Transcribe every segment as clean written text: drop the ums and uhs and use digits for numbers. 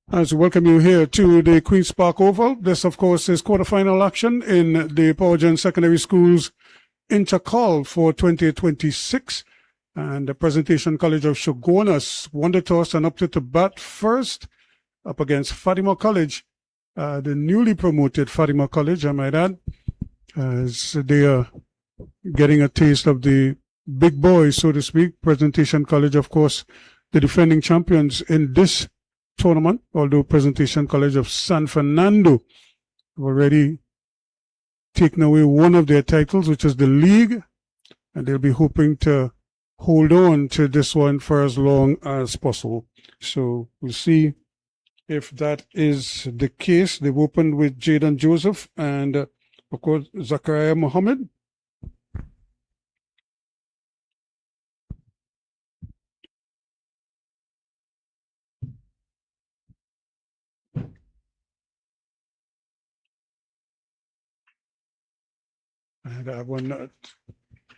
As we welcome you here to the Queen's Park Oval. This, of course, is quarterfinal action in the Powergen Secondary Schools Intercol for 2026. And the Presentation College of Chagaunas won the toss and opted to bat first up against Fatima College, the newly promoted Fatima College, I might add, as they are getting a taste of the big boys, so to speak. Presentation College, of course, the defending champions in this tournament, although Presentation College of San Fernando have already taken away one of their titles, which is the league, and they'll be hoping to hold on to this one for as long as possible. So we'll see if that is the case. They've opened with Jaden Joseph and, of course, Zachariah Mohammed. And that one,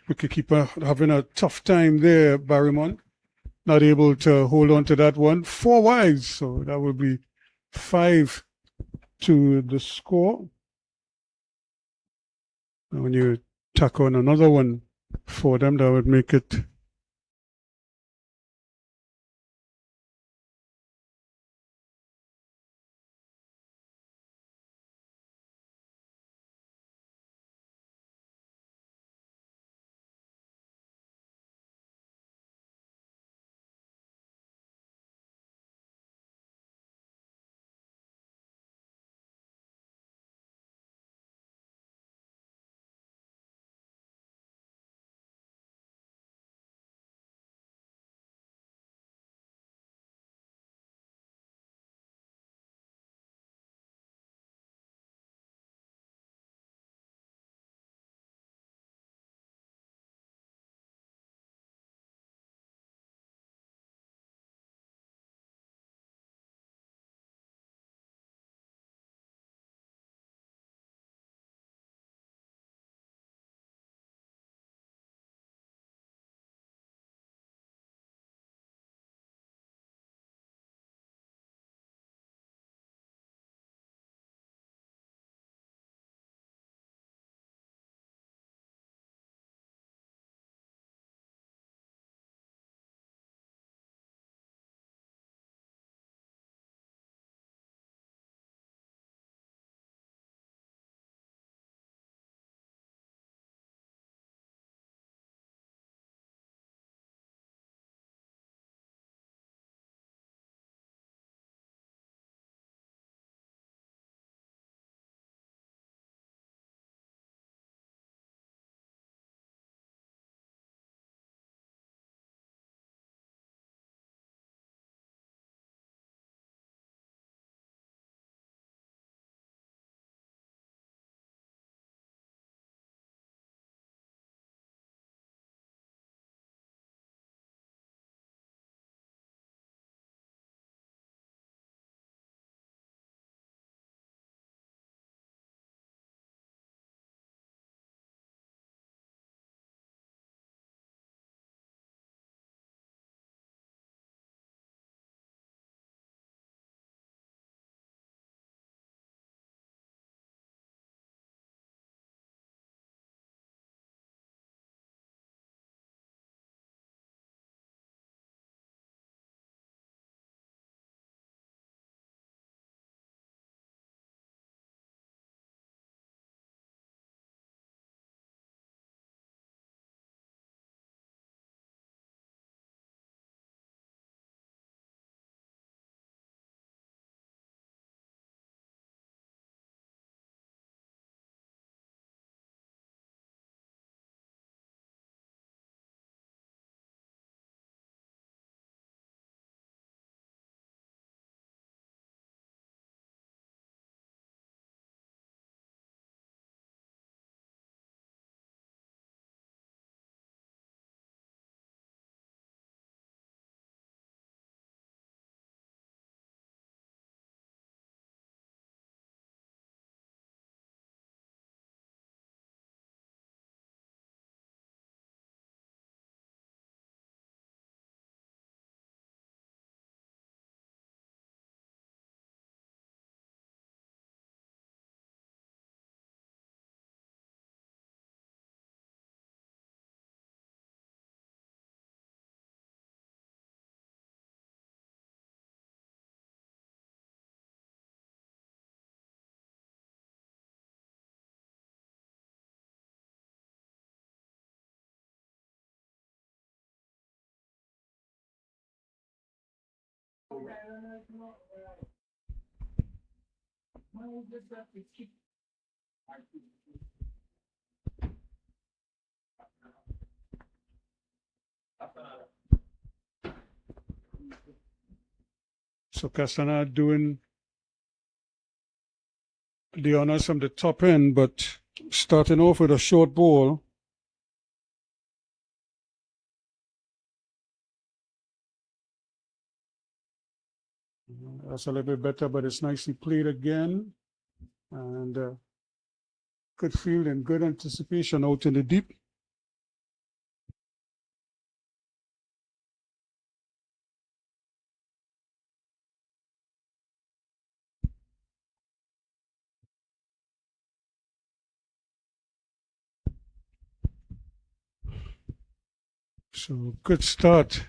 wicketkeeper having a tough time there, Barrymon. Not able to hold on to that one. 4 wides, so that will be 5 to the score. And when you tack on another one for them, that would make it So Castaneda doing the honors from the top end, but starting off with a short ball. That's a little bit better, but it's nicely played again. And good field and good anticipation out in the deep. So good start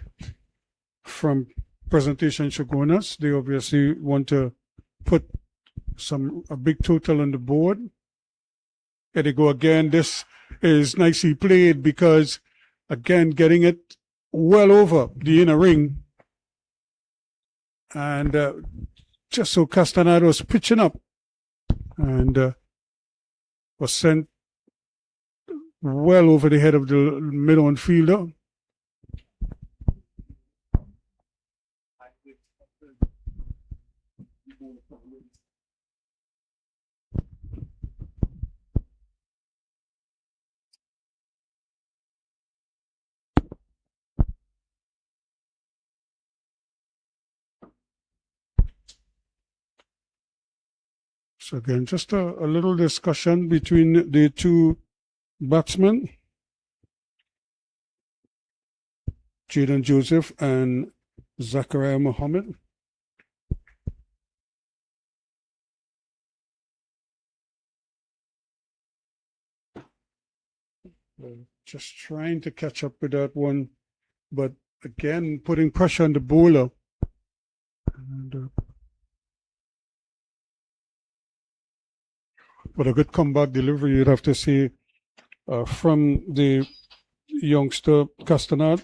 from presentation Chagaunas. They obviously want to put a big total on the board. Here they go again. This is nicely played because, again, getting it well over the inner ring. And just so Castaneda was pitching up and was sent well over the head of the mid-on fielder. So again, just a little discussion between the two batsmen, Jaden Joseph and Zachariah Mohammed. Just trying to catch up with that one, but again, putting pressure on the bowler. And, but a good comeback delivery, you'd have to say, from the youngster Castaneda.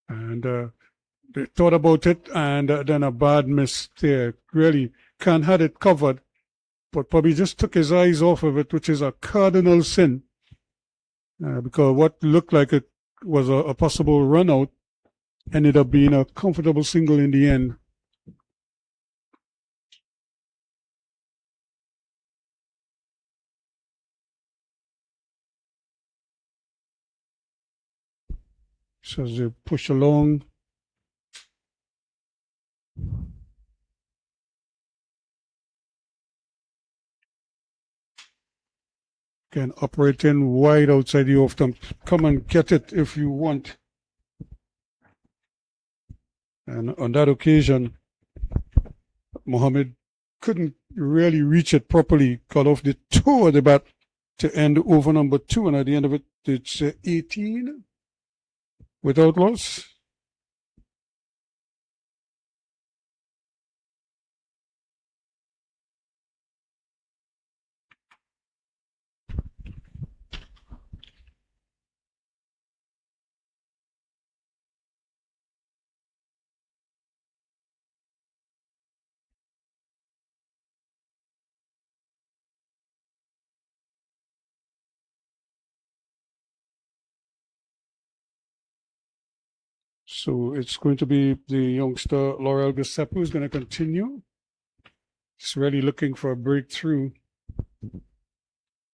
And they thought about it, and then a bad miss there. Really can't had it covered, but probably just took his eyes off of it, which is a cardinal sin. Because what looked like it was a possible run out ended up being a comfortable single in the end. So as they push along, again, operating wide outside the off stump. Come and get it if you want. And on that occasion, Mohammed couldn't really reach it properly, got off the toe of the bat to end over number 2, and at the end of it, it's 18 without loss. So it's going to be the youngster Laurel Giuseppe who's going to continue. He's really looking for a breakthrough.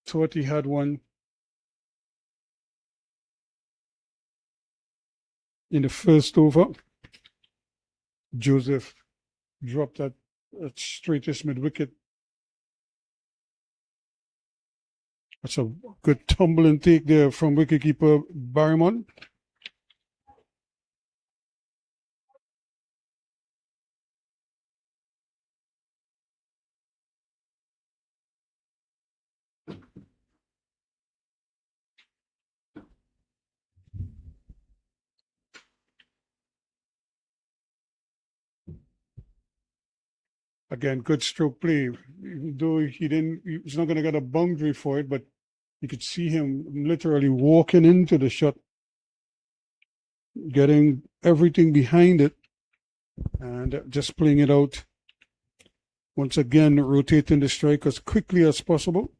Thought he had one in the first over. Joseph dropped that straightest mid wicket. That's a good tumbling take there from wicketkeeper Barrymon. Again, good stroke play. Even though he's not going to get a boundary for it, but you could see him literally walking into the shot, getting everything behind it, and just playing it out. Once again, rotating the strike as quickly as possible.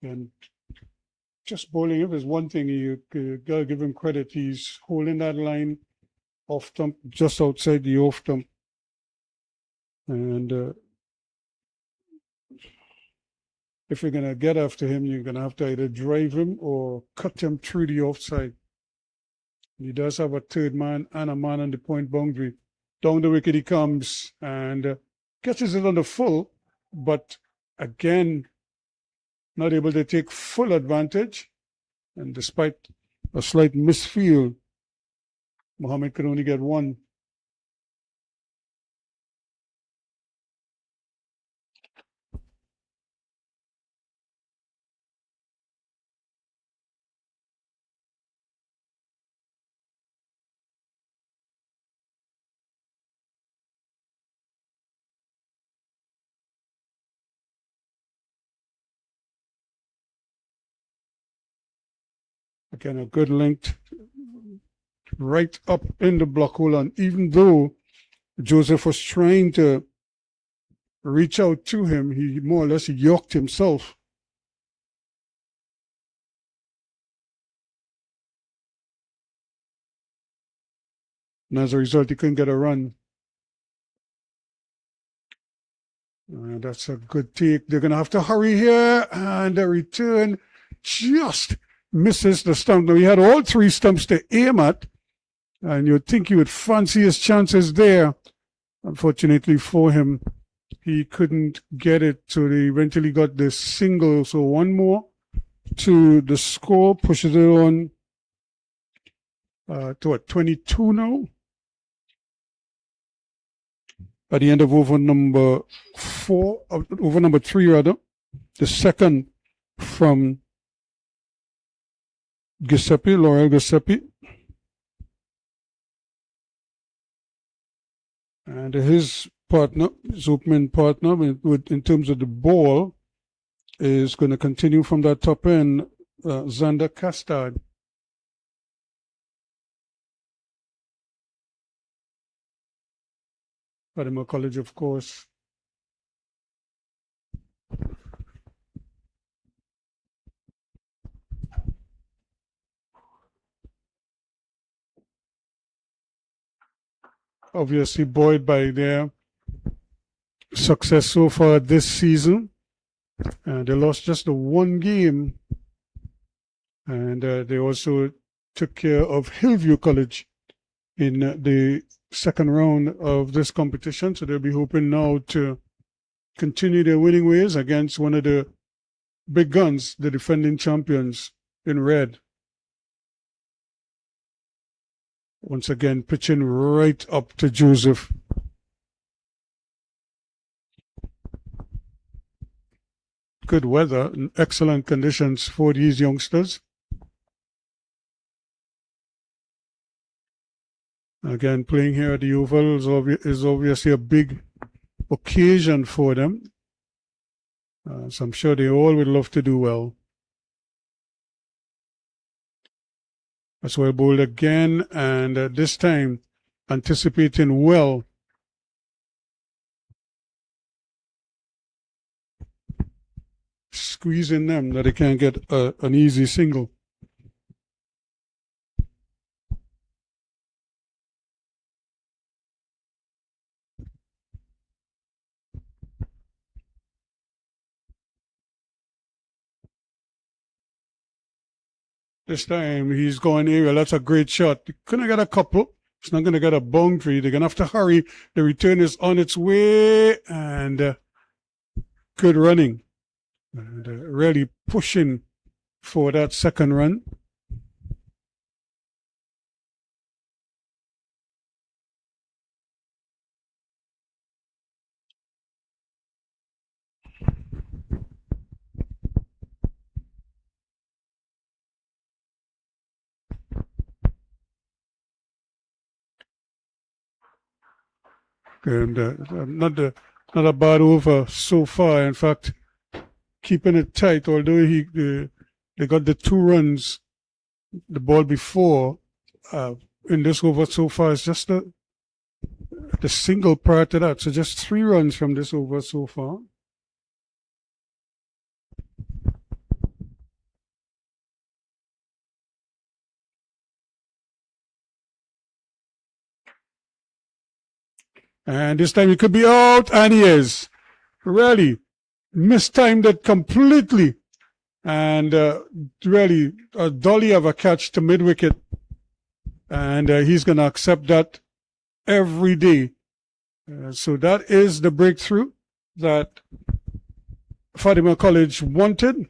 And just bowling, if there's one thing you gotta give him credit, he's holding that line off stump, just outside the off stump. And if you're gonna get after him, you're gonna have to either drive him or cut him through the offside. He does have a third man and a man on the point boundary. Down the wicket he comes and catches it on the full, but again, not able to take full advantage. And despite a slight misfield, Mohammed could only get one. Again, a good length right up in the block hole. And even though Joseph was trying to reach out to him, he more or less yoked himself. And as a result, he couldn't get a run. That's a good take. They're going to have to hurry here. And the return just misses the stump. Now, he had all three stumps to aim at. And you'd think he would fancy his chances there. Unfortunately for him, he couldn't get it. So they eventually got the single. So one more to the score, pushes it on to what, 22 now? By the end of over number three rather, the second from Laurel Giuseppe. And his partner, his opening partner, in terms of the ball, is going to continue from that top end, Xander Castard. Fatima College, of course. Obviously buoyed by their success so far this season. They lost just the one game. And they also took care of Hillview College in the second round of this competition. So they'll be hoping now to continue their winning ways against one of the big guns, the defending champions in red. Once again, pitching right up to Joseph. Good weather and excellent conditions for these youngsters. Again, playing here at the Oval is obviously a big occasion for them. So I'm sure they all would love to do well. That's well bowled again, and this time anticipating well. Squeezing them that they can't get an easy single. This time he's going aerial. That's a great shot. He couldn't get a couple. He's not going to get a boundary. They're going to have to hurry. The return is on its way, and good running. And really pushing for that second run. And not a bad over so far. In fact, keeping it tight, although they got the 2 runs, the ball before, in this over so far is just the single prior to that. So just 3 runs from this over so far. And this time he could be out, and he is. Really mistimed it completely. And really a dolly of a catch to mid-wicket. And he's going to accept that every day. So that is the breakthrough that Fatima College wanted.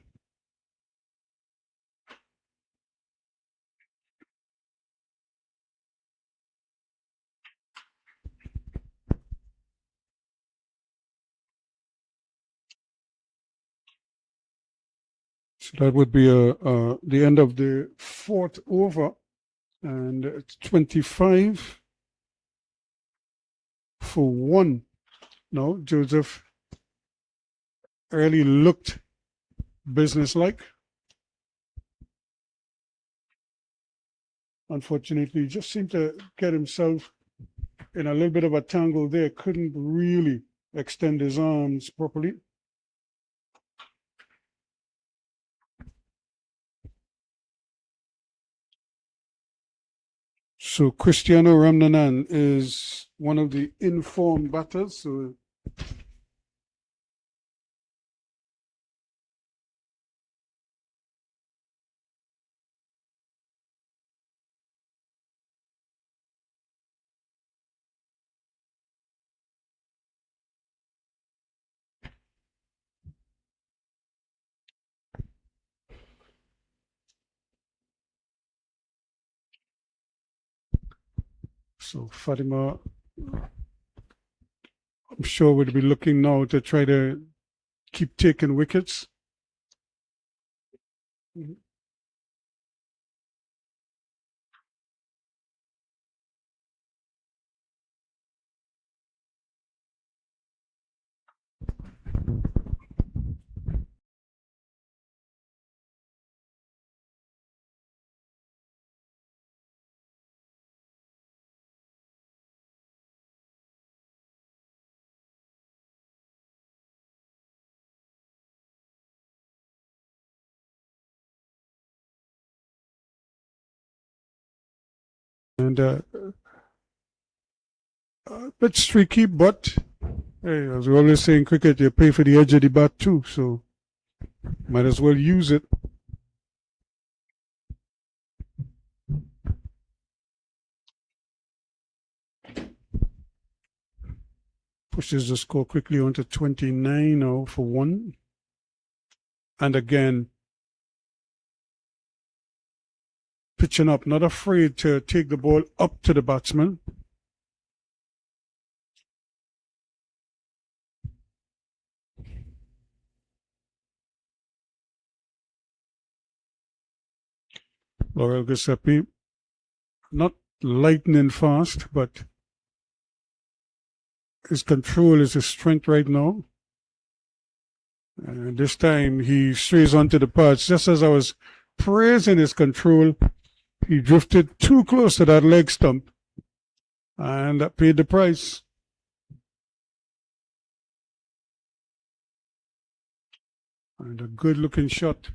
So that would be the end of the 4th over, and it's 25 for 1. No, Joseph really looked businesslike. Unfortunately, he just seemed to get himself in a little bit of a tangle there. Couldn't really extend his arms properly. So Cristiano Ramnanan is one of the informed batters. So Fatima, I'm sure, would be looking now to try to keep taking wickets. And a bit streaky, but hey, as we always say in cricket, you pay for the edge of the bat too, so might as well use it. Pushes the score quickly onto 29 now for 1. And again, pitching up, not afraid to take the ball up to the batsman. Laurel Giuseppe, not lightning fast, but his control is his strength right now. And this time he strays onto the pads. Just as I was praising his control, he drifted too close to that leg stump, and that paid the price. And a good looking shot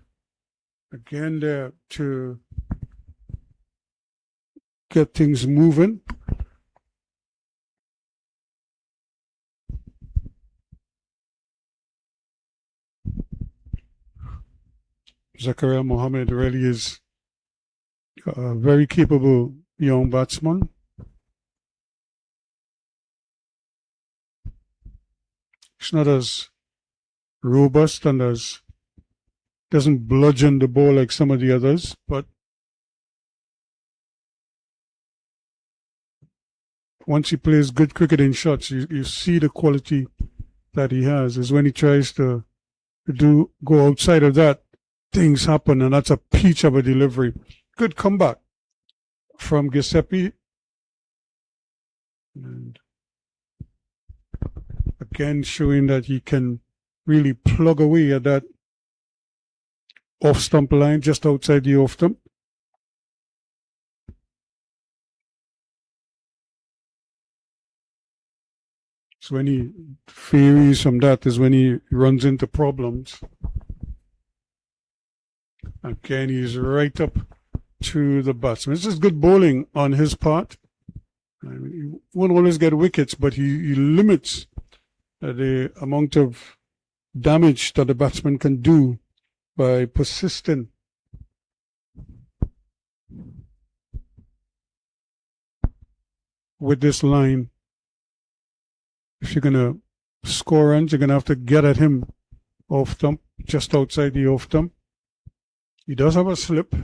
again there to get things moving. Zakaria Mohammed really is a very capable young batsman. He's not as robust and doesn't bludgeon the ball like some of the others, but once he plays good cricket in shots, you see the quality that he has. Is when he tries to go outside of that, things happen, and that's a peach of a delivery. Good comeback from Giuseppe. And Again, showing that he can really plug away at that off stump line just outside the off stump. So when he varies from that is when he runs into problems. Again, he's right up to the batsman. This is good bowling on his part. I mean, he won't always get wickets, but he limits the amount of damage that the batsman can do by persisting. With this line, if you're going to score runs, you're going to have to get at him off stump, just outside the off stump. He does have a slip.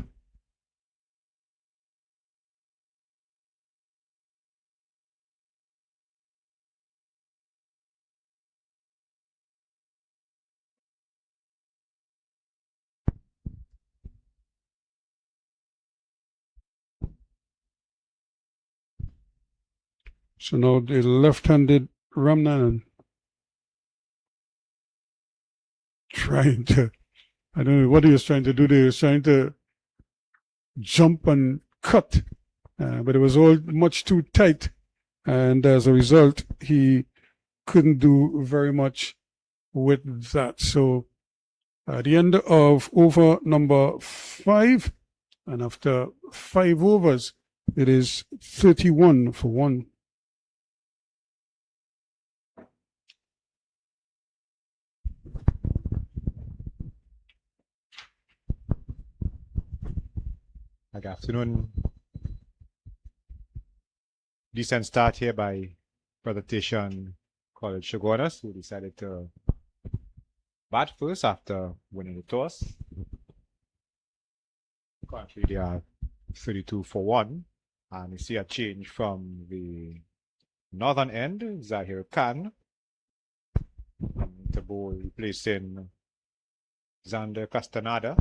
So now the left-handed Ramnanan trying to, I don't know what he was trying to do there. He was trying to jump and cut, but it was all much too tight. And as a result, he couldn't do very much with that. So at the end of over number 5, and after 5 overs, it is 31 for 1. Good afternoon. Decent start here by Presentation College Chagaunas, who decided to bat first after winning the toss. Currently, they are 32 for 1. And you see a change from the northern end, Zahir Khan, to bowl, replacing Xander Castaneda.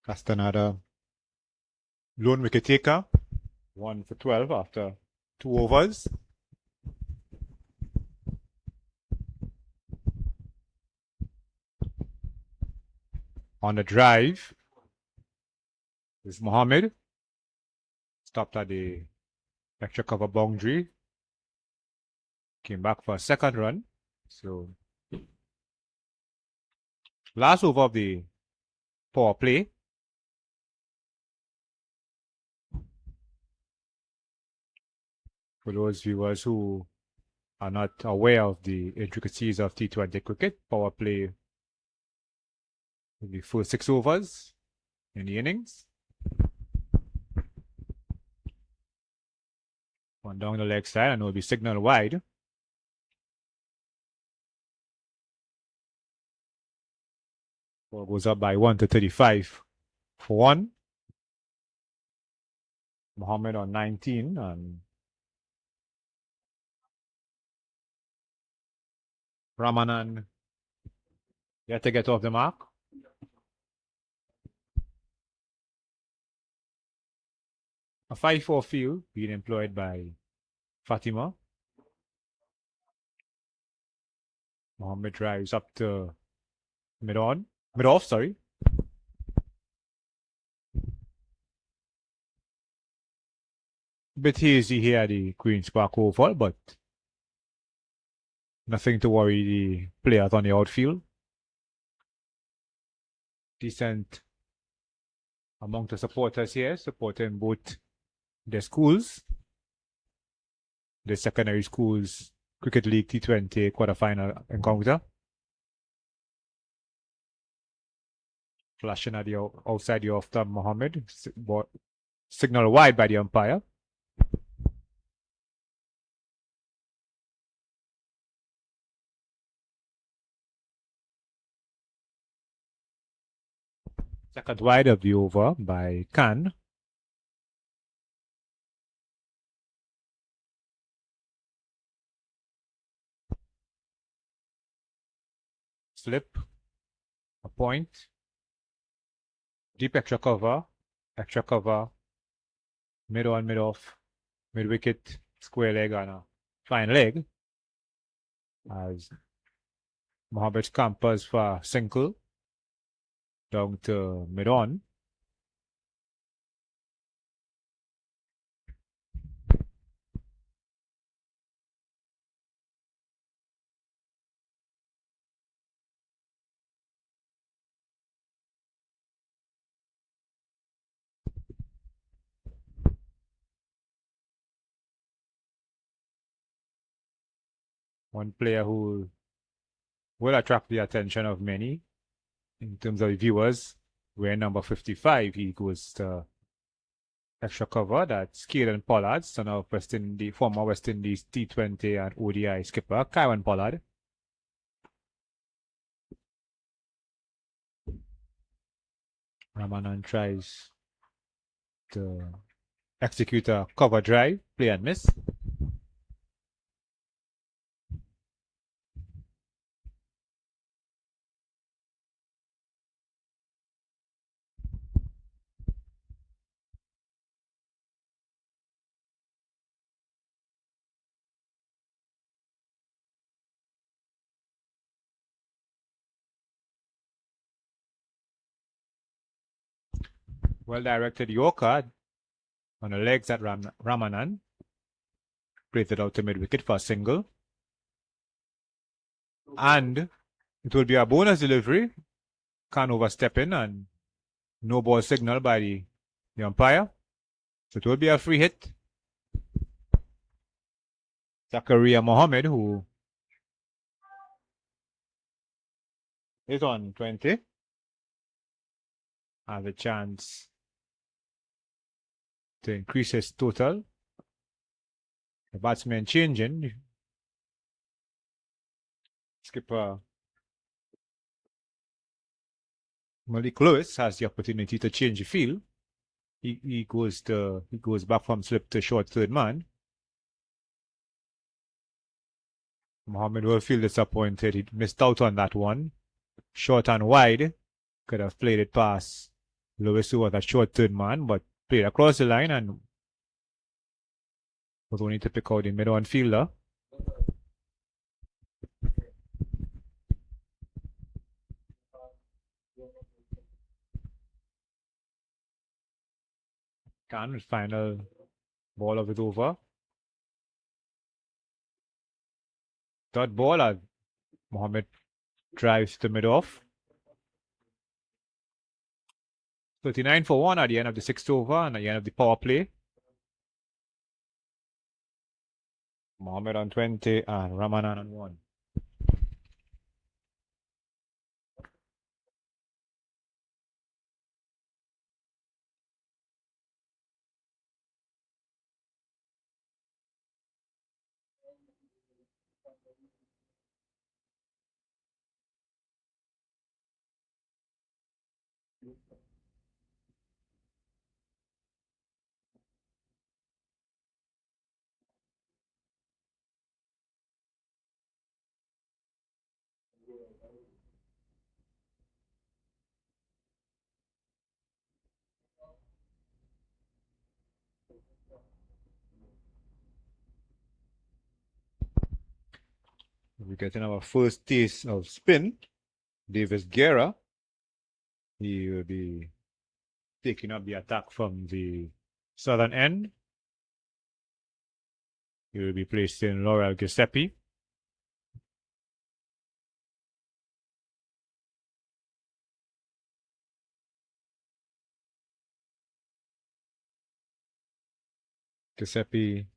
Castaneda, lone wicket taker, 1 for 12 after 2 overs. On the drive is Mohammed, stopped at the extra cover boundary, came back for a second run. So last over of the power play. For those viewers who are not aware of the intricacies of T20 cricket, power play will be first 6 overs in the innings. One down the leg side, and it will be signal wide. Ball goes up by 1 to 35 for 1. Mohammed on 19, and Ramanan yet to get off the mark. A 5-4 field being employed by Fatima. Mohammed drives up to mid-off, sorry. Bit hazy here at the Queen's Park Oval, but nothing to worry the players on the outfield. Decent among the supporters here, supporting both the schools, the secondary schools Cricket League T20 quarterfinal encounter. Flashing at the outside the off-stump Mohammed, signal wide by the umpire. Second wide of the over by Khan. slip, a point, deep extra cover, mid on, mid off, mid wicket, square leg, and a fine leg. As Mohammed scampers for single down to mid on. One player who will attract the attention of many in terms of viewers. Wearing number 55, he goes to extra cover. That's Kieran Pollard, son of former West Indies T20 and ODI skipper Kieran Pollard. Ramanan tries to execute a cover drive, play and miss. Well directed Yorker on the legs at Ramanan. Plays it out to mid wicket for a single. And it will be a bonus delivery. Can't overstep in and no ball signal by the umpire. So it will be a free hit. Zakaria Mohammed, who is on 20, has a chance to increase his total. The batsman changing. Skipper Malik Lewis has the opportunity to change the field. He goes back from slip to short third man. Mohammed will feel disappointed. He missed out on that one. Short and wide. Could have played it past Lewis, who was a short third man, but played across the line and was only to pick out the mid-on fielder. Khan, final ball of it over. Third ball as Mohammed drives to mid-off. 39 for 1 at the end of the sixth over and at the end of the power play. Mohammed on 20 and Ramanan on 1. We're getting our first taste of spin. Davis Guerra. He will be taking up the attack from the southern end. He will be placed in Laurel Giuseppe. Giuseppe,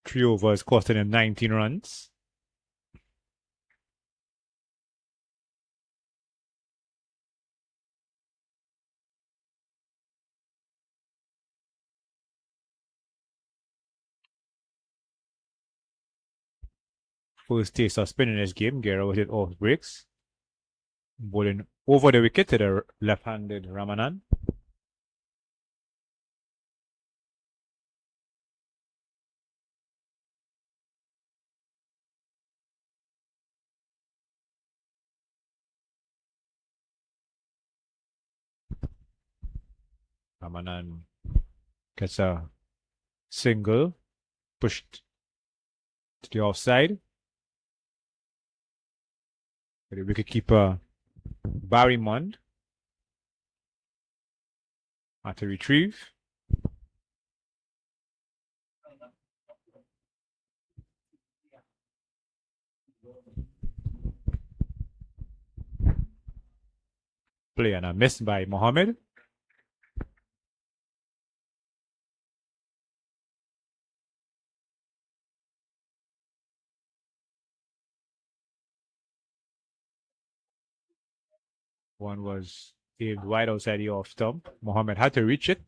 3 overs, costing him 19 runs. First taste of spin in this game. Guerra was hit off breaks. Bowling over the wicket to the left-handed Ramanan. Ramanan gets a single, pushed to the offside. The wicketkeeper Barry Mond had to retrieve. Play and a miss by Mohammed. One was aimed wide outside the off stump. Mohammed had to reach it,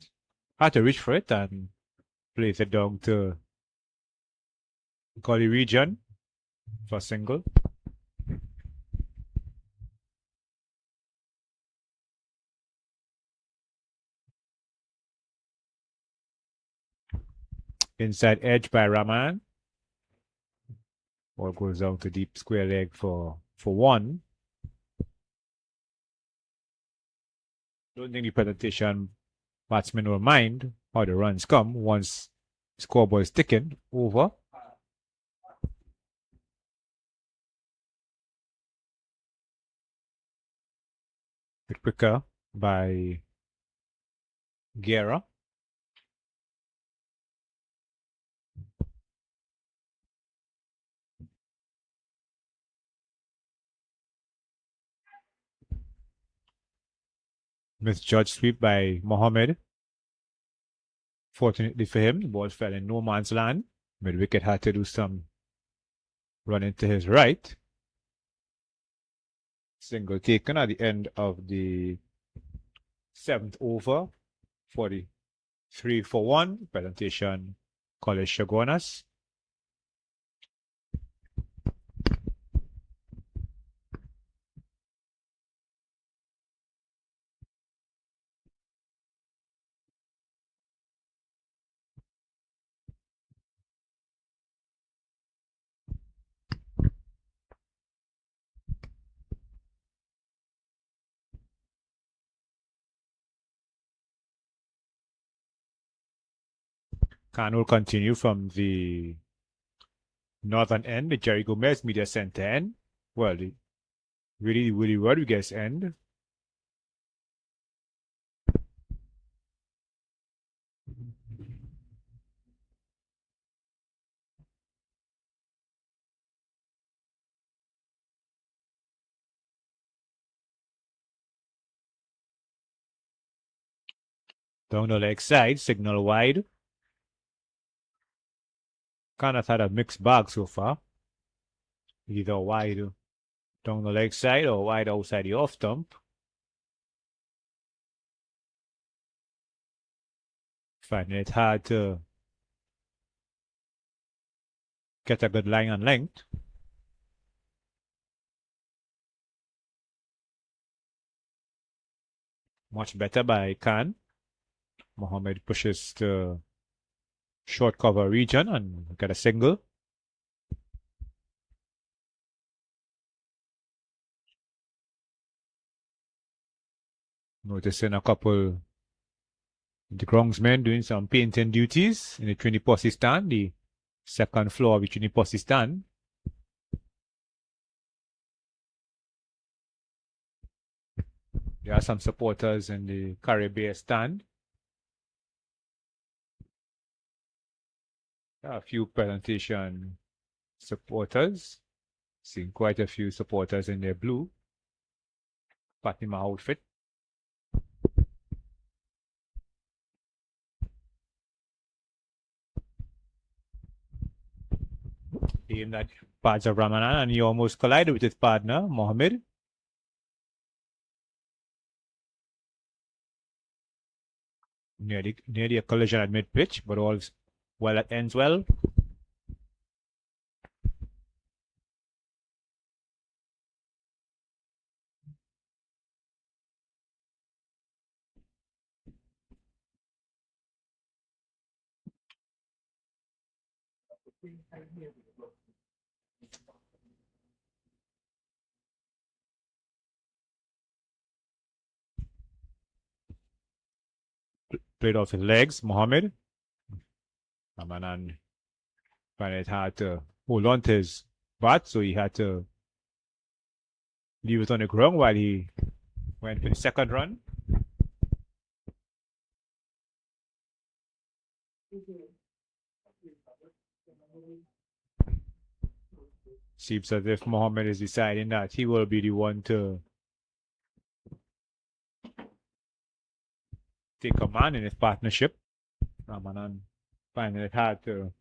had to reach for it and place it down to Gully region for a single. Inside edge by Rahman. Ball goes down to deep square leg for one. Don't think the presentation batsmen will mind how the runs come once the scoreboard is ticking over. Bit quicker by Guerra. Misjudged sweep by Mohammed. Fortunately for him, the ball fell in no man's land. Mid wicket had to do some running to his right. Single taken at the end of the 7th over. 43 for 1. Presentation College Chagaunas. Khan will continue from the northern end, the Jerry Gomez media center end. Well, the really Willie Rodriguez end. Down the leg side, signal wide. Khan has had a mixed bag so far. Either wide down the leg side or wide outside the off stump. Finding it hard to get a good line and length. Much better by Khan. Mohammed pushes to short cover region and get a single. Noticing a couple of the groundsmen doing some painting duties in the Trini Posse stand, the second floor of the Trini Posse stand. There are some supporters in the Caribbean stand. There are a few presentation supporters. Seeing quite a few supporters in their blue Fatima outfit. Aimed at pads of Ramanan and he almost collided with his partner, Mohammed. Nearly a collision at mid pitch, but all well that ends well. played off his legs, Mohammed. Ramanan found it hard to hold on to his bat, so he had to leave it on the ground while he went for the second run. Seems as if Mohammed is deciding that he will be the one to take command in his partnership. Ramanan finding it hard to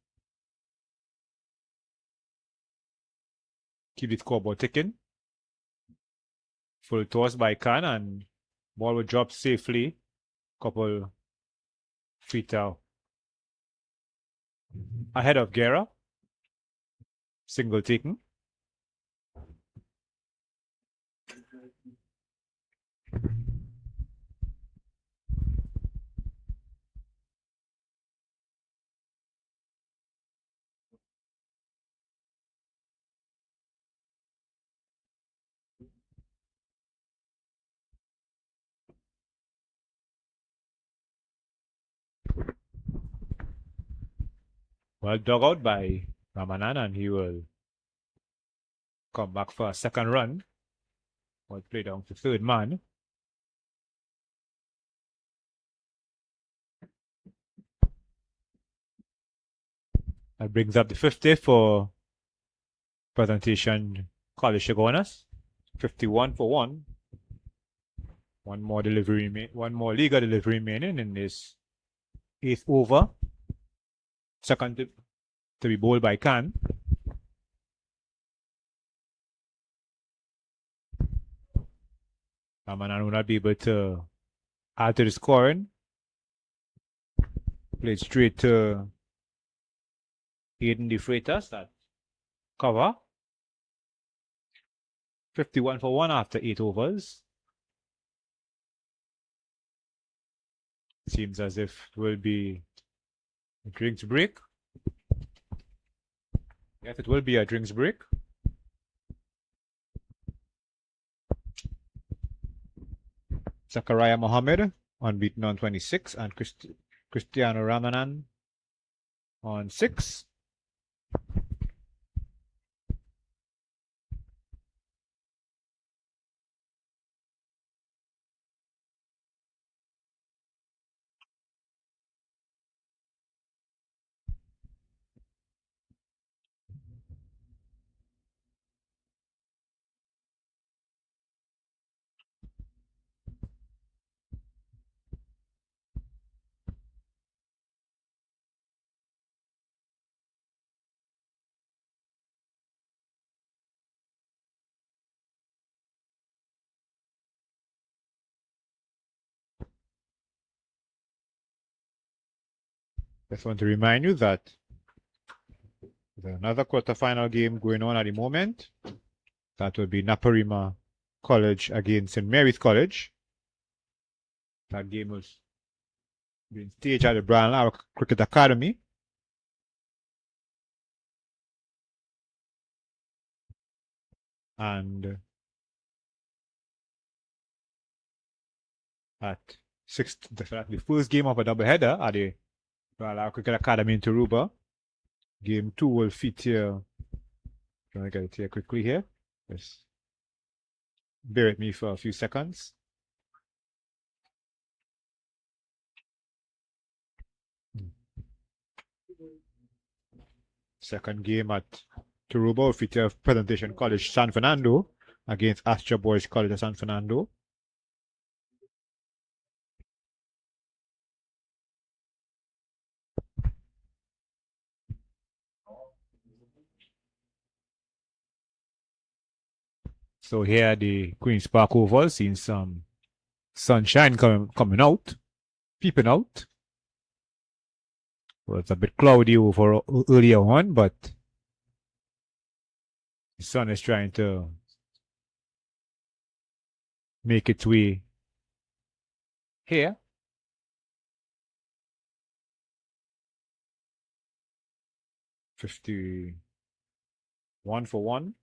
keep the scoreboard ticking. Full toss by Khan and ball will drop safely. Couple feet out ahead of Guerra. Single taken. Well dug out by Ramanan and he will come back for a second run. Will play down to third man. That brings up the 50 for presentation College Chagaunas. 51 for 1. One more legal delivery remaining in this 8th over. Second to be bowled by Khan. Ramanan will not be able to add to the scoring. Played straight to Aiden the Freitas, that cover. 51 for 1 after 8 overs. Seems as if it will be a drinks break. Yes, it will be a drinks break. Zakaria Mohammed unbeaten on 26 and Cristiano Ramanan on 6. Just want to remind you that there's another quarterfinal game going on at the moment. That will be Naparima College against St. Mary's College. That game was being staged at the Brian Lara Cricket Academy. And at the first game of a doubleheader at the Brian Lara Cricket Academy in Taruba. Game 2 will feature. Trying to get it here quickly here. Just bear with me for a few seconds. Second game at Taruba will feature Presentation College San Fernando against Astra Boys College of San Fernando. So here at the Queen's Park Oval, seeing some sunshine coming out, peeping out. Well, it's a bit cloudy over earlier on, but the sun is trying to make its way here. $51 for 1.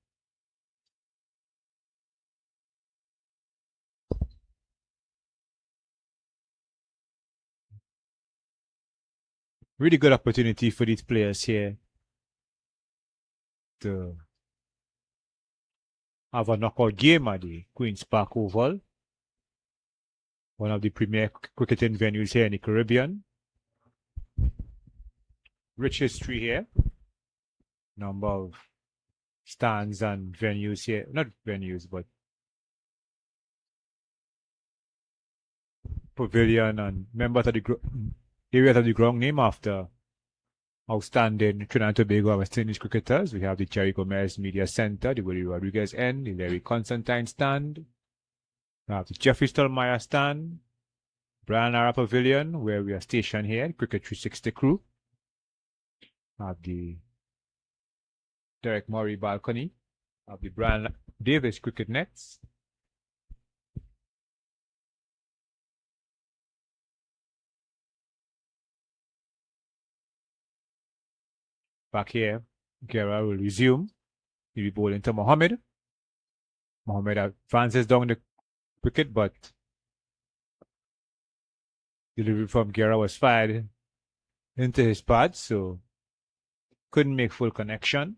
really good opportunity for these players here to have a knockout game at the Queen's Park Oval, one of the premier cricketing venues here in the Caribbean. Rich history here. Number of stands and venues here. Not venues, but pavilion and members of the areas of the ground named after outstanding Trinidad and Tobago and West Indies cricketers. We have the Jerry Gomez Media Center, the Willie Rodriguez End, the Larry Constantine stand. We have the Jeffrey Stolmeyer stand, Brian Lara Pavilion, where we are stationed here, Cricket 360 crew. We have the Derek Murray balcony, we have the Brian Davis cricket nets. Back here, Guerra will resume. He'll be bowling to Mohammed. Mohammed advances down the wicket, but delivery from Guerra was fired into his pad, so couldn't make full connection.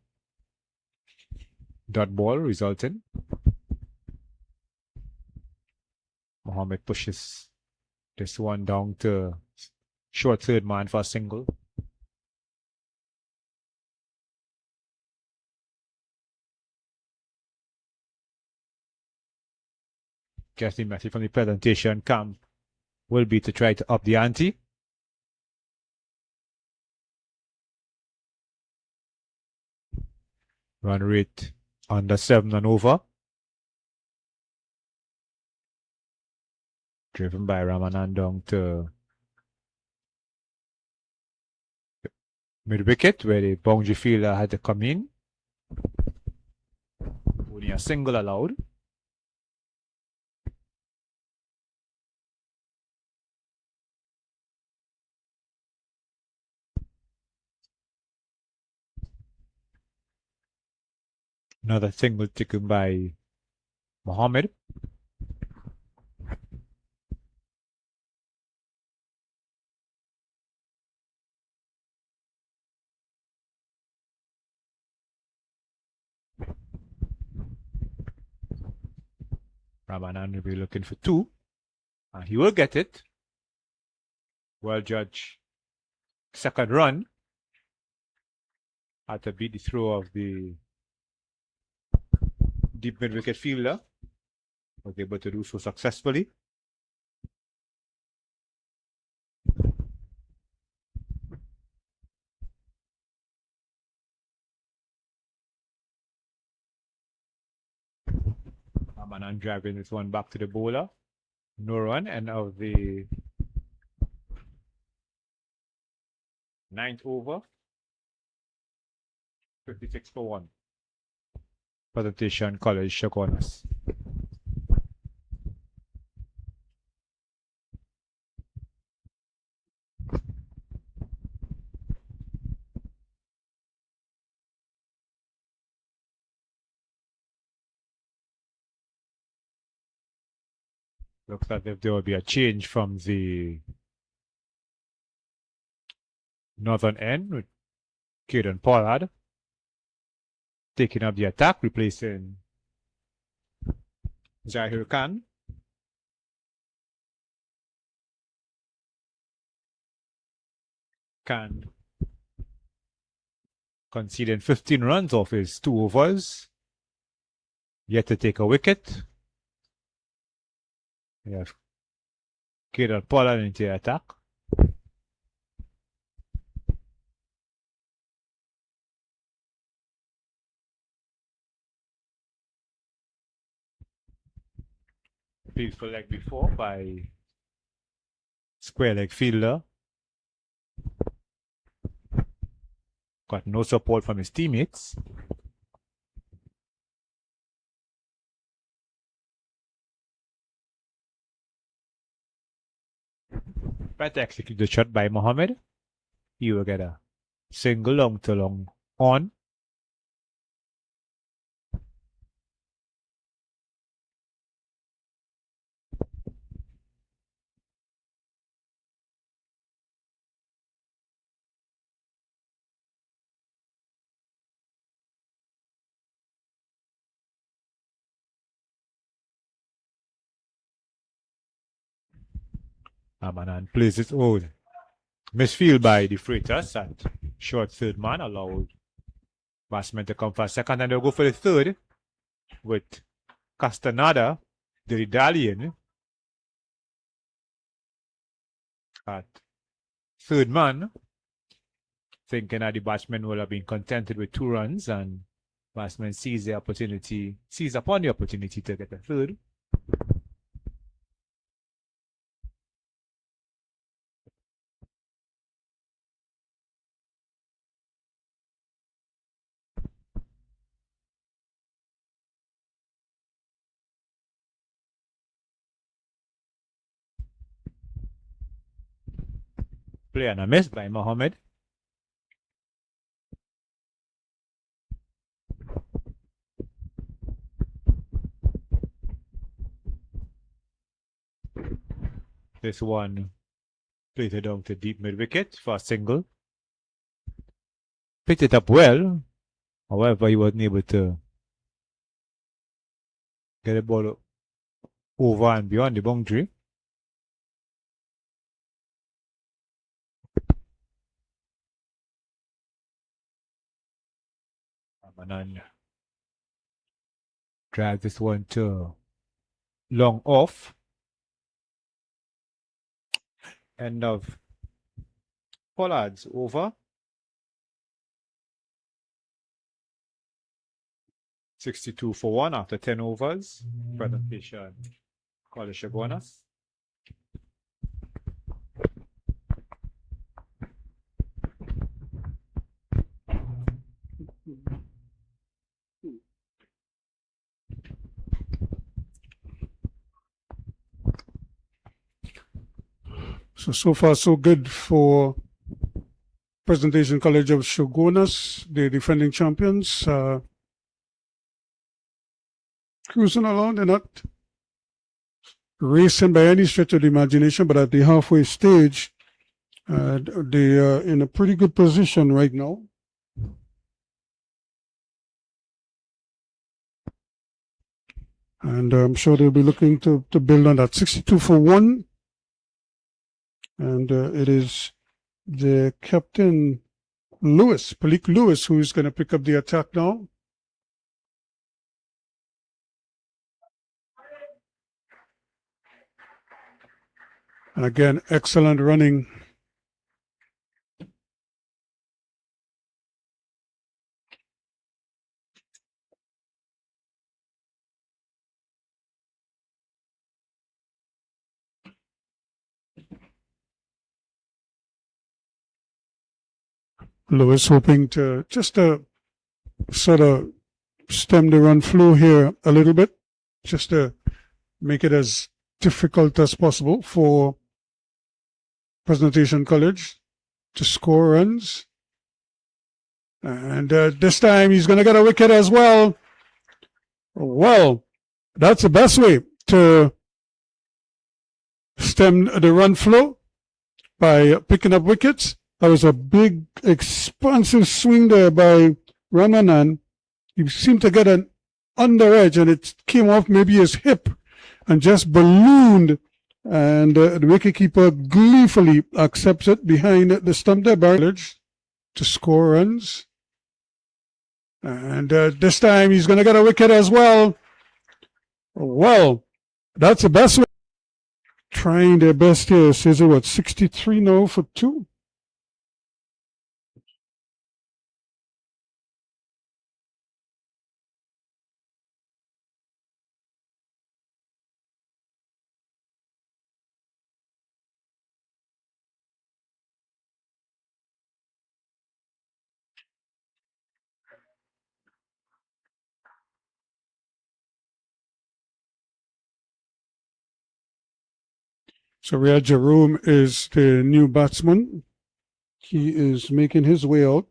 Dot ball resulting. Mohammed pushes this one down to short third man for a single. Guess the message from the presentation camp will be to try to up the ante. Run rate under 7 and over. Driven by Ramanandong to mid wicket where the boundary fielder had to come in. Only a single allowed. Another single taken by Mohammed. Ramanan will be looking for 2. And he will get it. Well judged. Second run. Had to beat the throw of the deep mid wicket fielder. Was able to do so successfully. Ramanan driving this one back to the bowler. No run, and of the 9th over, 56 for 1. Presentation College, Chagaunas. Looks as if there will be a change from the northern end with Caden Pollard taking up the attack, replacing Zahir Khan. Khan conceding 15 runs off his 2 overs. Yet to take a wicket. We have Caden Pollard into the attack. Beautiful leg before by square leg fielder. Got no support from his teammates. Better execute the shot by Mohammed. He will get a single long to long on. And plays its own. Misfield by the Freitas at short third man allowed batsman to come for second, and they'll go for the third with Castaneda, the Italian, at third man, thinking that the batsman will have been contented with 2 runs, and batsman sees upon the opportunity to get a third. Play and a miss by Mohammed. This one played it down to deep mid wicket for a single. Picked it up well. However, he wasn't able to get the ball over and beyond the boundary. Manan drive this one to long off. End of Pollard's over. 62 for 1 after 10 overs. Presentation College Chagaunas. So far, so good for Presentation College of Chagaunas, the defending champions. Cruising along, they're not racing by any stretch of the imagination, but at the halfway stage, they are in a pretty good position right now. And I'm sure they'll be looking to build on that. 62 for 1. And it is the captain, Palik Lewis, who is going to pick up the attack now. And again, excellent running. Lewis hoping to just sort of stem the run flow here a little bit, just to make it as difficult as possible for Presentation College to score runs. And this time he's going to get a wicket as well. Well, that's the best way to stem the run flow, by picking up wickets. That was a big, expansive swing there by Ramanan. He seemed to get an under edge, and it came off maybe his hip and just ballooned. And the wicketkeeper gleefully accepts it behind the stump there, College, to score runs. And this time he's going to get a wicket as well. Well, that's the best way. Trying their best here. Says it, what, 63 now for 2? So Riyad Jerome is the new batsman. He is making his way out.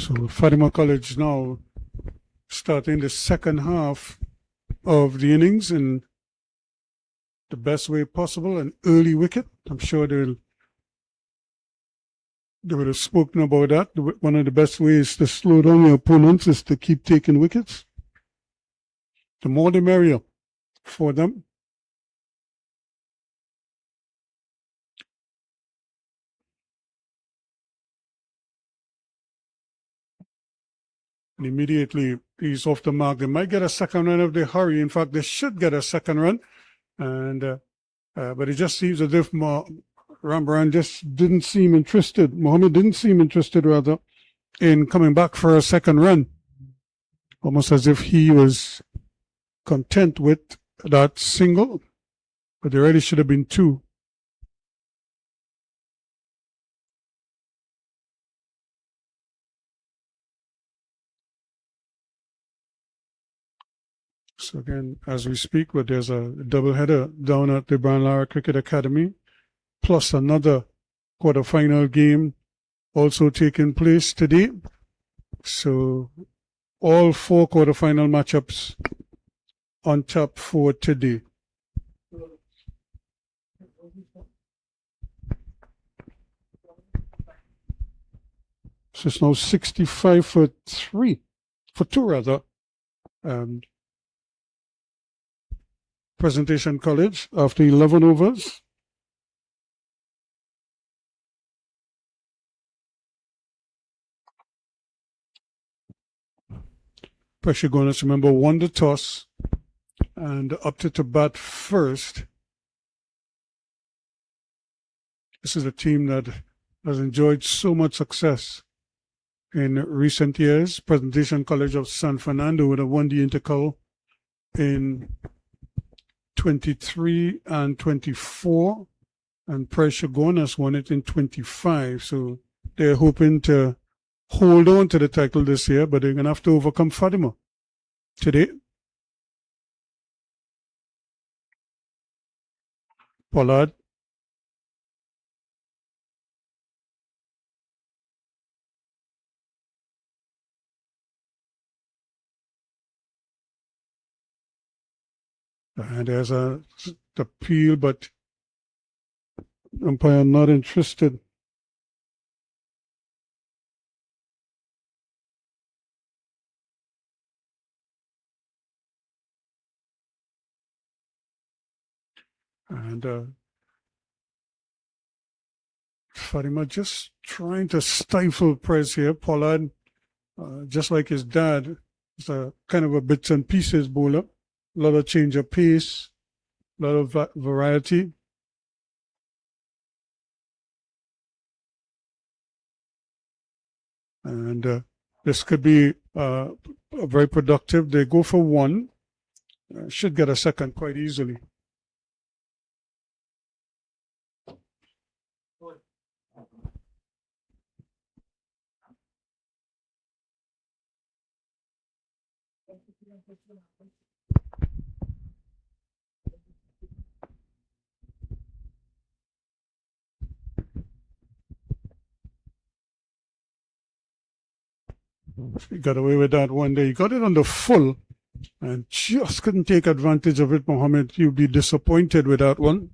So Fatima College now starting the second half of the innings in the best way possible, an early wicket. I'm sure they would have spoken about that. One of the best ways to slow down your opponents is to keep taking wickets. The more the merrier for them. And immediately he's off the mark. They might get a second run if they hurry. In fact, they should get a second run. And but it just seems as if Rembrandt just didn't seem interested. Mohammed didn't seem interested, rather, in coming back for a second run. Almost as if he was content with that single. But there really should have been two. So again, as we speak, but there's a doubleheader down at the Brian Lara Cricket Academy, plus another quarterfinal game also taking place today. So all four quarterfinal matchups on tap for today. So it's now 65 for 2 rather. Presentation College after 11 overs. Chagaunas, remember, won the toss and opted to bat first. This is a team that has enjoyed so much success in recent years. Presentation College of San Fernando would have won the Intercol in 23 and 24, and Chagaunas won it in 25. So they're hoping to hold on to the title this year, but they're going to have to overcome Fatima today. Pollard. And there's the appeal, but umpire not interested. And Fatima just trying to stifle press here. Pollard, just like his dad, is a kind of a bits and pieces bowler. A lot of change of pace, a lot of variety. And this could be very productive. They go for one. Should get a second quite easily. He got away with that one day. He got it on the full and just couldn't take advantage of it, Mohammed. You'd be disappointed with that one.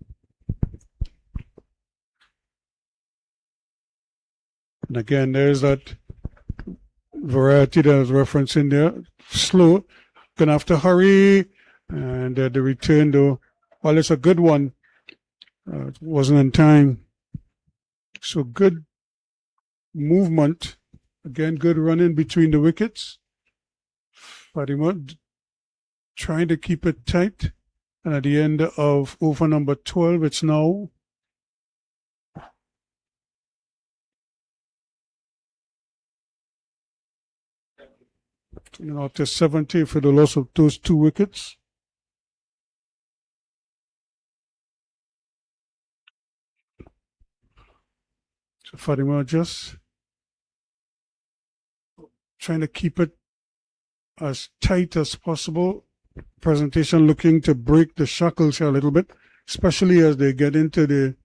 And again, there's that variety that I was referencing there. Slow, gonna have to hurry. And the return, though, while it's a good one, it wasn't in time. So good movement. Again, good running between the wickets. Fatima trying to keep it tight. And at the end of over number 12, it's now to 70 for the loss of those 2 wickets. So Fatima just trying to keep it as tight as possible. Presentation looking to break the shackles here a little bit, especially as they get into the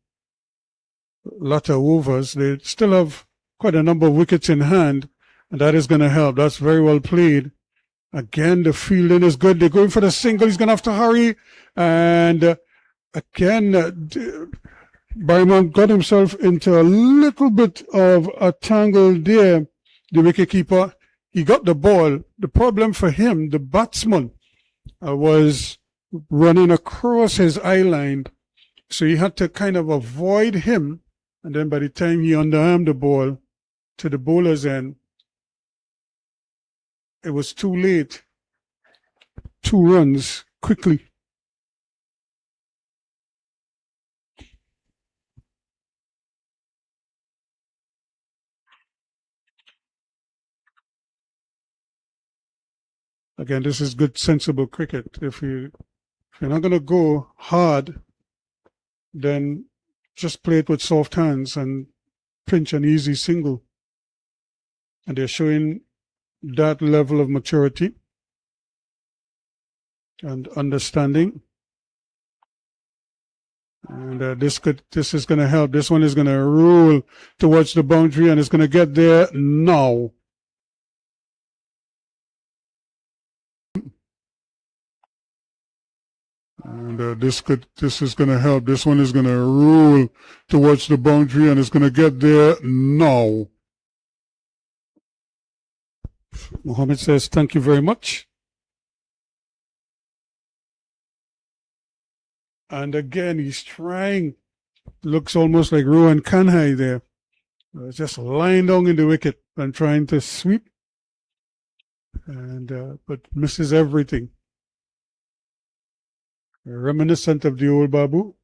latter overs. They still have quite a number of wickets in hand, And that is going to help. That's very well played. Again, the fielding is good. They're going for the single. He's going to have to hurry. And again, Barrymont got himself into a little bit of a tangle there. The wicketkeeper, he got the ball. The problem for him, the batsman, was running across his eye line. So he had to kind of avoid him. And then by the time he underarmed the ball to the bowler's end, it was too late. 2 runs quickly. Again, this is good, sensible cricket. If you're not going to go hard, then just play it with soft hands and pinch an easy single. And they're showing that level of maturity and understanding. And this is going to help. This one is going to roll towards the boundary and it's going to get there now. And this is going to help. This one is going to roll towards the boundary and it's going to get there now. Mohammed says, thank you very much. And again, he's trying. Looks almost like Rohan Kanhai there. Just lying down in the wicket and trying to sweep. And but misses everything. Reminiscent of the old Babu.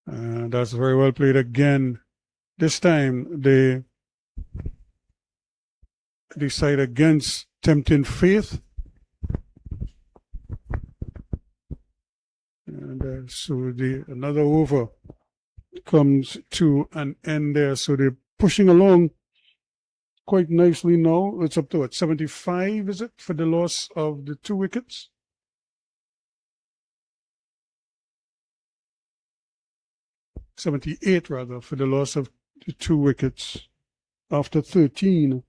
And that's very well played again. This time they decide against tempting faith. And so another over comes to an end there. So they're pushing along quite nicely now. It's up to what, 75, is it, for the loss of the 2 wickets? $78 rather, for the loss of the 2 wickets after 13.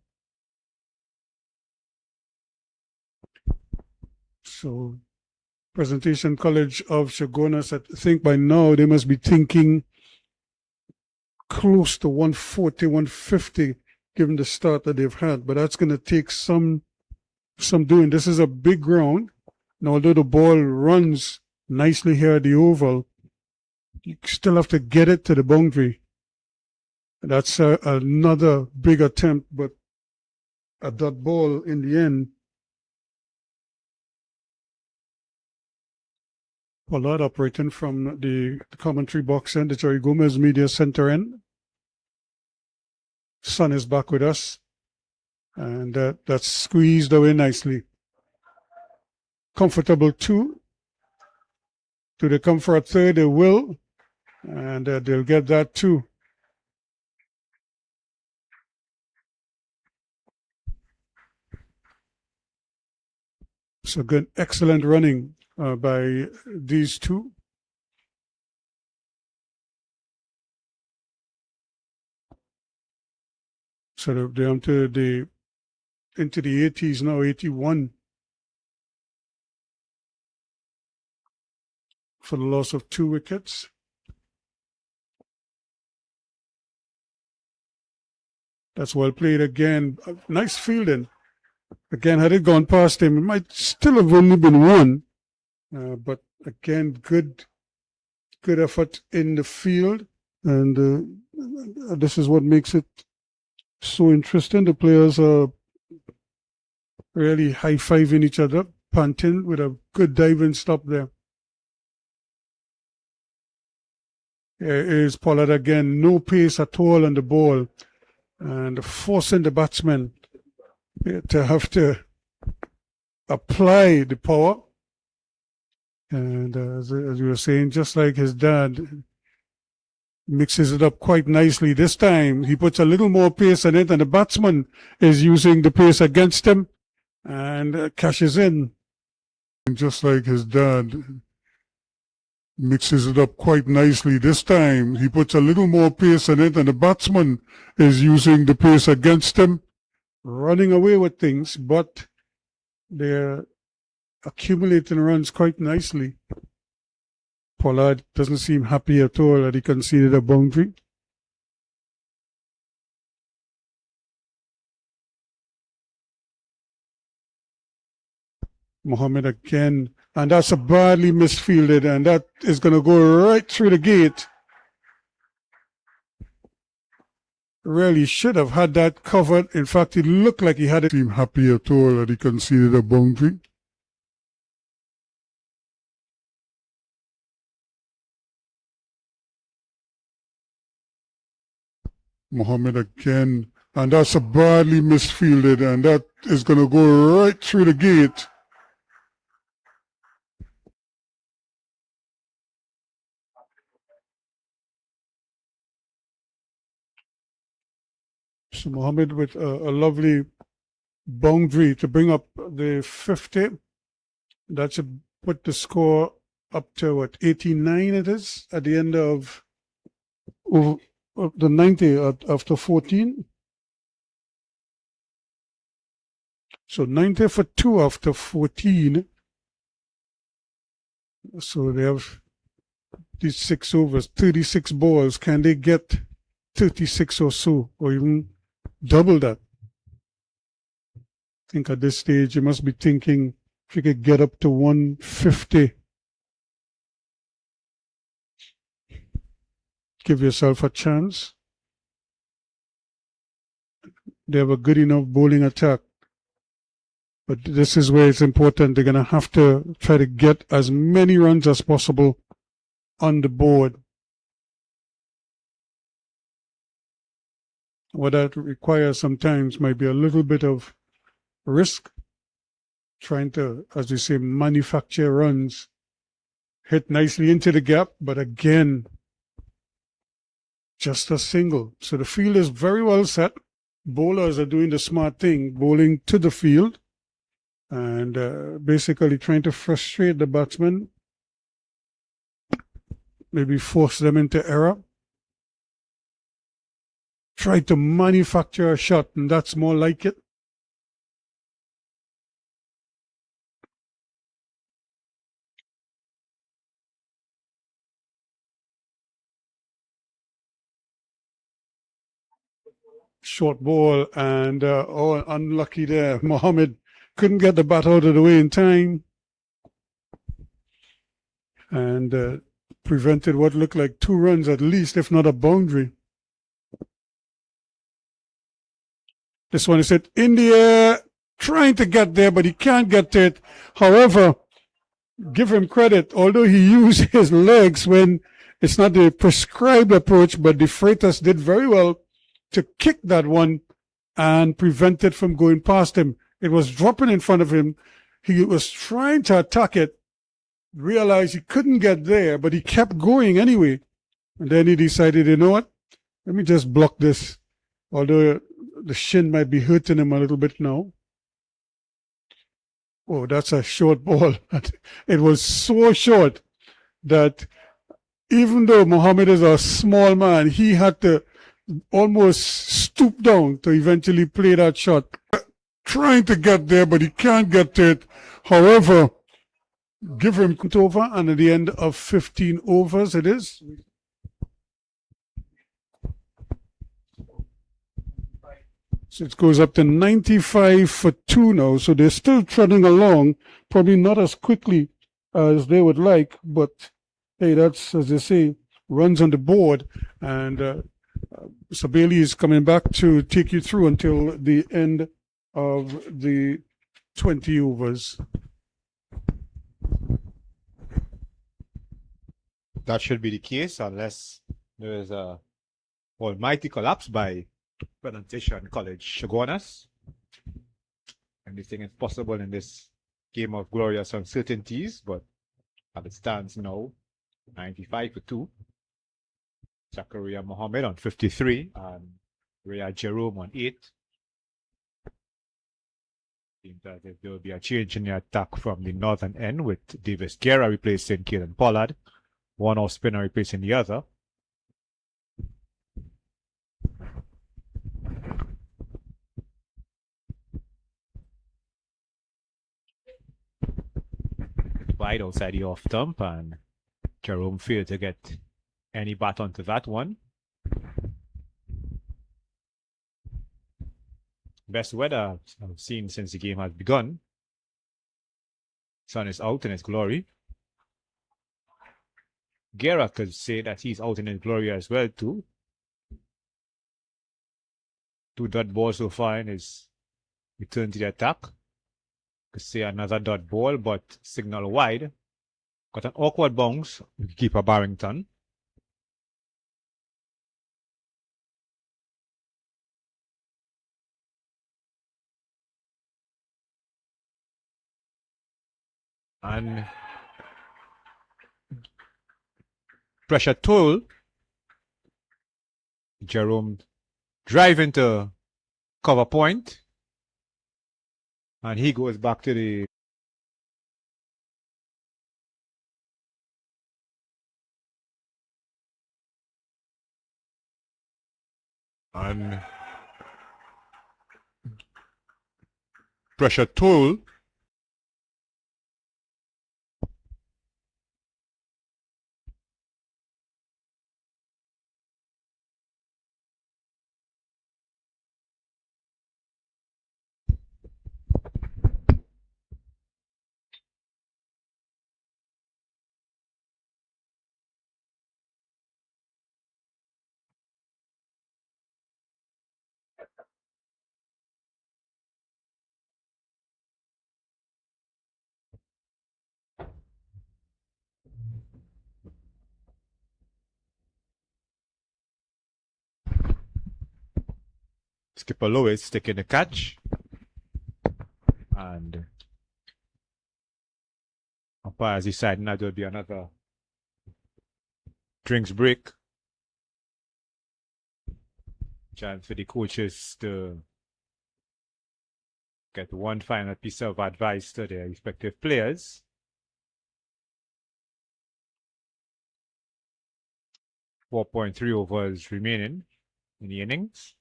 So Presentation College of Chagaunas, I think by now they must be thinking close to 140, 150, given the start that they've had. But that's going to take some doing. This is a big ground. And although the ball runs nicely here at the oval, you still have to get it to the boundary. That's another big attempt, but a dot ball in the end. Pollard operating from the commentary box end, the Jerry Gomez Media Center end. Sun is back with us. And that's squeezed away nicely. Comfortable 2. Do they come for a 3rd? They will. And they'll get that too. So good, excellent running by these 2. So they're into the 80s now, 81 for the loss of 2 wickets. That's well played again. Nice fielding. Again, had it gone past him, it might still have only been 1. But again, good effort in the field. And this is what makes it so interesting. The players are really high-fiving each other, punting with a good diving stop there. Here is Pollard again. No pace at all on the ball. And forcing the batsman to have to apply the power. And as you were saying, just like his dad, mixes it up quite nicely. This time, he puts a little more pace on it, and the batsman is using the pace against him and cashes in. Just like his dad, Mixes it up quite nicely. This time he puts a little more pace in it, and the batsman is using the pace against him, running away with things, but they're accumulating runs quite nicely. Pollard doesn't seem happy at all that he conceded a boundary. Mohammed again, and that's a badly misfielded, and that is going to go right through the gate. Really should have had that covered. In fact, it looked like he had it. Seem happy at all that he conceded a boundary. Mohammed again, and that's a badly misfielded, and that is going to go right through the gate. So Mohammed with a lovely boundary to bring up the 50. That should put the score up to what, 89 it is at the end of the 90 after 14. So 90 for 2 after 14. So they have these 6 overs, 36 balls. Can they get 36 or so, or even double that? I think at this stage you must be thinking if you could get up to 150, give yourself a chance. They have a good enough bowling attack. But this is where it's important. They're going to have to try to get as many runs as possible on the board. What that requires sometimes might be a little bit of risk, trying to, as we say, manufacture runs, hit nicely into the gap, but again, just a single. So the field is very well set. Bowlers are doing the smart thing, bowling to the field, and basically trying to frustrate the batsman, maybe force them into error. Try to manufacture a shot, and that's more like it. Short ball, and unlucky there. Mohammed couldn't get the bat out of the way in time, and prevented what looked like 2 runs at least, if not a boundary. This one is hit in the air, trying to get there, but he can't get to it. However, give him credit, although he used his legs when it's not the prescribed approach, but the Freitas did very well to kick that one and prevent it from going past him. It was dropping in front of him. He was trying to attack it, realized he couldn't get there, but he kept going anyway. And then he decided, you know what? Let me just block this, although the shin might be hurting him a little bit now. Oh, that's a short ball. It was so short that even though Mohammed is a small man, he had to almost stoop down to eventually play that shot. Trying to get there, but he can't get to it. However, give him over, and at the end of 15 overs it is. So it goes up to 95 for 2 now. So they're still trotting along, probably not as quickly as they would like, but hey, that's, as they say, runs on the board. And so Bailey is coming back to take you through until the end of the 20 overs. That should be the case unless there is a almighty collapse by Sscl College, Chagaunas. Anything is possible in this game of glorious uncertainties, but as it stands now, 95 for 2. Zakaria Mohammed on 53 and Rhea Jerome on 8. Seems as if there will be a change in the attack from the northern end with Davis Guerra replacing Caden Pollard. one off spinner replacing the other. Wide outside the off stump, and Jerome failed to get any bat onto that one. Best weather I've seen since the game has begun. Sun is out in its glory. Guerra could say that he's out in his glory as well too. 2 dot balls so far in his return to the attack. Could say another dot ball, but signal wide. Got an awkward bounce with keeper Barrington. And pressure toll. Jerome drive into cover point. And he goes back to the and pressure toll. Skipper Lewis taking the catch. And umpires deciding that there will be another drinks break. Chance for the coaches to get one final piece of advice to their respective players. .3 overs remaining in the innings.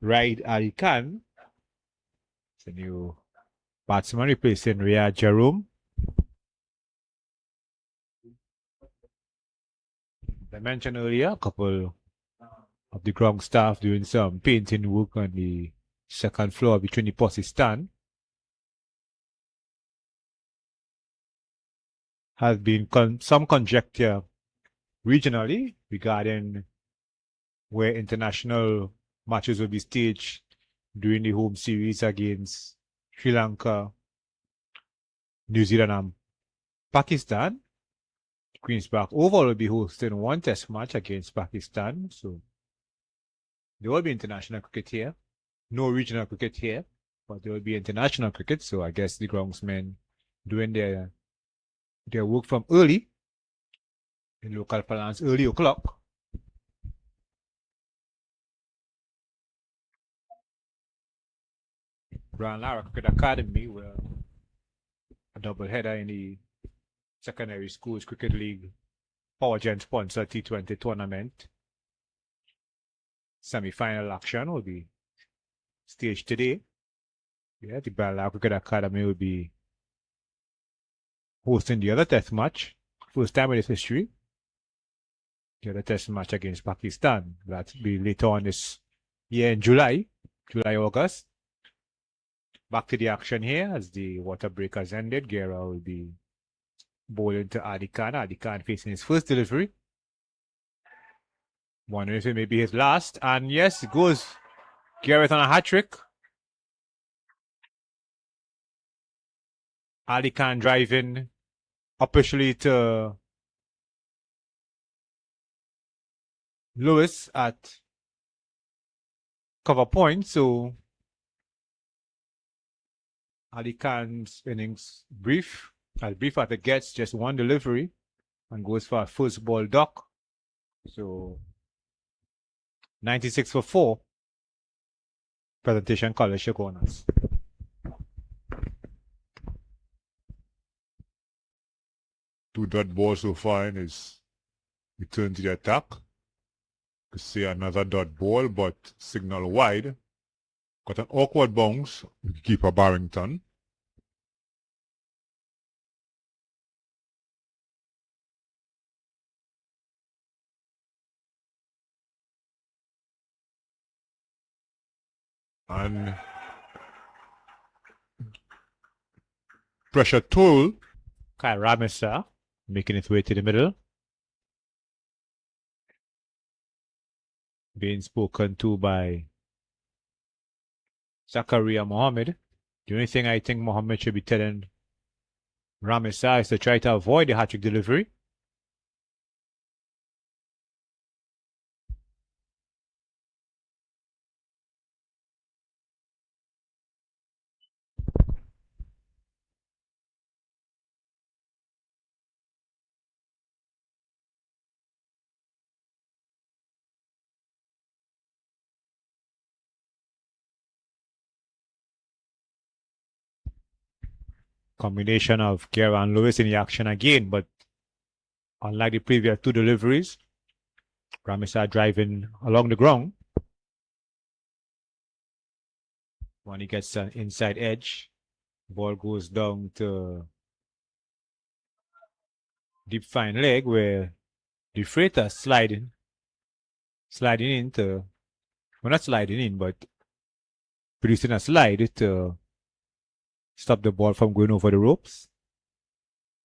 Raid Ali Khan, the new batsman replacing Riyad Jerome. I mentioned earlier, a couple of the ground staff doing some painting work on the second floor between the posse stand. Has been some conjecture regionally regarding where international matches will be staged during the home series against Sri Lanka, New Zealand, and Pakistan. Queen's Park Oval will be hosting one test match against Pakistan, so there will be international cricket here. No regional cricket here, but there will be international cricket, so I guess the groundsmen doing their work from early, in local parlance, early o'clock. Brown Lara Cricket Academy will a doubleheader in the Secondary Schools Cricket League Power Gen sponsor T20 tournament. Semi-final action will be staged today. Yeah, the Brown Lara Cricket Academy will be hosting the other test match. First time in its history. The other test match against Pakistan. That'll be later on this year in July, August. Back to the action here as the water break has ended. Guerra will be bowling to Adi Khan. Adi Khan facing his first delivery. Wondering if it may be his last. And yes, it goes. Garrett on a hat trick. Ali Khan driving officially to Lewis at cover point. So Ali Khan's innings brief, as brief as it gets, just one delivery and goes for a first ball duck. So 96 for 4. Presentation College, Chagaunas. Two dot ball so far and is return to the attack. Could see another dot ball, but signal wide. Got an awkward bounce. Keeper Barrington. And pressure tool. Kyle Ramesa making its way to the middle. Being spoken to by Zakaria Mohammed. The only thing I think Mohammed should be telling Ramesa is to try to avoid the hat-trick delivery. Combination of Guerra and Lewis in the action again, but unlike the previous two deliveries, Ramesa driving along the ground. When he gets an inside edge, ball goes down to deep fine leg where the freighter sliding into, well, not sliding in, but producing a slide to stop the ball from going over the ropes.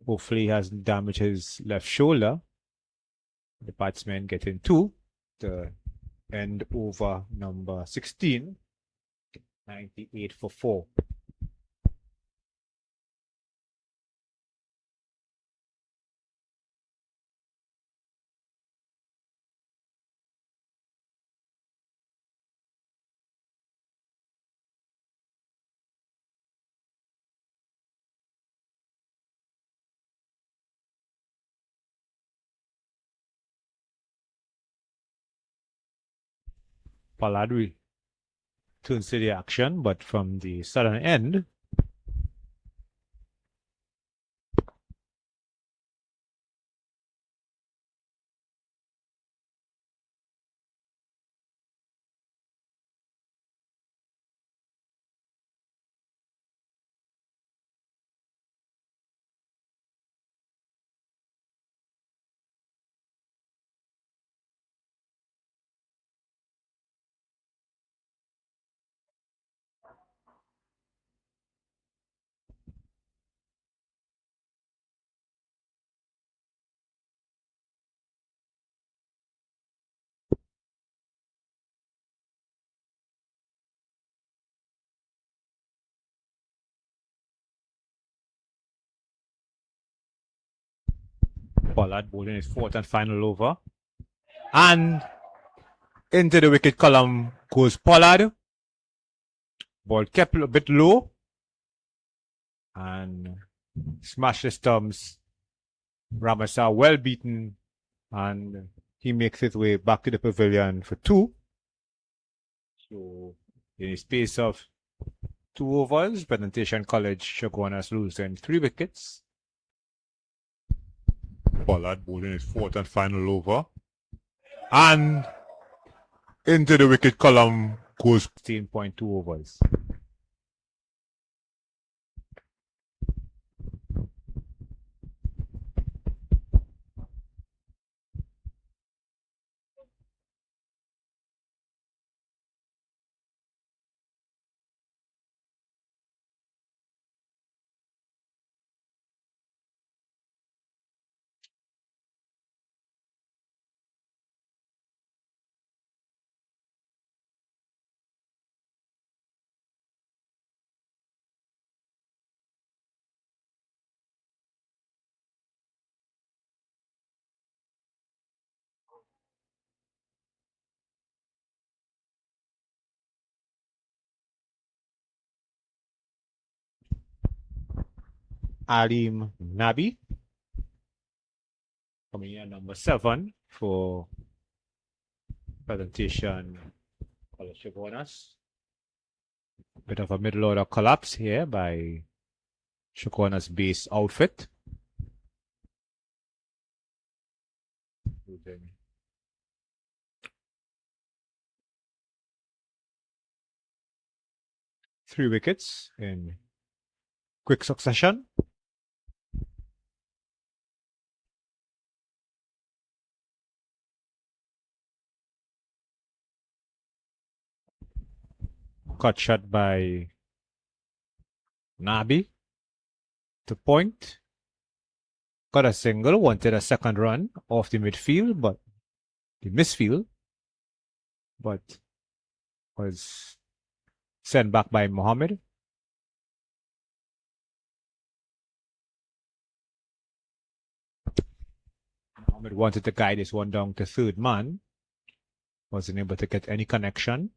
Hopefully he hasn't damaged his left shoulder. The batsman getting two to end over number 16, 98 for 4. Pollard turns to the action, but from the southern end. Pollard bowling his fourth and final over. And into the wicket column goes Pollard. Ball kept a bit low. And smashed the stumps. Ramesa well beaten. And he makes his way back to the pavilion for 2. So in a space of 2 overs, Presentation College Chagaunas losing 3 wickets. Pollard bowling his fourth and final over. And into the wicket column goes 16.2 overs. Alim Nabi coming in at number 7 for Presentation College Chagaunas. Bit of a middle order collapse here by Chagaunas base outfit. Three wickets in quick succession. Cut shot by Nabi to point. Got a single, wanted a second run off the midfield, but the misfield, but was sent back by Mohammed. Mohammed wanted to guide this one down to third man. Wasn't able to get any connection.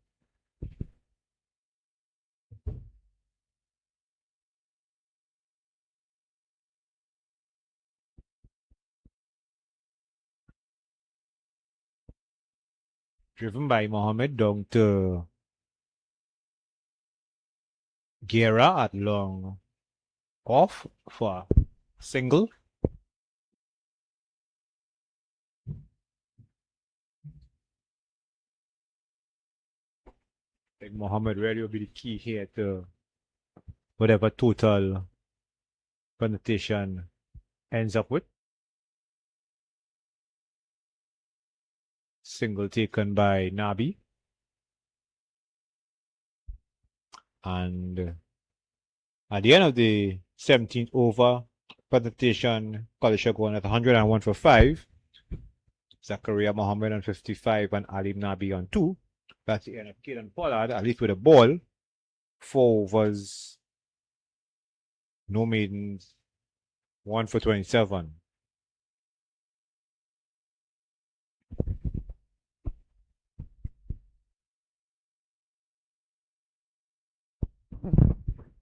Driven by Mohammed down to Guerra at long off for a single. I think Mohammed really will be the key here to whatever total connotation ends up with. Single taken by Nabi. And at the end of the 17th over, presentation College Chagaunas at 101 for 5. Zakaria Mohammed on 55 and Ali Nabi on 2. That's the end of Caden Pollard, at least with a ball. 4 overs, no maidens, 1 for 27.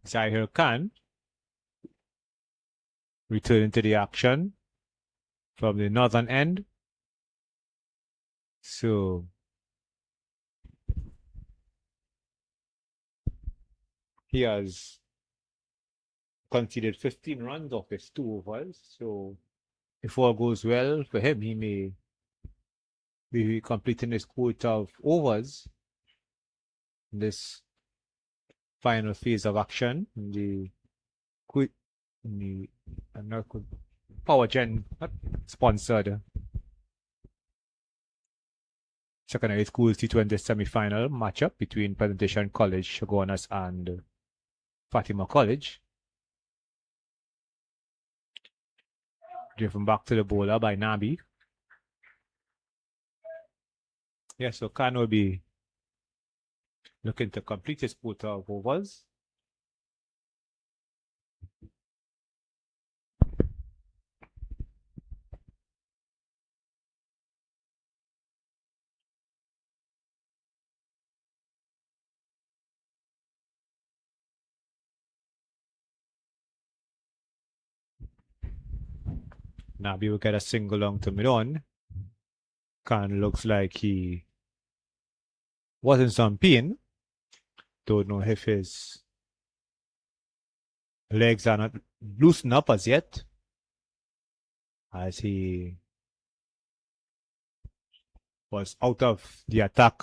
Zahir Khan returning to the action from the northern end. So he has conceded 15 runs off his 2 overs. So if all goes well for him, he may be completing his quota of overs in this final phase of action in the Power Gen sponsored secondary schools T20 semi-final matchup between Presentation College, Chagaunas and Fatima College. Driven back to the bowler by Nabi. Yeah, so Khan will be looking to complete his quota of overs. Nabi will get a single long to mid-on. Khan looks like he was in some pain. Don't know if his legs are not loosened up as yet, as he was out of the attack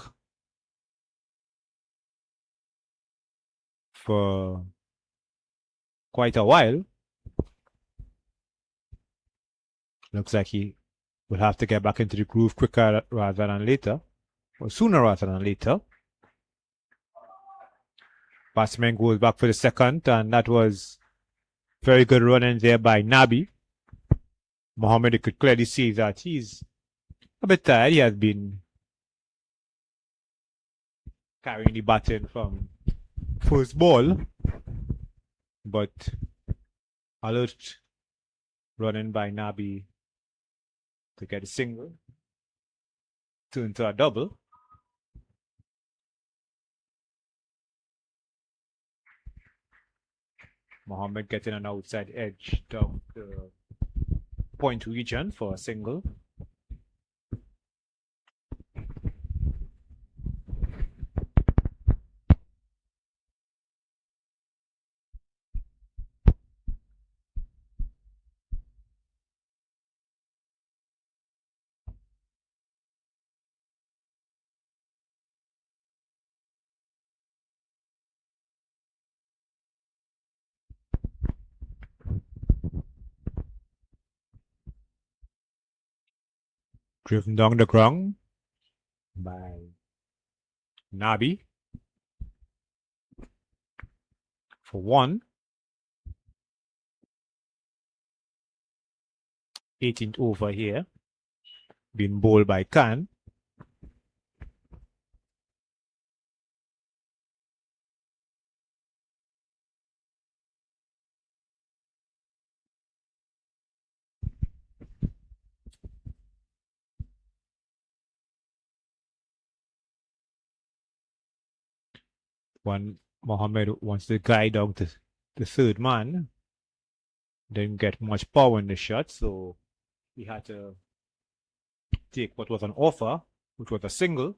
for quite a while. Looks like he will have to get back into the groove quicker rather than later, or sooner rather than later. Batsman goes back for the second, and that was very good running there by Nabi. Mohammed, you could clearly see that he's a bit tired. He has been carrying the baton from first ball, but alert running by Nabi to get a single, turn to a double. Mohammed getting an outside edge down the point region for a single. Driven down the ground by Nabi for 1. 18th over here. Being bowled by Khan. One Mohammed wants to guide down to the third man. Didn't get much power in the shot, so he had to take what was an offer, which was a single,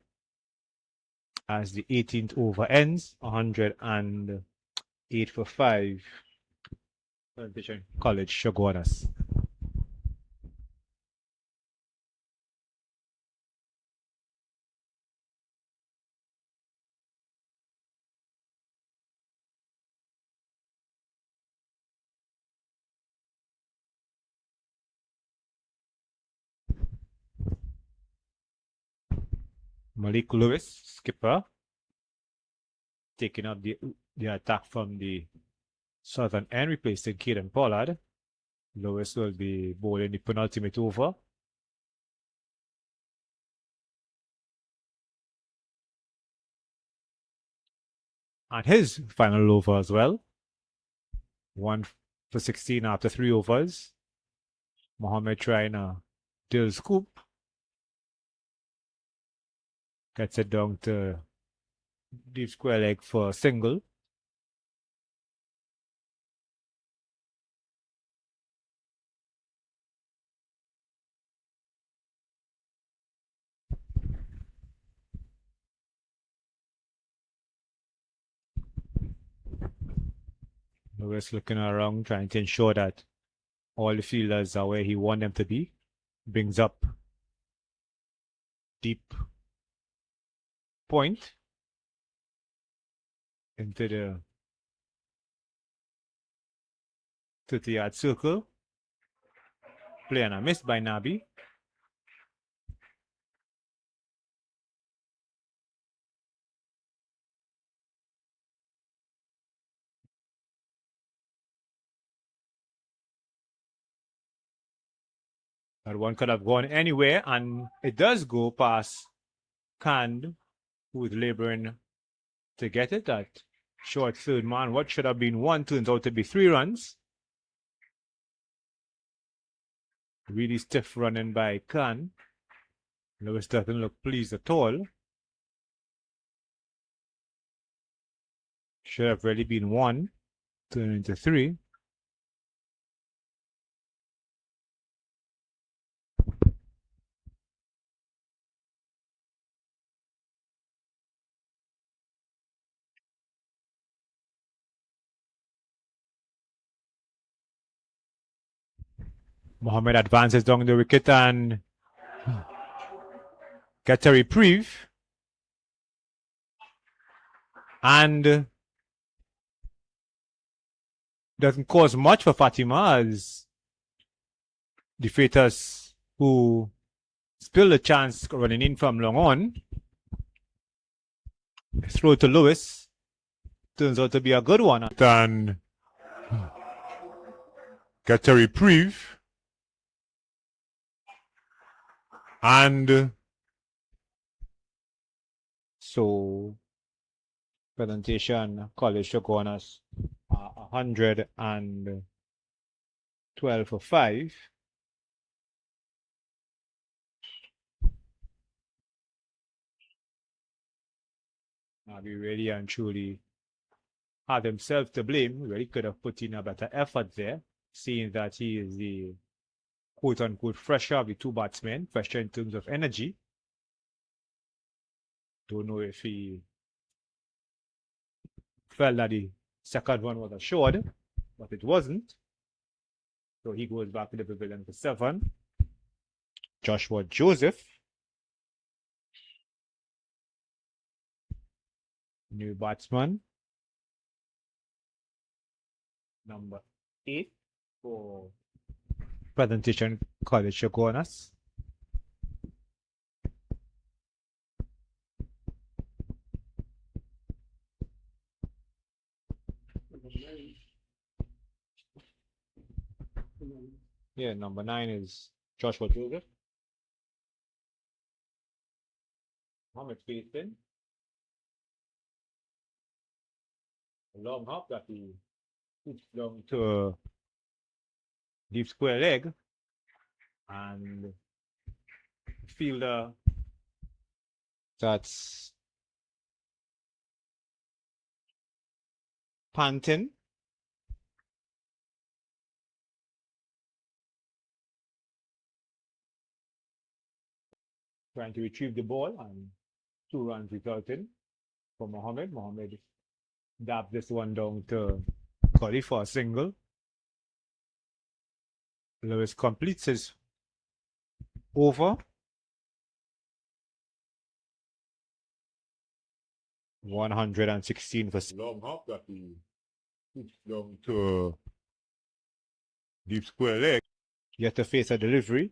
as the 18th over ends. 108 for 5. College, Chagaunas. Malik Lewis, skipper, taking up the attack from the southern end, replacing Kieran Pollard. Lewis will be bowling the penultimate over. And his final over as well. 1 for 16 after 3 overs. Mohammed trying a dill scoop. Gets it down to deep square leg for a single. Lewis looking around, trying to ensure that all the fielders are where he wants them to be. Brings up deep point into the 30-yard circle. Play and a miss by Nabi. That one could have gone anywhere, and it does go past Khan, who is laboring to get it. That short third man, what should have been 1 turns out to be 3 runs. Really stiff running by Khan. Lewis doesn't look pleased at all. Should have really been 1, turned into 3. Mohammed advances down the wicket and gets a reprieve. And doesn't cause much for Fatima, as the Fatas, who spilled a chance running in from long on, throw to Lewis, turns out to be a good one. And get a reprieve. And So, presentation, College Chagaunas, 112 for 5. Nabi really and truly had himself to blame. He really could have put in a better effort there, seeing that he is the quote-unquote fresher of the 2 batsmen, fresher in terms of energy. Don't know if he felt that the second one was assured, but it wasn't. So he goes back to the pavilion for 7. Joshua Joseph, new batsman, number 8 for presentation College Chagaunas. Yeah, number 9 is Joshua Joseph. Mohammed faced in. A long hop that he puts down to a deep square leg. And fielder that's panting. Trying to retrieve the ball, and 2 runs resulted for Mohammed. Mohammed dabbed this one down to Cuddy for a single. Lewis completes his over. 116 for Long hop that he puts down to a deep square leg. yet to face a delivery.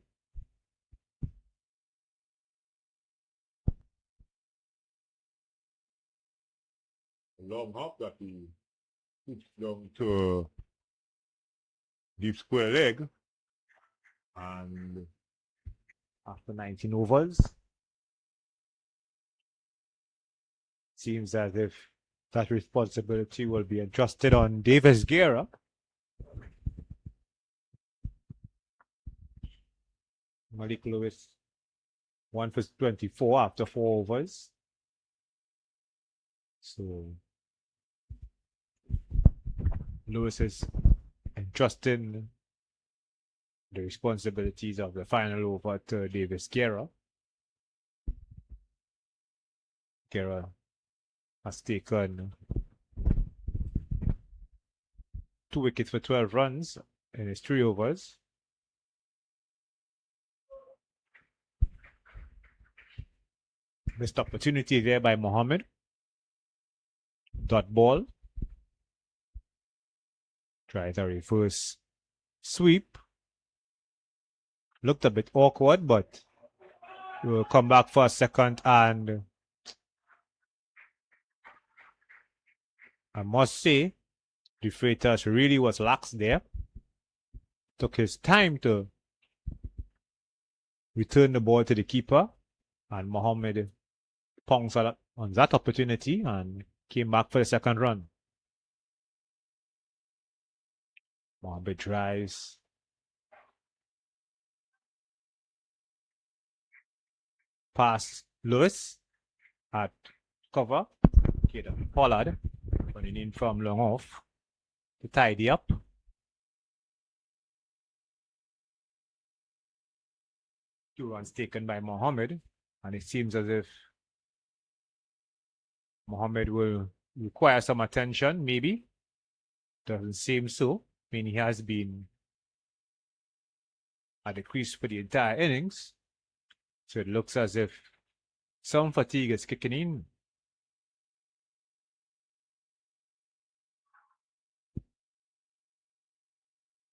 Long hop that he puts down to a deep square leg. And After 19 overs, seems as if that responsibility will be adjusted on Davis Guerra. Malik Lewis 1 for 24 after 4 overs. So Lewis is entrusting the responsibilities of the final over to Davis Guerra. Guerra has taken 2 wickets for 12 runs in his 3 overs. Missed opportunity there by Mohammed. Dot ball. Tries a reverse sweep. Looked a bit awkward, but we'll come back for a second, and I must say, the Freitas really was lax there. Took his time to return the ball to the keeper, and Mohammed pounced on that opportunity and came back for the second run. Mohammed drives. Past Lewis at cover. Kaden Pollard running in from long off to tidy up. Two runs taken by Mohammed, and it seems as if Mohammed will require some attention, maybe. Doesn't seem so. I mean, he has been at the crease for the entire innings. So it looks as if some fatigue is kicking in.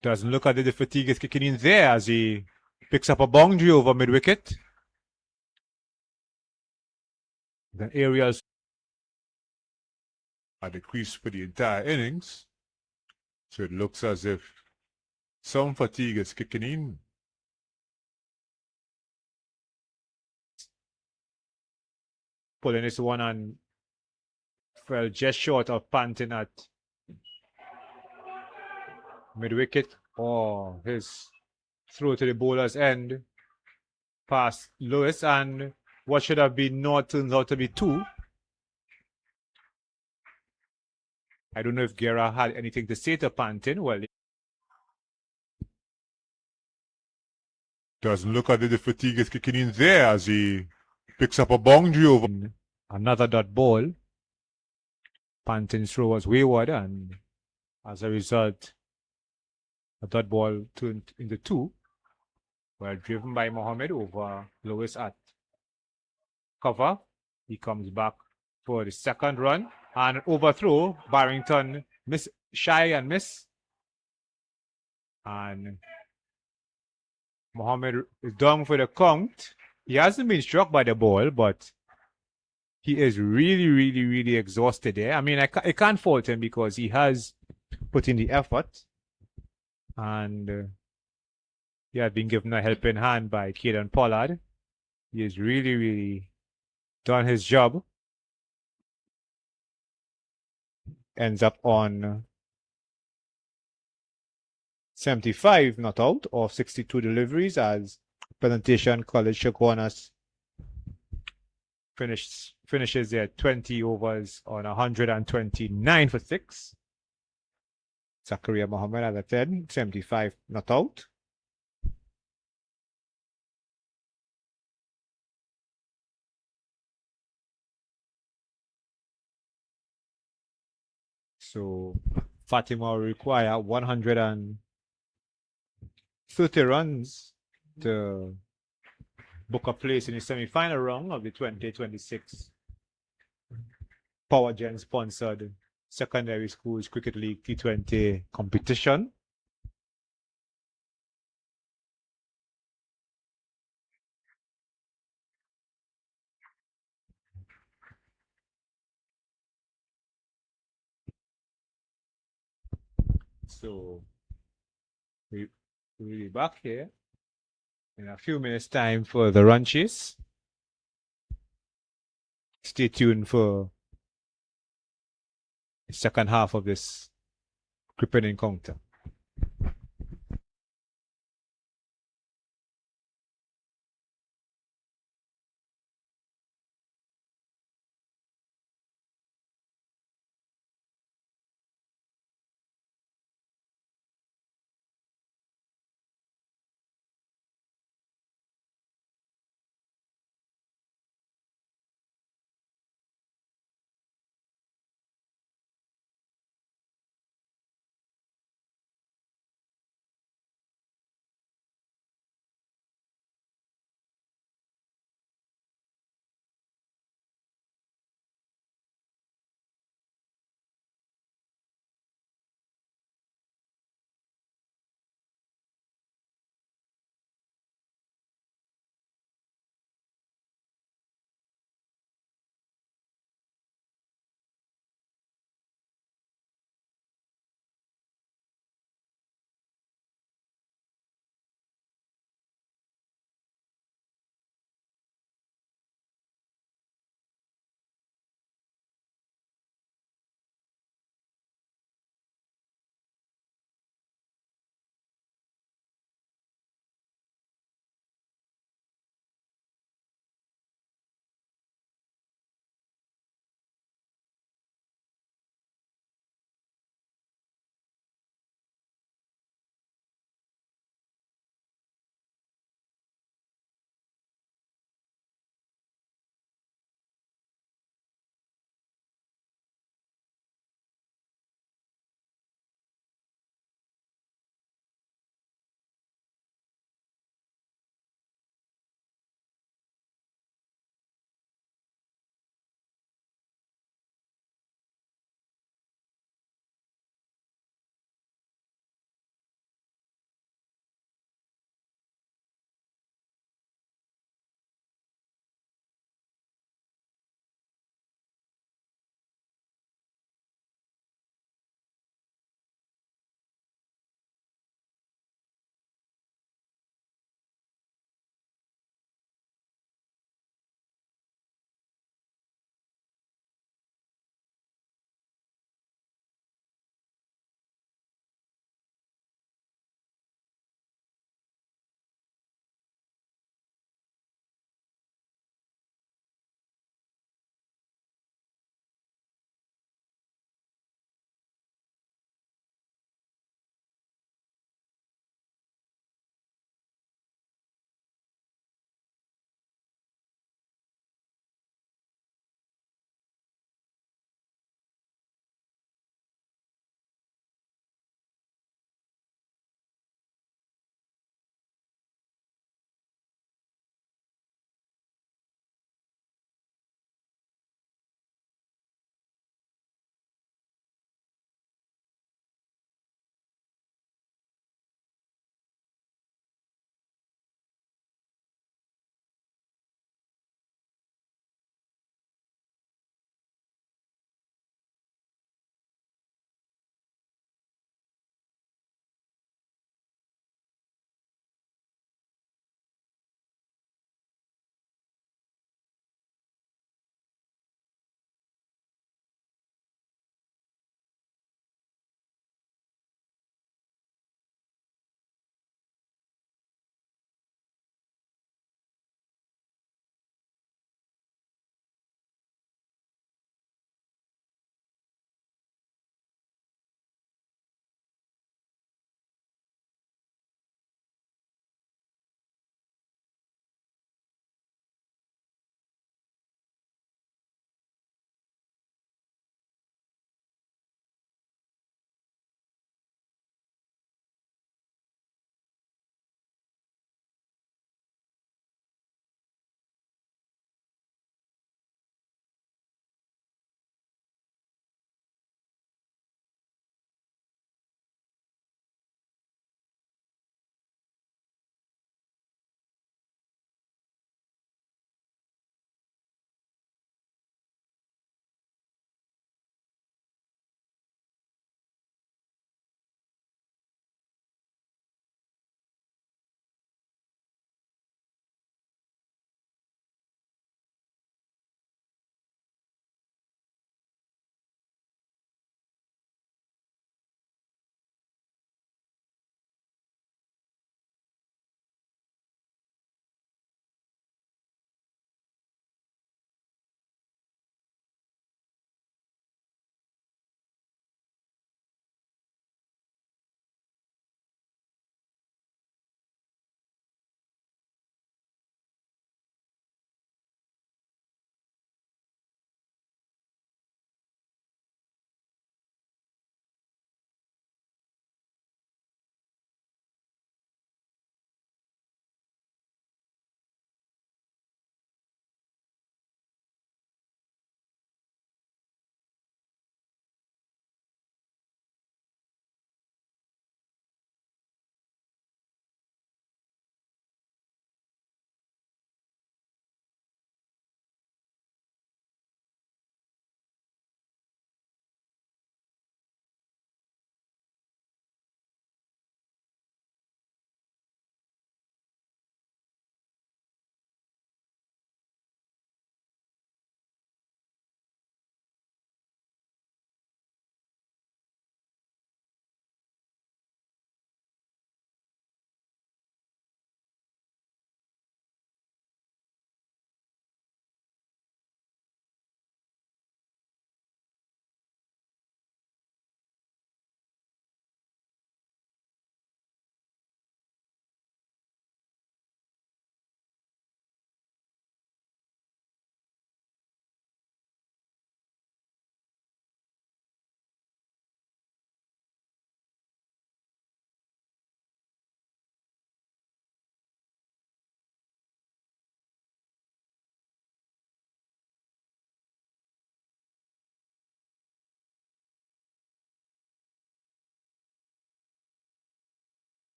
Doesn't look as if the fatigue is kicking in there as he picks up a boundary over mid-wicket. The aerials at the crease for the entire innings. So it looks as if some fatigue is kicking in. pulling this one and fell just short of panting at mid-wicket. Oh, his throw to the bowler's end past Lewis, and what should have been naught turns out to be 2. I don't know if Guerra had anything to say to Pantin. Well, Doesn't look as if the fatigue is kicking in there as he picks up a boundary over. another dot ball. Pantin's throw was wayward, and as a result, a dot ball turned into 2. Well, driven by Mohammed over Lewis at cover. He comes back for the second run, and an overthrow. Barrington miss, shy and miss. And Mohammed is down for the count. He hasn't been struck by the ball, but he is really exhausted there. I mean, I can't fault him because he has put in the effort. And He had been given a helping hand by Caden Pollard. He has really, really done his job. Ends up on 75 not out of 62 deliveries as Presentation College Chagaunas finishes their 20 overs on 129 for 6. Zakaria Mohammed, as I said, 75 not out. So Fatima will require 130 runs to book a place in the semi-final round of the 2026 Power Gen sponsored Secondary Schools Cricket League T20 competition. So we'll be back here in a few minutes' time for the run chase. Stay tuned for the second half of this cricket encounter.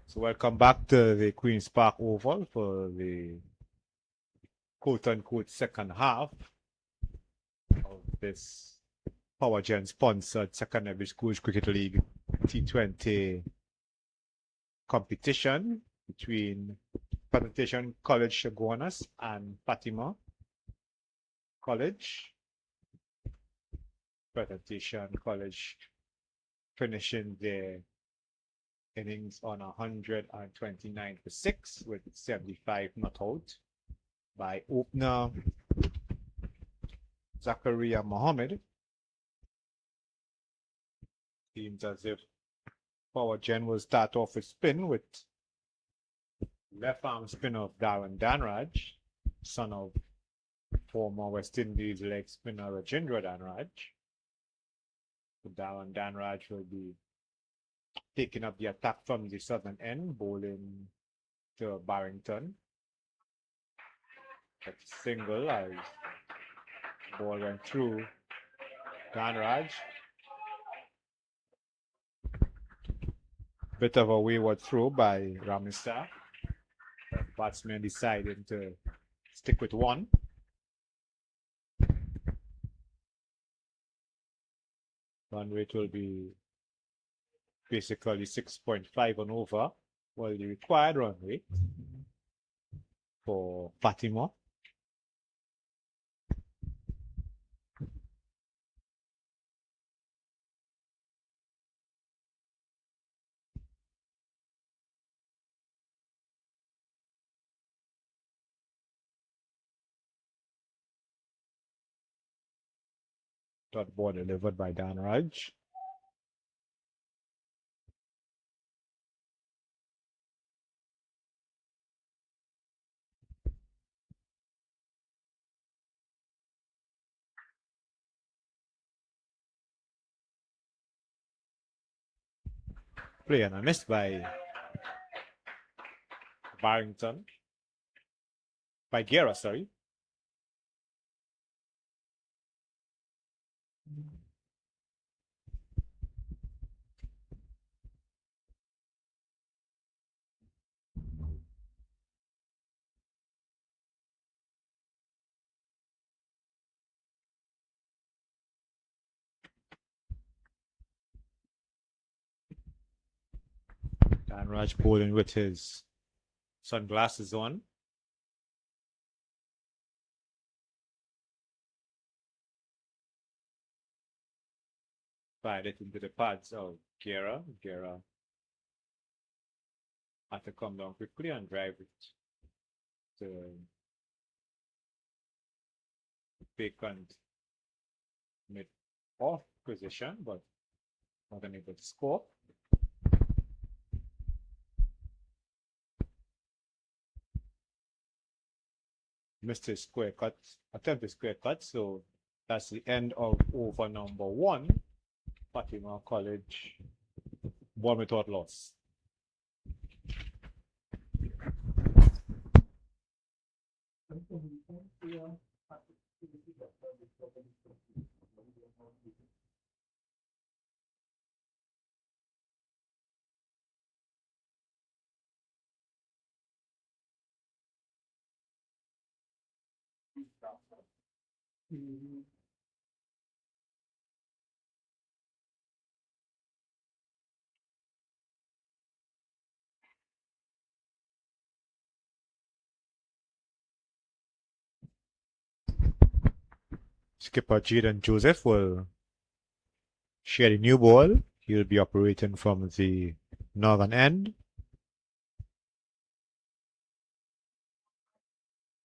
So welcome back to the Queen's Park Oval for the quote-unquote second half of this Power Gen sponsored Secondary Schools Cricket League T20 competition between Fatima College Chagaunas and Fatima College. Fatima College finishing their innings on 129 for 6 with 75 not out by opener Zakaria Mohammed. Seems as if Power Gen will start off with spin with left arm spinner of Darren Danraj, son of former West Indies leg spinner Rajendra Danraj. So Darren Danraj will be taking up the attack from the southern end, bowling to Barrington. That's a single as ball went through Danraj. Bit of a wayward throw by Ramistar. The batsman deciding to stick with one. Run rate will be basically 6.5 and over, while the required run rate for Fatima. Dot ball delivered by Danraj. Play and a miss by Barrington. By Guerra, sorry. Danraj bowling with his sunglasses on. Fired it into the pads of Guerra. Guerra had to come down quickly and drive it to vacant mid-off position, but not unable to score. Missed his square cut, attempted square cut, so that's the end of over number 1. Fatima College, one without loss. Skipper Jaden Joseph will share the new ball. He'll be operating from the northern end.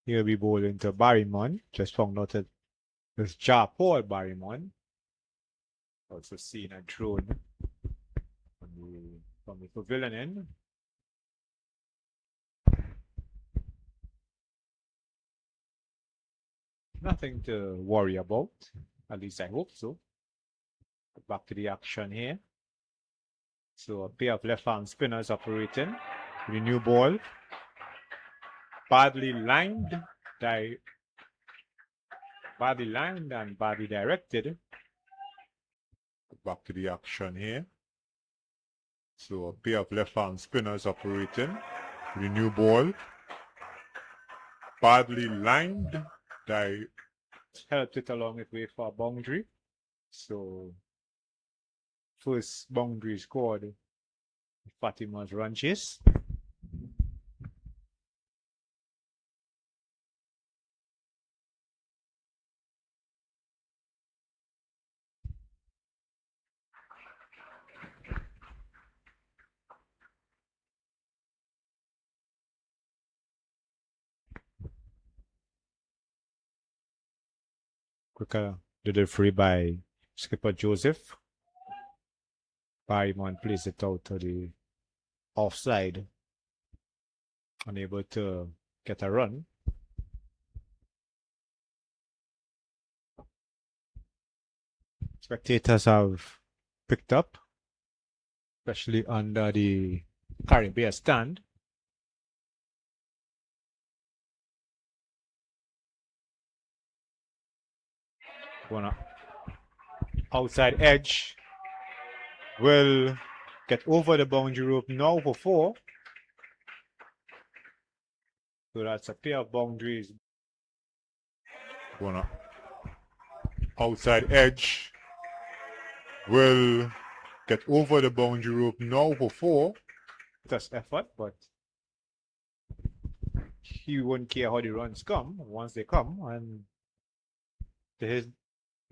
He'll be bowling to Barrymon. Just found out that it's Ja Paul Barrymon. Also seen a drone from the pavilion end. Nothing to worry about. At least I hope so. Back to the action here. So a pair of left-arm spinners operating. The new ball. Badly lined and badly directed. back to the action here. So a pair of left-hand spinners operating. The new ball. Badly lined. Helped it along its way for a boundary. So first boundary scored. Fatima's run chase. Quicker delivery by skipper Joseph. Barrymon plays it out to the offside. Unable to get a run. Spectators have picked up, especially under the Caribbean stand. One outside edge will get over the boundary rope now for 4. So that's a pair of boundaries. One outside edge will get over the boundary rope now for 4. That's effort, but he won't care how the runs come once they come, and to his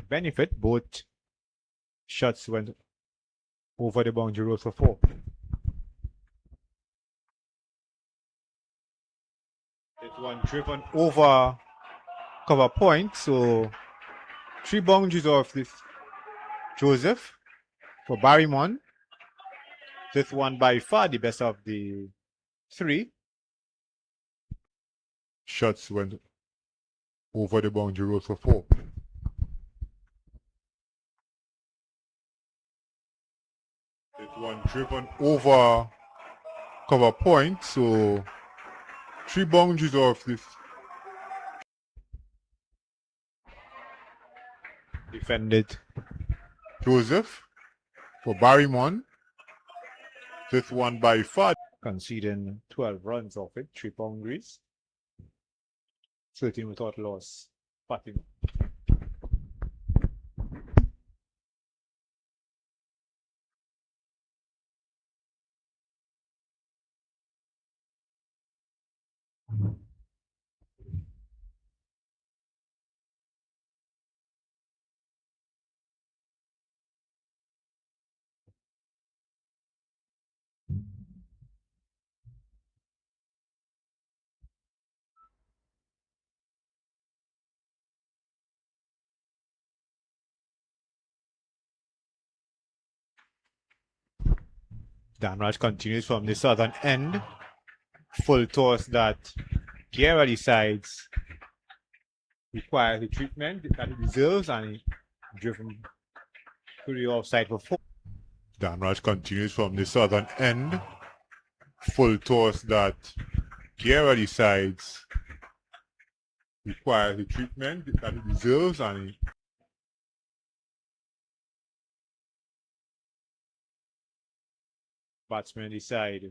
benefit, both shots went over the boundary rope for 4. This one driven over cover point, so 3 boundaries off this Joseph for Barrymon. This one by far the best of the 3. Shots went over the boundary rope for 4. This one driven over cover point, so 3 boundaries off this. Defended Joseph for Barrymon. This one by far. conceding 12 runs off it, 3 boundaries. 13 without loss. Fatima. Danraj continues from the southern end. Full toss that Guerra decides requires the treatment that it deserves, and he driven to the offside for 4. Danraj continues from the southern end. Full toss that Guerra decides requires the treatment that it deserves, and he Batsmen decide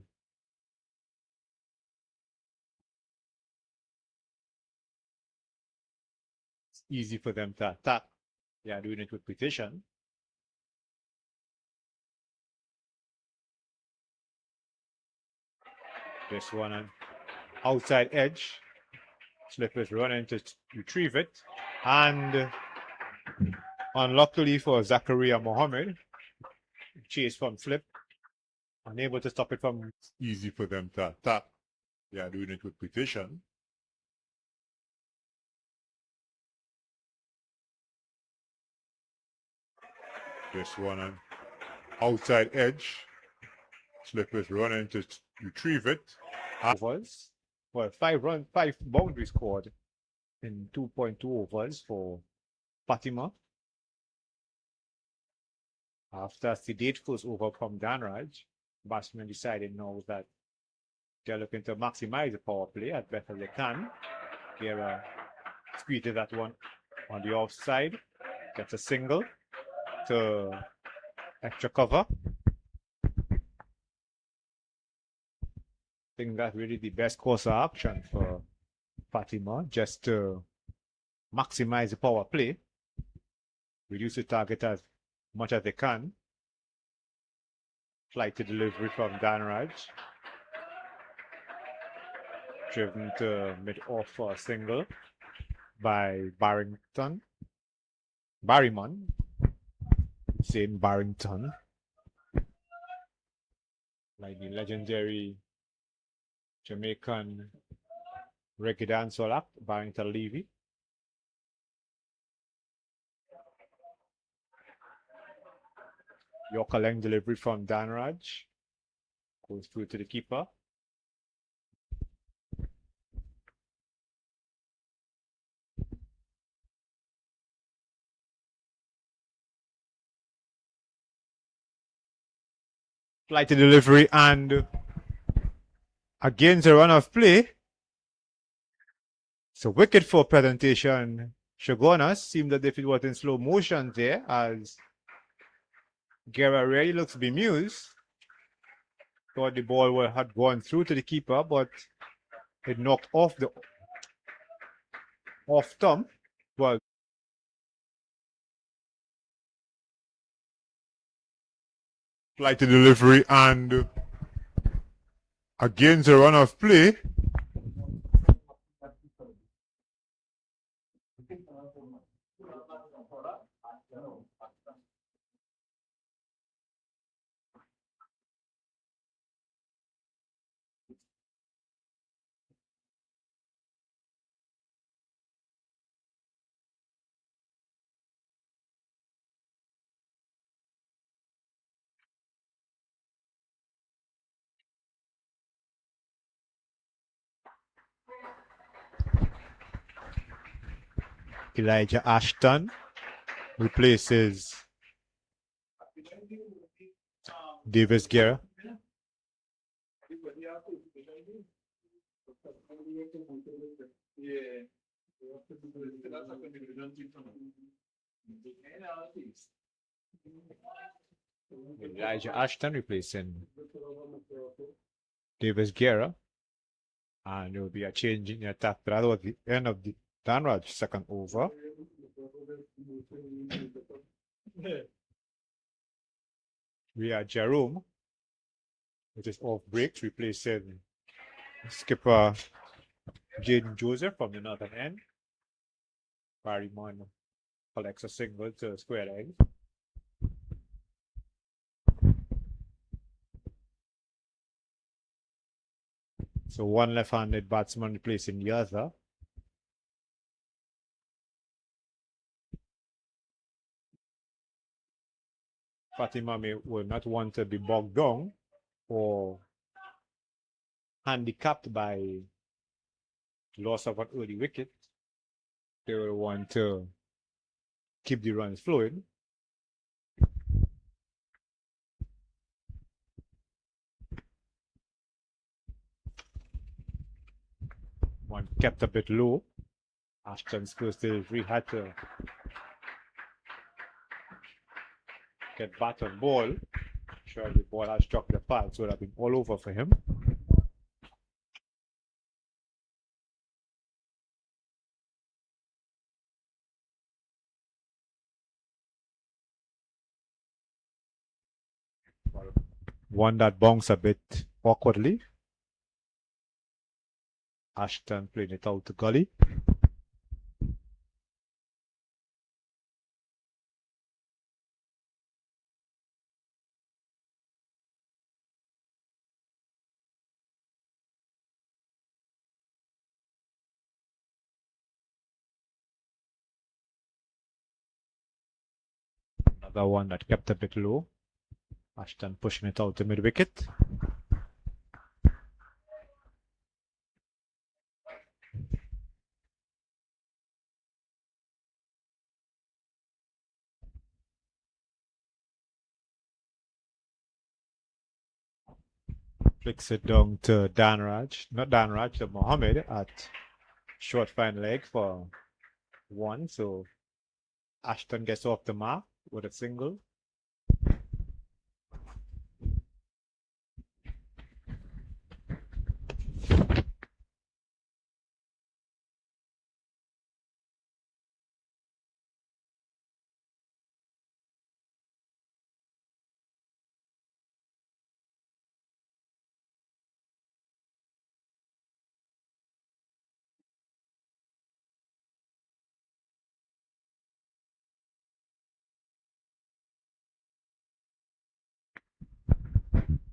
it's easy for them to attack. They are doing it with precision. This one on outside edge. Slip is running to retrieve it. And unluckily for Zakaria Mohammed, chase from Flip, unable to stop it from. it's easy for them to attack. They are doing it with precision. This one on outside edge. Slip is running to retrieve it. Overs. Well, 5 boundaries scored in 2.2 overs for Fatima. After sedate first over from Danraj, batsmen decided now that they're looking to maximize the power play as best as they can. Guerra squeezes that one on the offside, gets a single to extra cover. I think that's really the best course of action for Fatima, just to maximize the power play, reduce the target as much as they can. Flight to delivery from Danraj. Driven to mid-off for a single by Barrington. Barrymon. Same Barrington. Like the legendary Jamaican reggae dancehall act, Barrington Levy. Yorker length delivery from Danraj. Goes through to the keeper. Flight to delivery and against a run of play. So wicked for presentation. Chagaunas seemed as if it was in slow motion there as Guerra really looks bemused. Thought the ball had gone through to the keeper, but it knocked off the stump. Well, Flight to delivery and against a run of play. Elijah Ashton replaces Davis Guerra. Elijah Ashton replacing Davis Guerra. And there will be a change in the attack. That was the end of the Danraj second over. We are Jerome, which is off breaks, replacing skipper Jaden Joseph from the northern end. Barrymon collects a single to square leg. So one left-handed batsman replacing the other. Fatima will not want to be bogged down or handicapped by loss of an early wicket. They will want to keep the runs flowing. One kept a bit low. Ashton's first delivery had to get bat on ball. Sure, the ball has struck the pad, so it would have been all over for him. One that bounced a bit awkwardly. Ashton playing it out to Gully. Another one that kept a bit low. Ashton pushing it out to mid-wicket. Flicks it down to Danraj, to Mohammed at short fine leg for one. So Ashton gets off the mark with a single.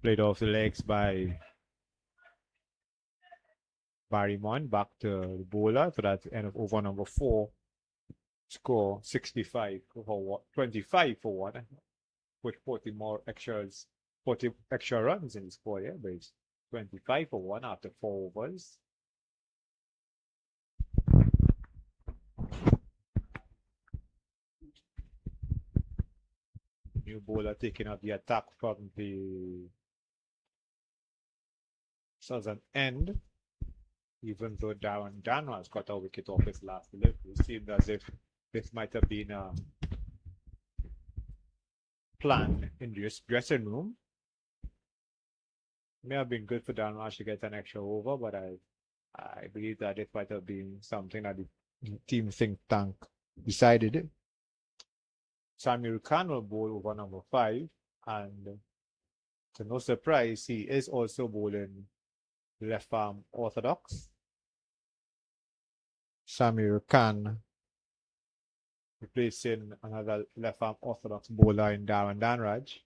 Played off the legs by Barrymon, back to the bowler. So that's the end of over number 4. Score 65 for 25 for 1. With 40 more extras, 40 extra runs in the score, yeah, but it's 25 for 1 after 4 overs. New bowler taking up the attack from the southern end. Even though Darren Danwas got a wicket off his last delivery, it seemed as if this might have been a plan in this dressing room. May have been good for Danwas to get an extra over, but I believe that it might have been something that the team think tank decided. Samuel Khan will bowl over number 5, and to no surprise, he is also bowling left arm orthodox. Samuel Khan replacing another left arm orthodox bowler in Darren Danraj.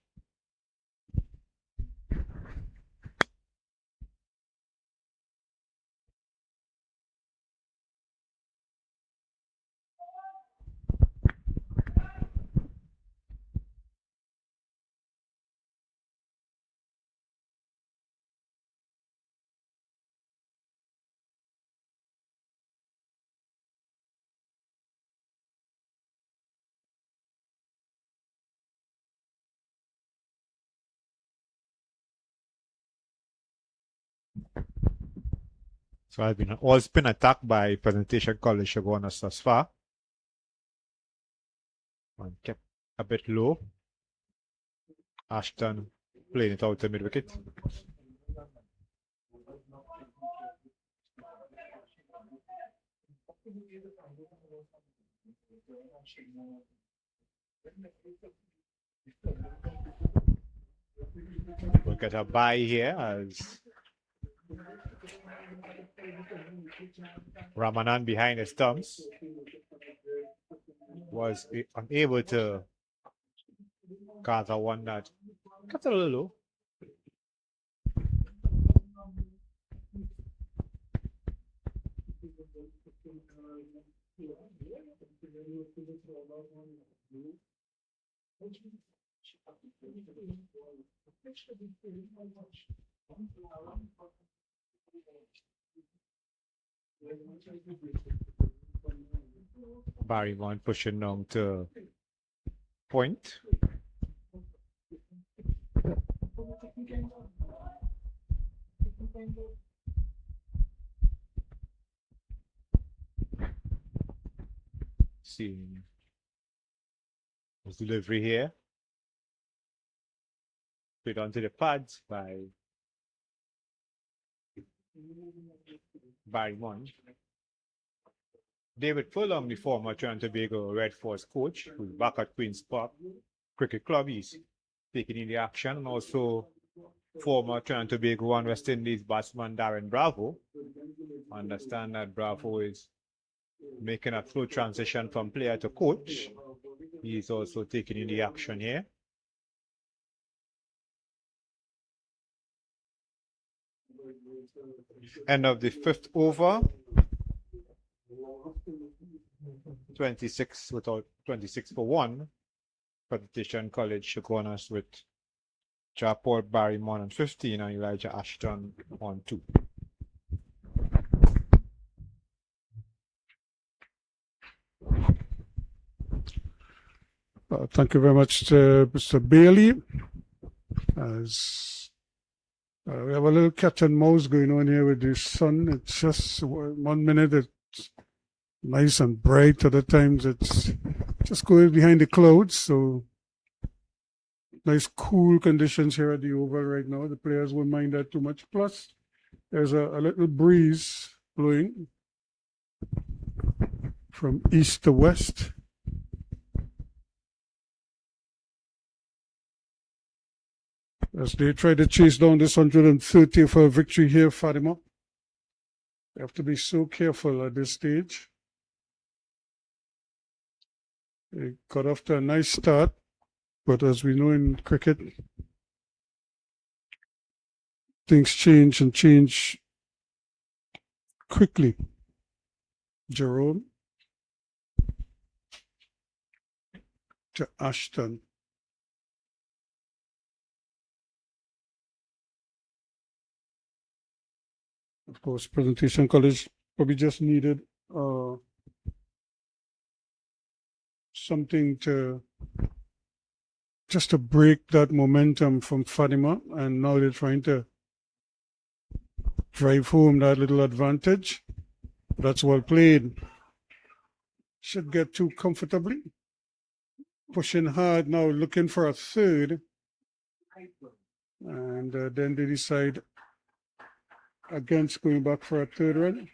So I've been all spin attack by Presentation College Chagaunas thus far. And kept a bit low. Ashton playing it out to mid wicket. We'll get a bye here as Ramanan behind the stumps was unable to gather one that kept a little low. Barrymon pushing on to point. Seeing his delivery here. Put onto the pads by Barrymon. David Furlong, the former Trinidad and Tobago Red Force coach, who's back at Queen's Park Cricket Club, he's taking in the action, and also former Trinidad and Tobago and West Indies batsman Darren Bravo. I understand that Bravo is making a slow transition from player to coach. He's also taking in the action here. End of the 5th over. 26 without 26 for 1. Presentation College Chagaunas with Japor Barrymon on 15 and Elijah Ashton on 2. Thank you very much, Mr. Bailey. As we have a little cat and mouse going on here with the sun. It's just 1 minute it's nice and bright, other times it's just going behind the clouds. So nice cool conditions here at the Oval right now. The players won't mind that too much. Plus, there's a little breeze blowing from east to west. As they try to chase down this 130 for a victory here, Fatima. You have to be so careful at this stage. They got off to a nice start, but as we know in cricket, things change and change quickly. Jerome to Ashton. Of course, Presentation College probably just needed something to break that momentum from Fatima, and now they're trying to drive home that little advantage. That's well played. Should get too comfortably. Pushing hard now, looking for a third. And then they decide against going back for a third run.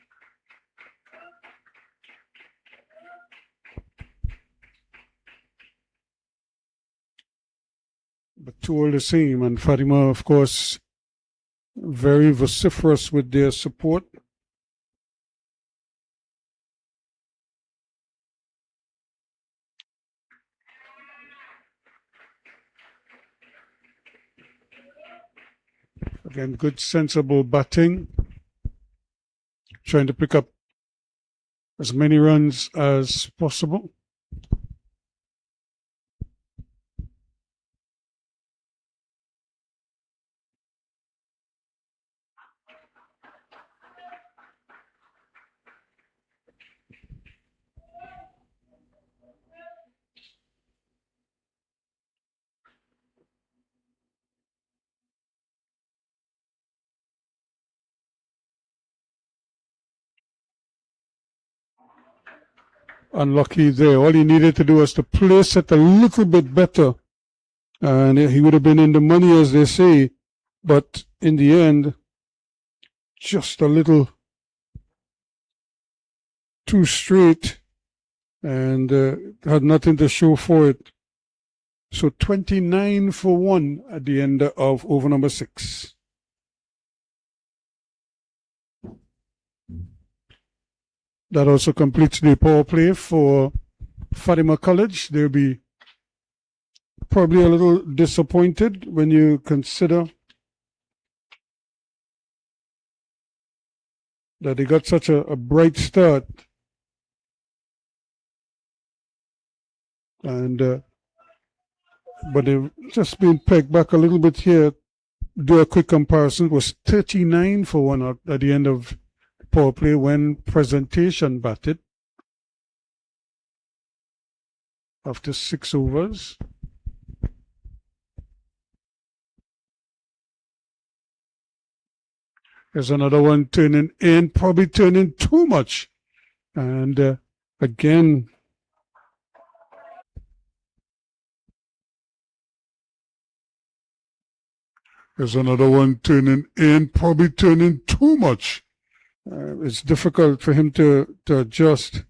But two all the same, and Fatima, of course, very vociferous with their support. Again, good sensible batting. Trying to pick up as many runs as possible. Unlucky there. All he needed to do was to place it a little bit better, and he would have been in the money, as they say. But in the end, just a little too straight, and had nothing to show for it. So 29 for 1 at the end of over number 6. That also completes the power play for Fatima College. They'll be probably a little disappointed when you consider that they got such a bright start. And but they've just been pegged back a little bit here. Do a quick comparison. It was 39 for 1 at the end of power play when Presentation batted after 6 overs. There's another one turning in, probably turning too much. And again, there's another one turning in, probably turning too much. It's difficult for him to adjust.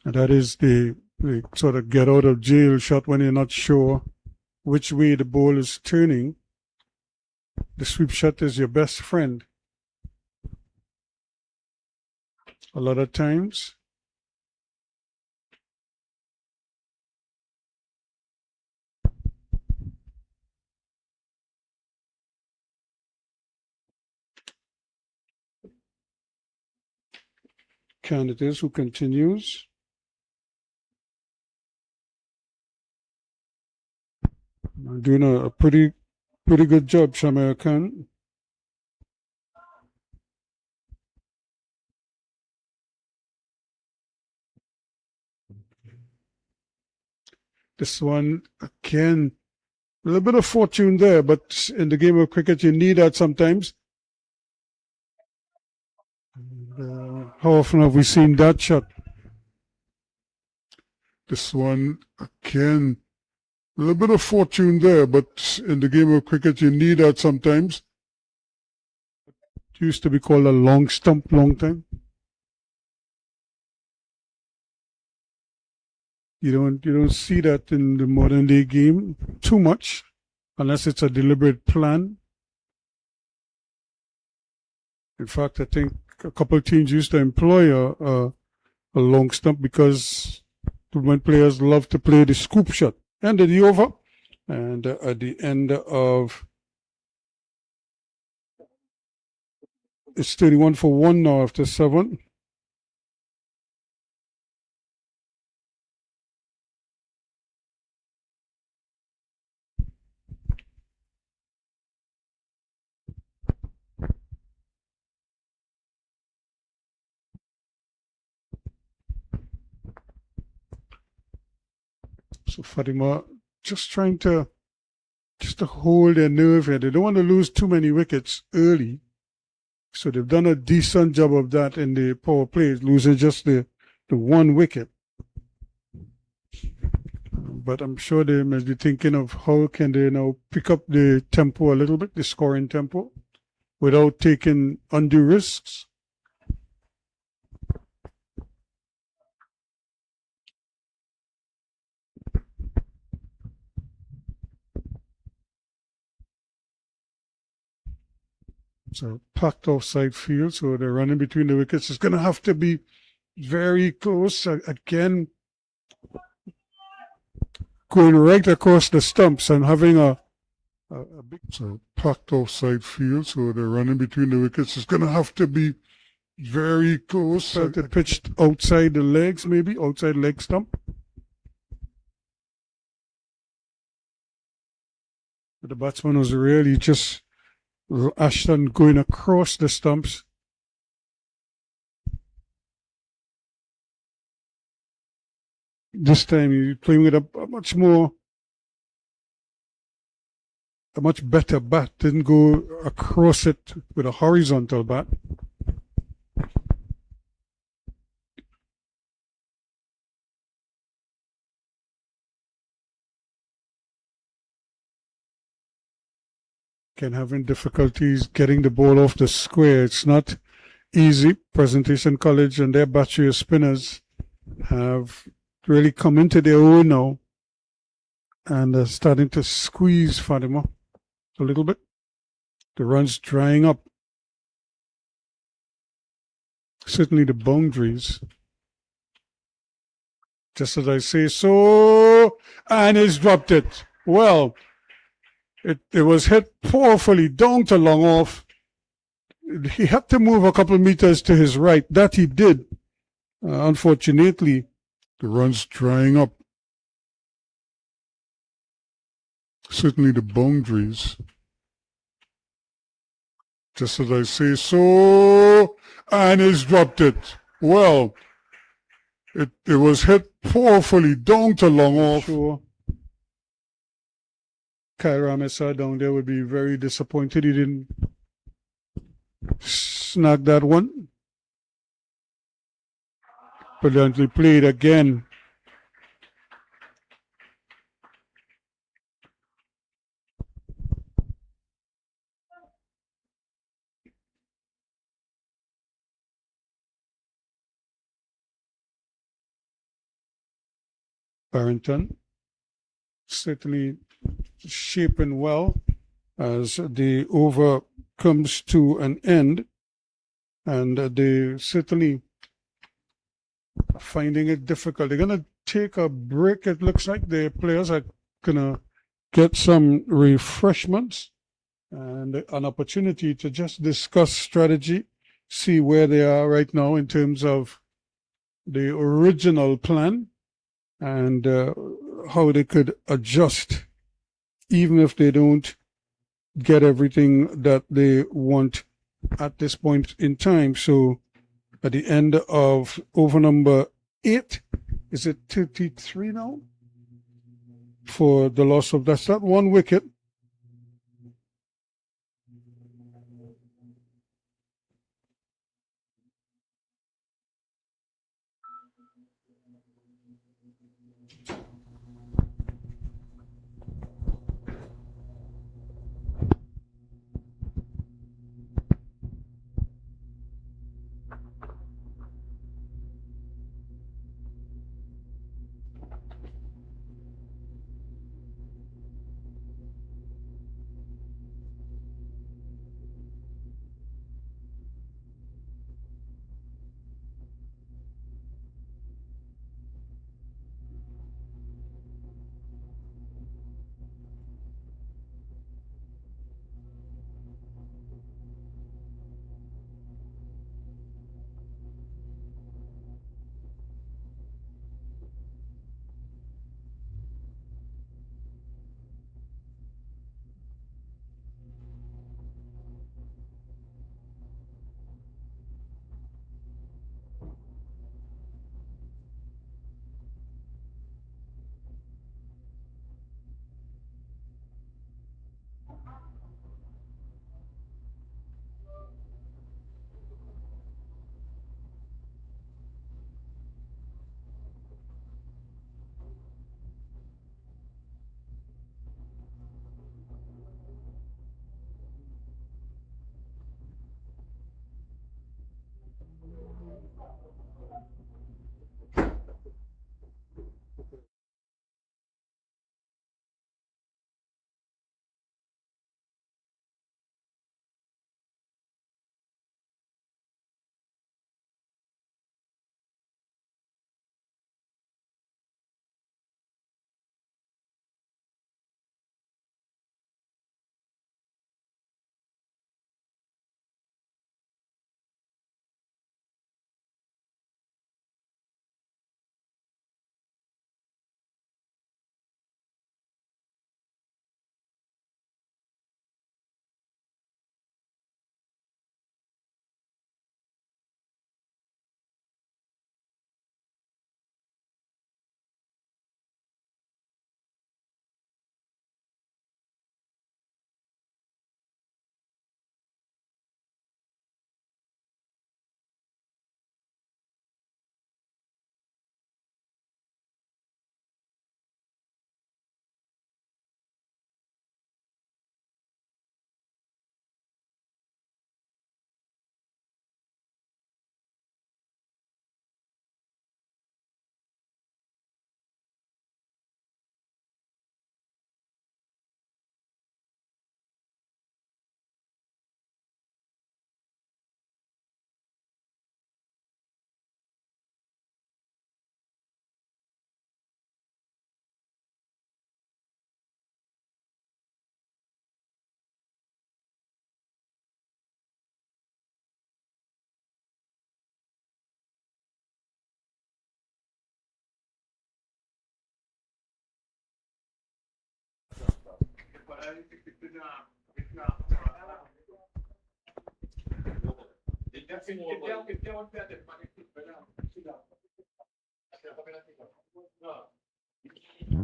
And that is the sort of get out of jail shot when you're not sure which way the ball is turning. The sweep shot is your best friend. A lot of times. Candidates who continues. Doing a pretty good job, Shamir Khan. This one, again, a little bit of fortune there, but in the game of cricket, you need that sometimes. How often have we seen that shot? This one, again, a little bit of fortune there, but in the game of cricket, you need that sometimes. It used to be called a long stump long time. You don't see that in the modern day game too much, unless it's a deliberate plan. In fact, I think a couple of teams used to employ a long stump because tournament players love to play the scoop shot. End of the over, and at the end of it's 31 for 1 now after 7. So Fatima just trying to hold their nerve here. They don't want to lose too many wickets early. So they've done a decent job of that in the power play, losing just the 1 wicket. But I'm sure they must be thinking of how can they now pick up the tempo a little bit, the scoring tempo, without taking undue risks. So packed offside field, so they're running between the wickets. It's going to have to be very close. Again, going right across the stumps and having a big packed offside field, so they're running between the wickets. It's going to have to be very close. They pitched outside the legs, maybe outside leg stump. But the batsman was really just Ashton going across the stumps. This time he's playing with a much better bat. Didn't go across it with a horizontal bat. Again, having difficulties getting the ball off the square. It's not easy. Presentation College and their battery of spinners have really come into their own now and are starting to squeeze Fatima a little bit. The runs drying up. Certainly the boundaries. Just as I say so, and he's dropped it. Well, it was hit powerfully down to long off. He had to move a couple of meters to his right. That he did. Unfortunately, the run's drying up. Certainly the boundaries. Just as I say so, and he's dropped it. Well, it was hit powerfully down to long off. Sure. Kyra Mesa down there would be very disappointed he didn't snag that one. Brilliantly played again. Barrington certainly shaping well as the over comes to an end, and they certainly finding it difficult. They're going to take a break. It looks like the players are going to get some refreshments and an opportunity to just discuss strategy, see where they are right now in terms of the original plan and how they could adjust even if they don't get everything that they want at this point in time. So at the end of over number 8, is it 33 now? For the loss of that's that 1 wicket.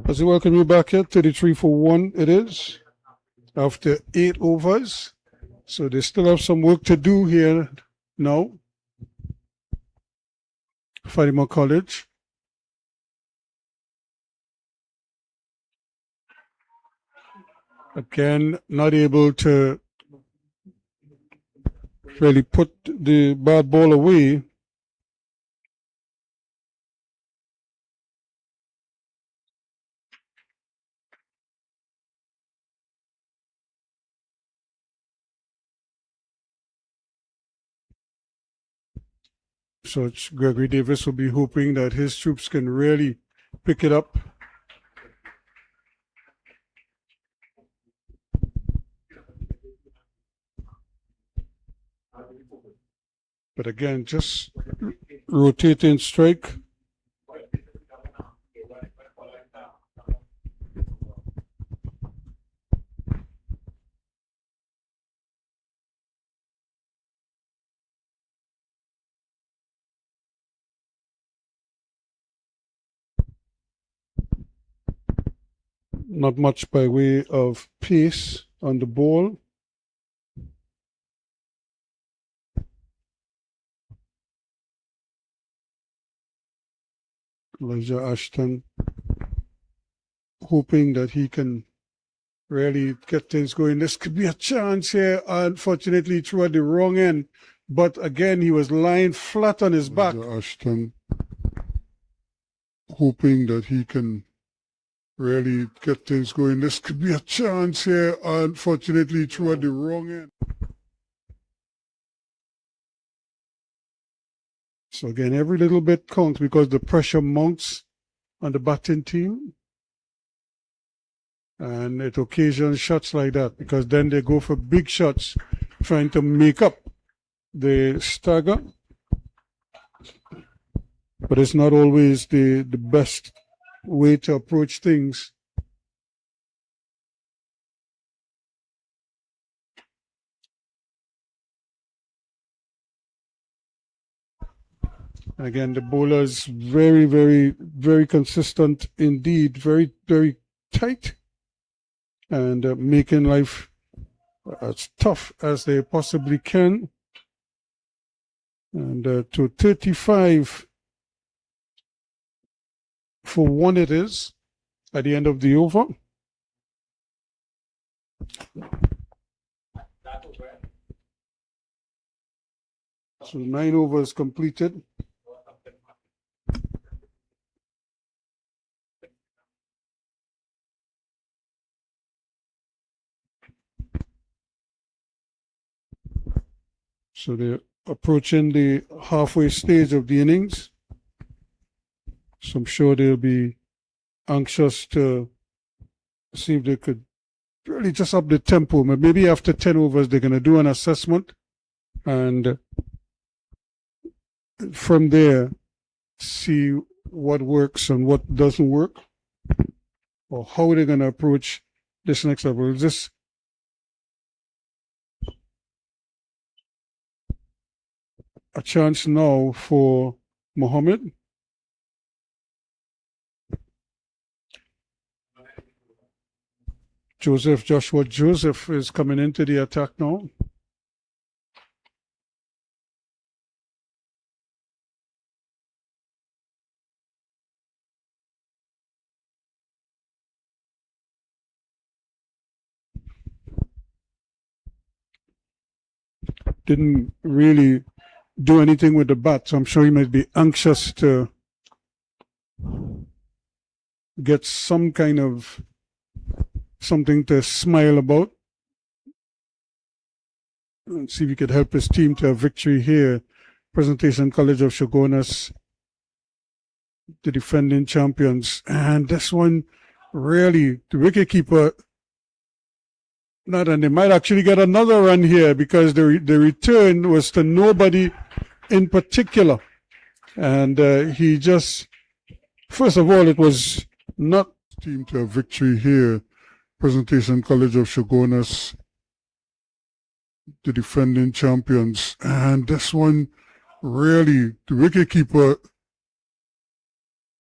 As we welcome you back here, 33 for 1 it is, after 8 overs. So they still have some work to do here now. Fatima College. Again, not able to really put the bad ball away. So Gregory Davis will be hoping that his troops can really pick it up. But again, just rotating strike. Not much by way of pace on the ball. Elijah Ashton hoping that he can really get things going. This could be a chance here. Unfortunately, threw at the wrong end. But again, he was lying flat on his back. Elijah Ashton hoping that he can really get things going. This could be a chance here. Unfortunately, threw at the wrong end. So again, every little bit counts because the pressure mounts on the batting team. And it occasions shots like that because then they go for big shots trying to make up the stagger. But it's not always the best way to approach things. Again, the bowlers very, very, very consistent indeed, very, very tight, and making life as tough as they possibly can. And to 35 for 1 it is at the end of the over. So 9 overs completed. So they're approaching the halfway stage of the innings. So I'm sure they'll be anxious to see if they could really just up the tempo. Maybe after 10 overs, they're going to do an assessment. And from there, see what works and what doesn't work. Or how they're going to approach this next level. Is this a chance now for Mohammed? Joshua Joseph is coming into the attack now. Didn't really do anything with the bat, so I'm sure he might be anxious to get some kind of something to smile about and see if he could help his team to a victory here. Presentation College of Chagaunas, the defending champions. And this one, really, the wicketkeeper, and they might actually get another run here because the return was to nobody in particular. And he just, first of all, it was not team to a victory here. Presentation College of Chagaunas, the defending champions. And this one, really, the wicketkeeper,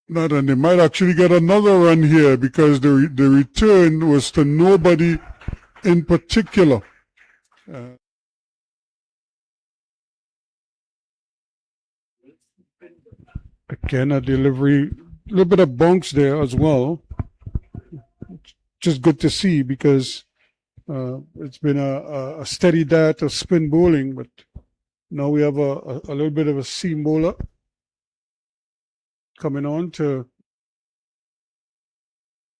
not, and they might actually get another run here because the return was to nobody in particular. Again, a delivery, a little bit of bounce there as well. Just good to see because it's been a steady diet of spin bowling, but now we have a little bit of a seam bowler coming on to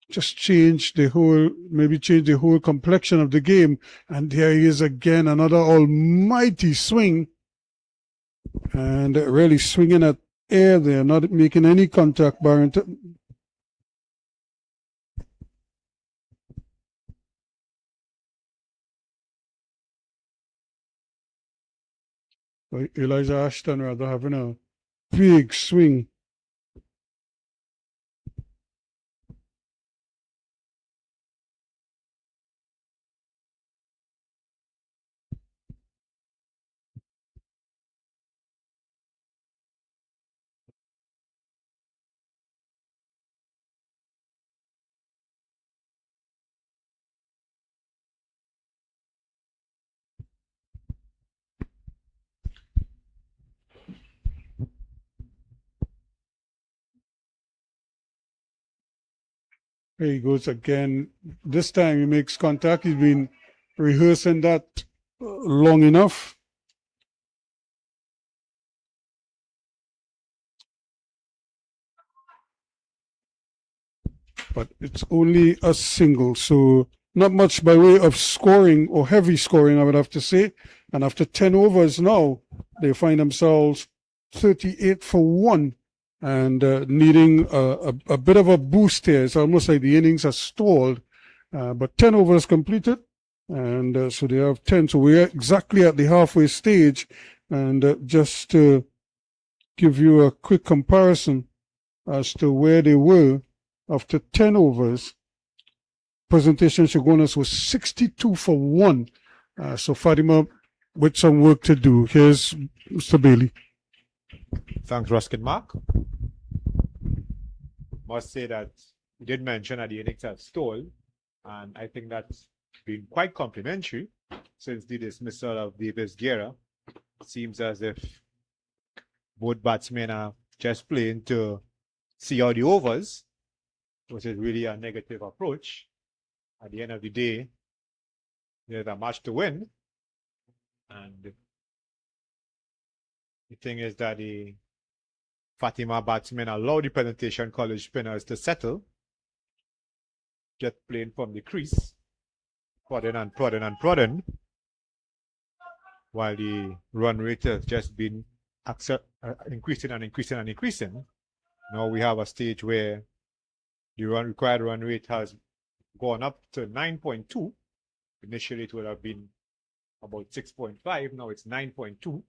just change the whole complexion of the game. And there he is again, another almighty swing, and really swinging at air there, not making any contact. Barrington. Elijah Ashton rather having a big swing. There he goes again. This time he makes contact. He's been rehearsing that long enough. But it's only a single, so not much by way of scoring or heavy scoring, I would have to say. And after 10 overs now, they find themselves 38 for 1 and needing a bit of a boost here. It's almost like the innings are stalled, but 10 overs completed, and so they have 10. So we're exactly at the halfway stage, and just to give you a quick comparison as to where they were after 10 overs, Presentation Chagaunas was 62 for 1. So Fatima with some work to do. Here's Mr. Bailey. Thanks, Ruskin Mark. Must say that you did mention that the innings have stalled, and I think that's been quite complimentary since the dismissal of Davis Guerra. Seems as if both batsmen are just playing to see out the overs, which is really a negative approach. At the end of the day, there's a match to win, and the thing is that the Fatima batsmen allow the Presentation College spinners to settle, just playing from the crease, prodding and prodding and prodding, while the run rate has just been increasing and increasing and increasing. Now we have a stage where the required run rate has gone up to 9.2. Initially it would have been about 6.5. Now it's 9.2.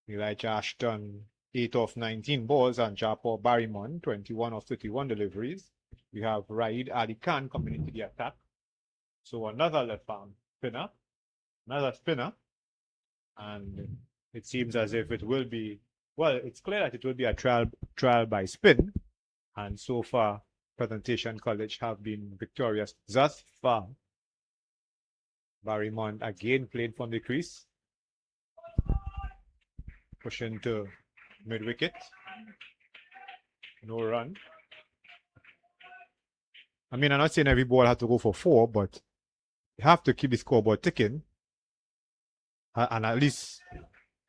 Elijah Ashton, 8 of 19 balls, and Japor Barrymon, 21 of 31 deliveries. We have Raid Ali Khan coming into the attack. So another left-arm spinner, another spinner. And it seems as if it will be, well, it's clear that it will be a trial by spin. And so far, Presentation College have been victorious thus far. Barrymon again playing from the crease. Pushing to mid-wicket. No run. I mean, I'm not saying every ball has to go for 4, but you have to keep the scoreboard ticking. And at least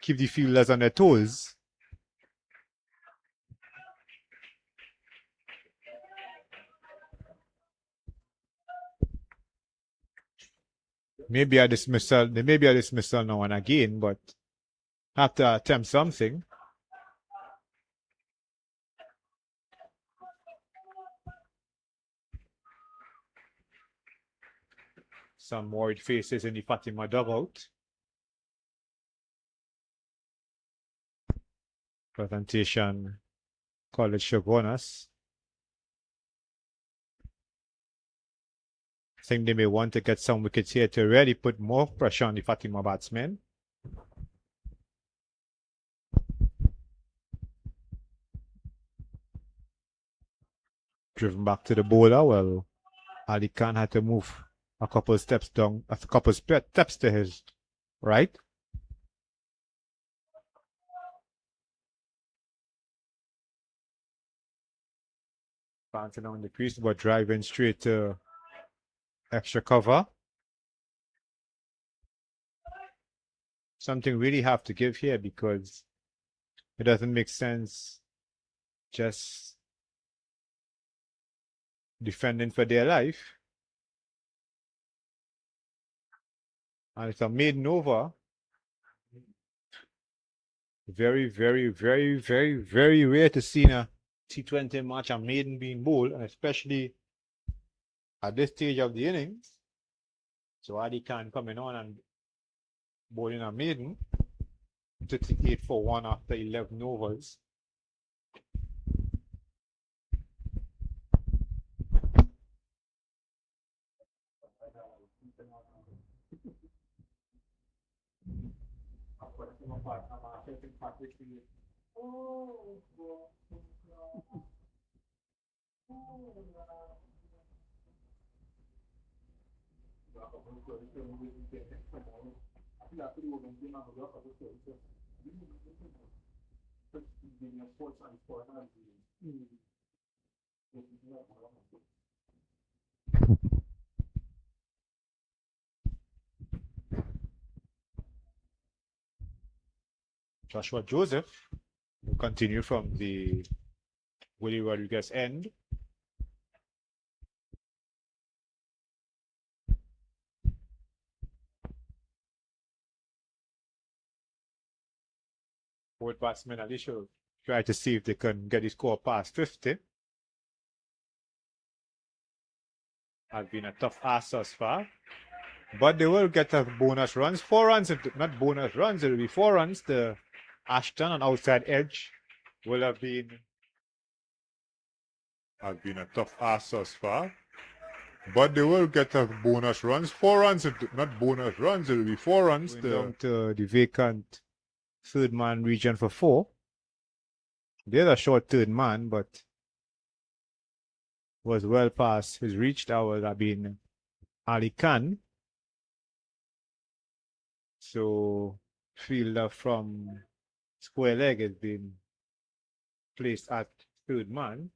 keep the fielders on their toes. Maybe a dismissal. There may be a dismissal now and again, but have to attempt something. Some worried faces in the Fatima dugout. Presentation College Chagaunas think they may want to get some wickets here to really put more pressure on the Fatima batsmen. Driven back to the bowler. Well, Ali Khan had to move a couple steps down, a couple steps to his right. Bouncing on the crease, but driving straight to extra cover. Something really have to give here because it doesn't make sense just defending for their life. And it's a maiden over. Very, very, very, very, very rare to see in a T20 match a maiden being bowled, and especially at this stage of the innings. So Ali Khan coming on and bowling a maiden. 38 for 1 after 11 overs. Joshua Joseph will continue from the Willie Rodriguez end. Both batsmen at least should try to see if they can get the score past 50. Has been a tough ask thus far. But they will get a bonus runs. 4 runs, not bonus runs, it will be 4 runs. The Ashton on outside edge will have been a tough ask thus far. But they will get a bonus runs. 4 runs, not bonus runs, it will be 4 runs. going down to the vacant third man region for 4. There's a short third man, but was well past his reach. That would have been Ali Khan. So fielder from square leg has been placed at third man.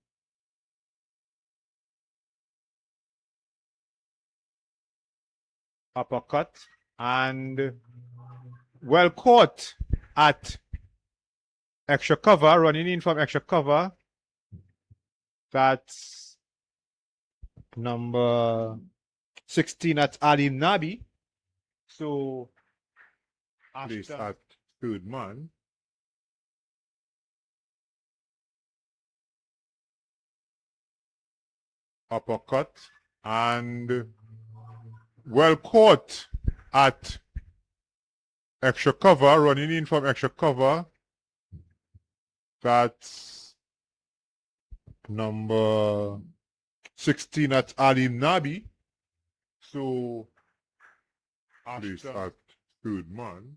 Uppercut and well caught at extra cover, running in from extra cover. That's number 16 at Ali Nabi. So Placed at third man. Uppercut and well caught at extra cover, running in from extra cover. That's number 16 at Ali Nabi. So placed at third man.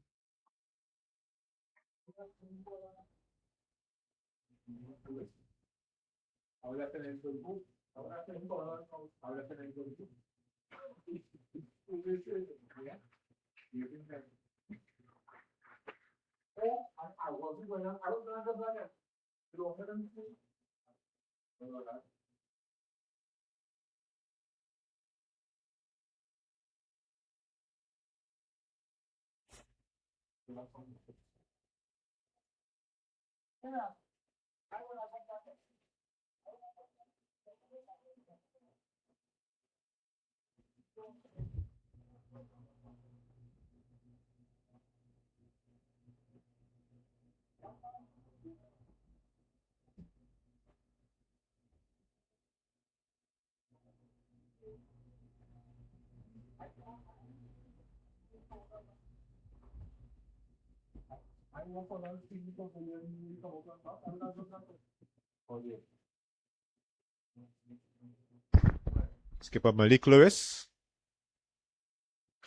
Skipper Malik Lewis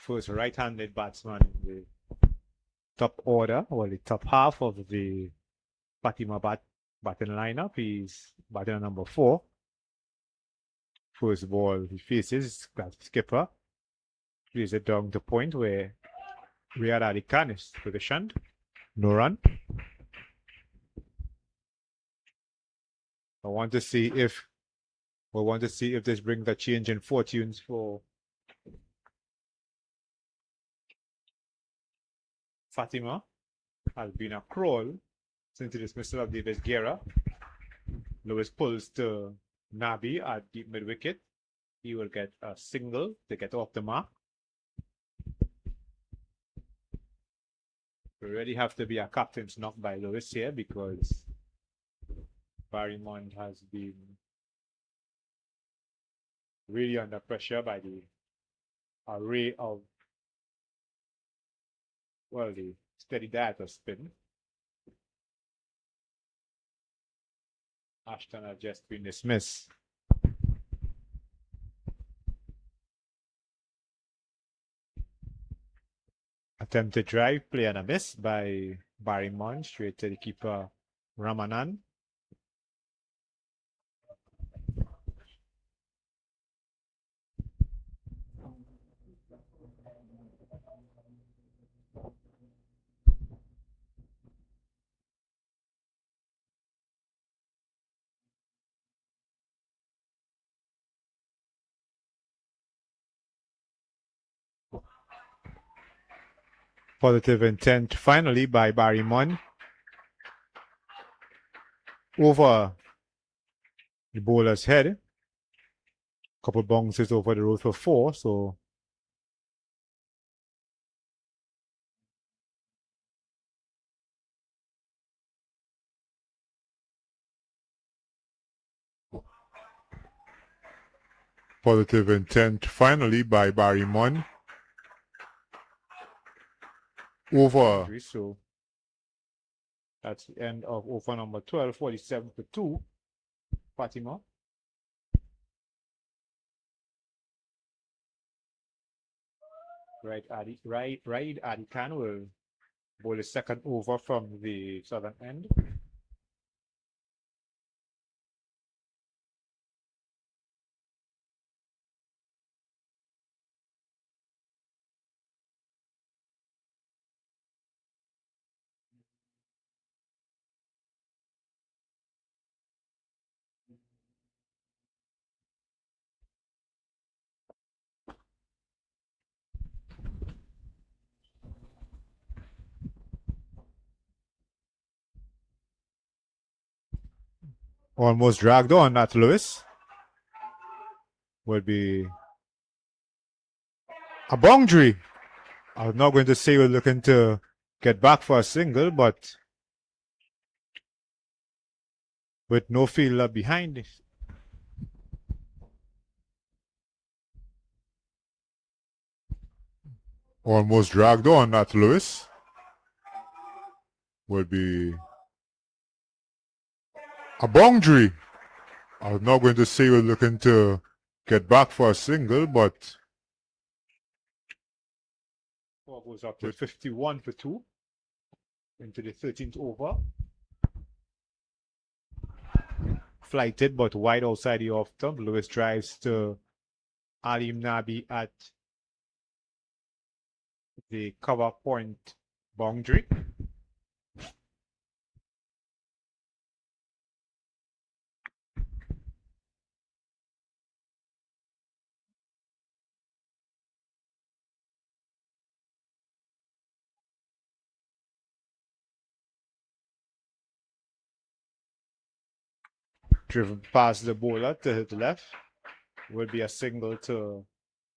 first right-handed batsman in the top order, or the top half of the Fatima batting lineup. He's batting at number 4. First ball he faces, skipper plays it down the point where Riyad Ali Khan is positioned. No run. We want to see if this brings a change in fortunes for Fatima. Has been a crawl since the dismissal of Davis Guerra. Lewis pulls to Nabi at deep mid wicket. He will get a single to get off the mark. We really have to be a captain's knock by Lewis here, because Barrymont has been really under pressure by the array of, well, the steady diet of spin. Ashton has just been dismissed. Attempted drive, play and a miss by Barrymont, straight to the keeper Ramanan. Positive intent finally by Barrymont over the bowler's head. Couple bounces over the road for 4, so Positive intent finally by Barrymont over. so that's the end of over number 12, 47 for 2. Fatima. Raid Adi Khan will bowl the second over from the southern end. Almost dragged on, that Lewis. Will be a boundary. I was not going to say we're looking to get back for a single, but with no fielder behind it. Almost dragged on, that Lewis. Will be a boundary. I was not going to say we're looking to get back for a single, but Score goes up to 51 for 2 into the 13th over. Flighted but wide outside the off stump. Lewis drives to Alim Nabi at the cover point boundary. Driven past the bowler to hit the left. Will be a single to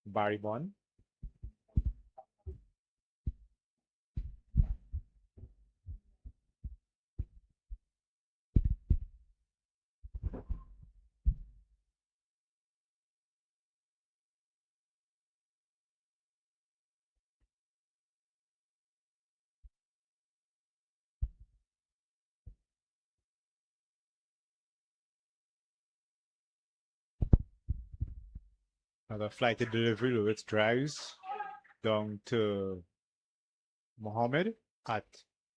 Barrymont. Another flighted delivery, Lewis drives. down to Mohammed at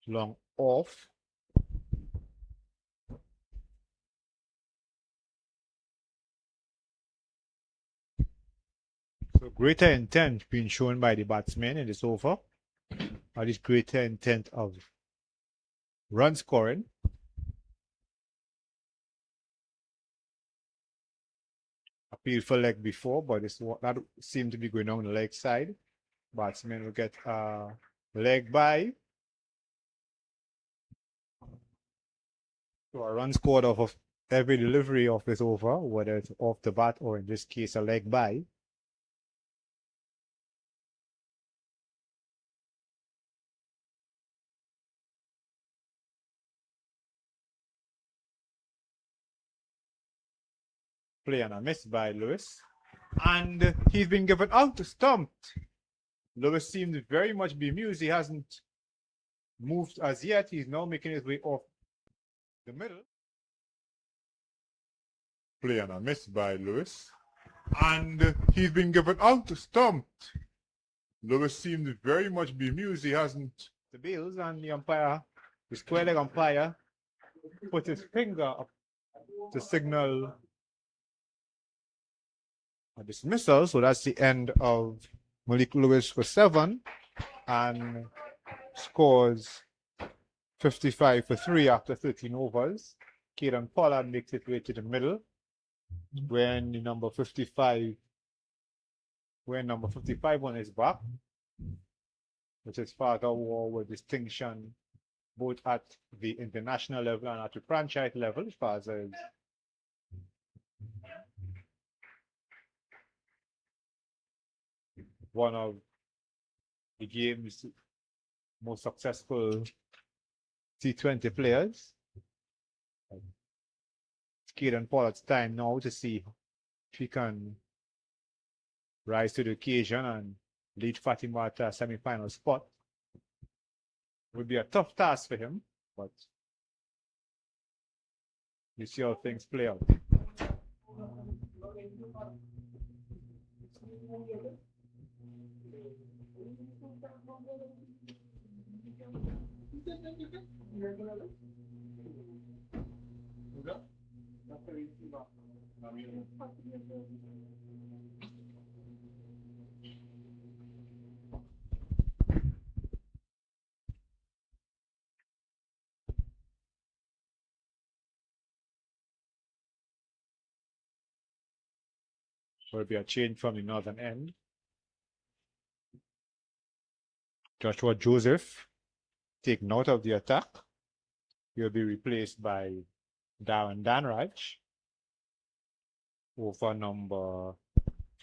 long off. So greater intent being shown by the batsmen in this over, or this greater intent of run scoring. Appealed for leg before, but that seemed to be going on the leg side. Batsmen will get a leg by. So a run scored off of every delivery of this over, whether it's off the bat or in this case a leg by. Play and a miss by Lewis. And he's been given out, stumped. Lewis seems very much bemused. He hasn't moved as yet. He's now making his way off the middle. Play and a miss by Lewis. And he's been given out, stumped. Lewis seems very much bemused. He hasn't. The bails, and the umpire, the square leg umpire, put his finger up to signal a dismissal. So that's the end of Malik Lewis for 7 and scores 55 for 3 after 13 overs. Caden Pollard makes it way to the middle when number 55 on his back, which is Father War with distinction both at the international level and at the franchise level. Father is one of the game's most successful T20 players. It's Caden Pollard's time now to see if he can rise to the occasion and lead Fatima to a semi-final spot. It would be a tough task for him, but you see how things play out. Will be a change from the northern end. Joshua Joseph taken out of the attack. He'll be replaced by Darren Danraj over number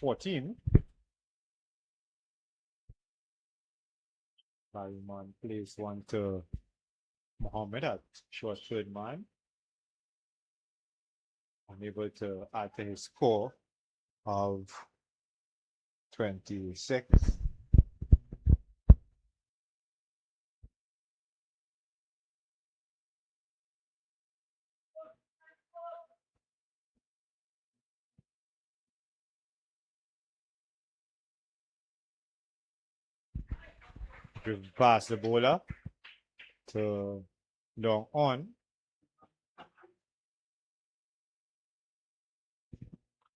14. Barryman plays one to Mohammed at short third man. Unable to add to his score of 26. We've passed the bowler to long on.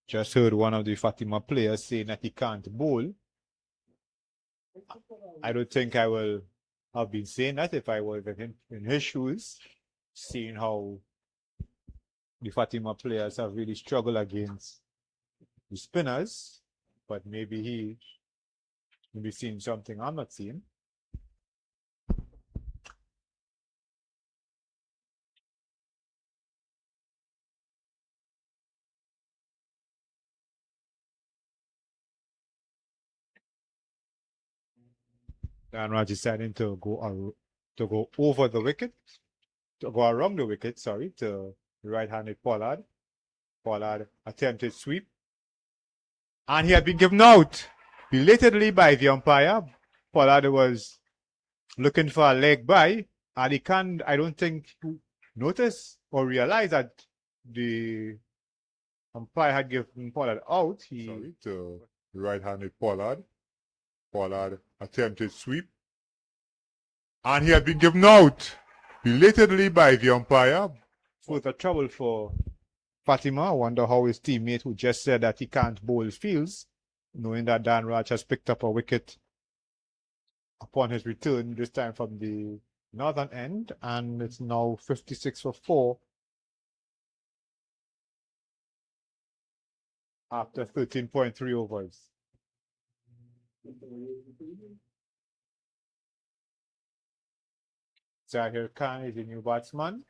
Just heard one of the Fatima players saying that he can't bowl. I don't think I will have been saying that if I was in his shoes, seeing how the Fatima players have really struggled against the spinners. But maybe he will be seeing something I'm not seeing. Danraj deciding to go over the wicket, to go around the wicket, sorry, to right-handed Pollard. Pollard attempted sweep. And he had been given out belatedly by the umpire. Pollard was looking for a leg by, and he can't, I don't think, notice or realize that the umpire had given Pollard out. Sorry, to right-handed Pollard. Pollard attempted sweep. And he had been given out belatedly by the umpire. Further trouble for Fatima. I wonder how his teammate, who just said that he can't bowl, feels, knowing that Dan Raj has picked up a wicket upon his return, this time from the northern end, and it's now 56 for 4 after 13.3 overs. Zahir Khan is the new batsman.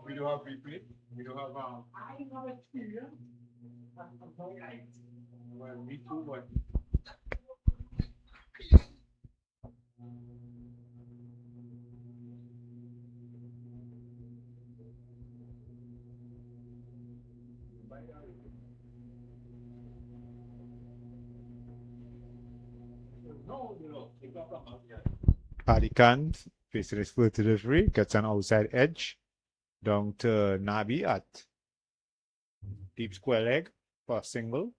We do have replay. We do have well, me too, but Paddy Khan facing his first delivery, gets an outside edge down to Nabi at deep square leg for a single.